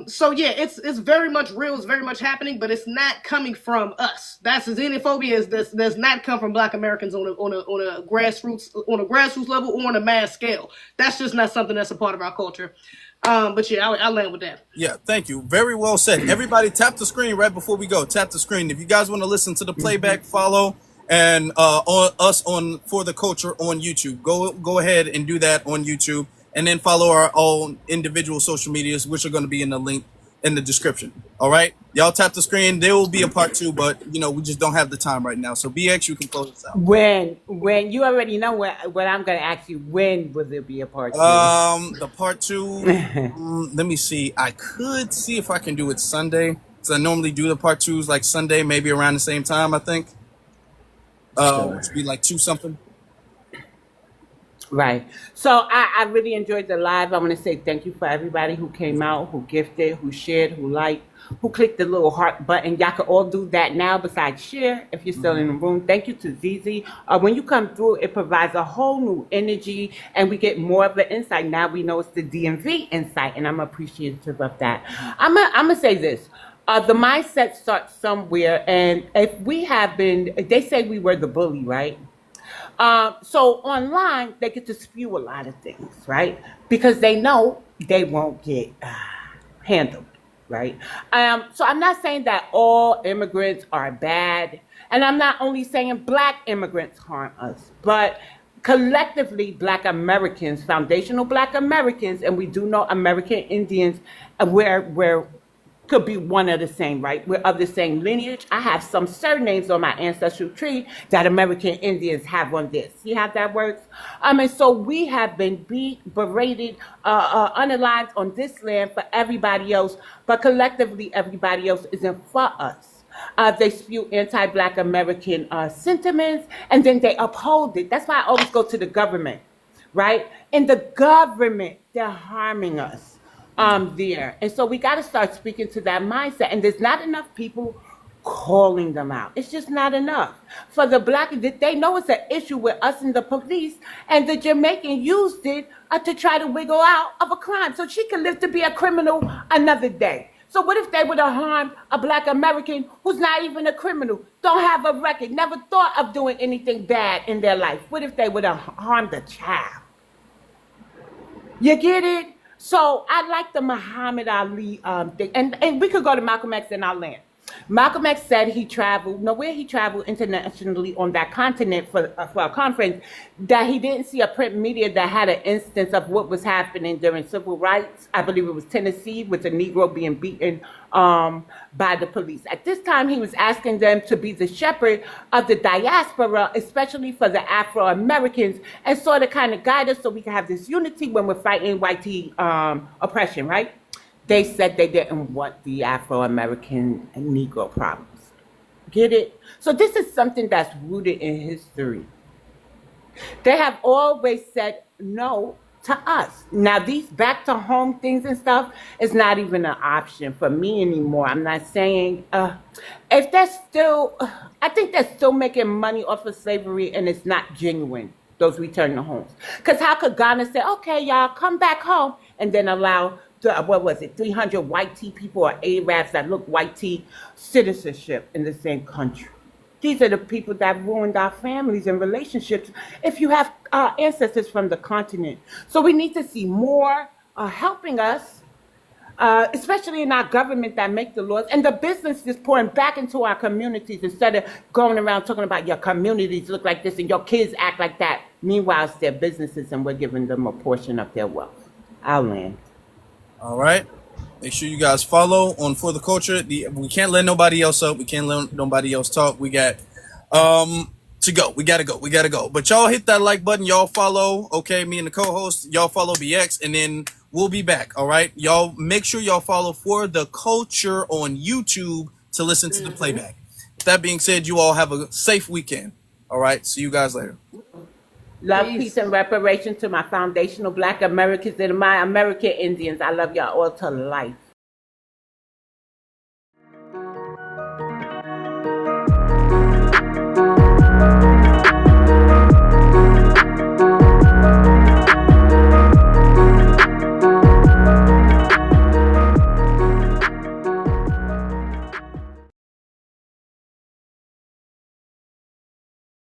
So yeah, it's very much real, it's very much happening, but it's not coming from us. That's xenophobia does not come from Black Americans on a grassroots level or on a mass scale. That's just not something that's a part of our culture. But yeah, I'll land with that. Yeah, thank you. Very well said. Everybody tap the screen right before we go. Tap the screen. If you guys want to listen to the playback, follow and on us on For the Culture on YouTube. Go ahead and do that on YouTube, and then follow our own individual social medias, which are going to be in the link in the description. All right, y'all tap the screen. There will be a part 2, but you know we just don't have the time right now. So BX, you can close this out. When you already know what I'm going to ask you. When will there be a part 2? The part 2. Let me see. I could see if I can do it Sunday, because I normally do the part 2s like Sunday, maybe around the same time. I think. Which would be like 2 something. Right. So I really enjoyed the live. I want to say thank you for everybody who came out, who gifted, who shared, who liked, who clicked the little heart button. Y'all can all do that now besides share if you're still in the room. Thank you to Zizi. When you come through, it provides a whole new energy and we get more of an insight. Now we know it's the DMV insight, and I'm appreciative of that. I'm going to say this. The mindset starts somewhere, and if we have been, they say we were the bully, right? So online, they get to spew a lot of things, right? Because they know they won't get handled, right? So I'm not saying that all immigrants are bad, and I'm not only saying Black immigrants harm us, but collectively Black Americans, foundational Black Americans, and we do know American Indians, we're could be one of the same, right? We're of the same lineage. I have some surnames on my ancestral tree that American Indians have on this. See how that works? And so we have been beat, berated, unaligned on this land for everybody else, but collectively everybody else isn't for us. They spew anti-Black American sentiments, and then they uphold it. That's why I always go to the government, right? In the government, they're harming us. There. And so we got to start speaking to that mindset. And there's not enough people calling them out. It's just not enough. For the Black, they know it's an issue with us and the police, and the Jamaican used it to try to wiggle out of a crime so she can live to be a criminal another day. So what if they would have harmed a Black American who's not even a criminal, don't have a record, never thought of doing anything bad in their life? What if they would have harmed a child? You get it? So I like the Muhammad Ali thing. And we could go to Malcolm X and our land. Malcolm X said he traveled, where he traveled internationally on that continent for a conference, that he didn't see a print media that had an instance of what was happening during civil rights. I believe it was Tennessee, with a Negro being beaten by the police. At this time, he was asking them to be the shepherd of the diaspora, especially for the Afro-Americans, and sort of kind of guide us so we can have this unity when we're fighting white oppression, right? They said they didn't want the Afro-American and Negro problems. Get it? So this is something that's rooted in history. They have always said no to us. Now, these back to home things and stuff is not even an option for me anymore. I'm not saying, if that's still, I think they're still making money off of slavery and it's not genuine, those return to homes. Because how could Ghana say, okay, y'all, come back home, and then allow, 300 white tea people or Arabs that look white tea citizenship in the same country? These are the people that ruined our families and relationships if you have ancestors from the continent. So we need to see more helping us, especially in our government that make the laws, and the business is pouring back into our communities instead of going around talking about your communities look like this and your kids act like that. Meanwhile, it's their businesses and we're giving them a portion of their wealth. Our land. All right. Make sure you guys follow on For the Culture. We can't let nobody else up. We can't let nobody else talk. We got to go. We gotta go. But y'all hit that like button. Y'all follow. Okay, me and the co-host. Y'all follow BX, and then we'll be back. All right. Y'all make sure y'all follow For the Culture on YouTube to listen to the playback. With that being said, you all have a safe weekend. All right. See you guys later. Love, peace, and reparation to my foundational Black Americans and my American Indians. I love y'all all to life.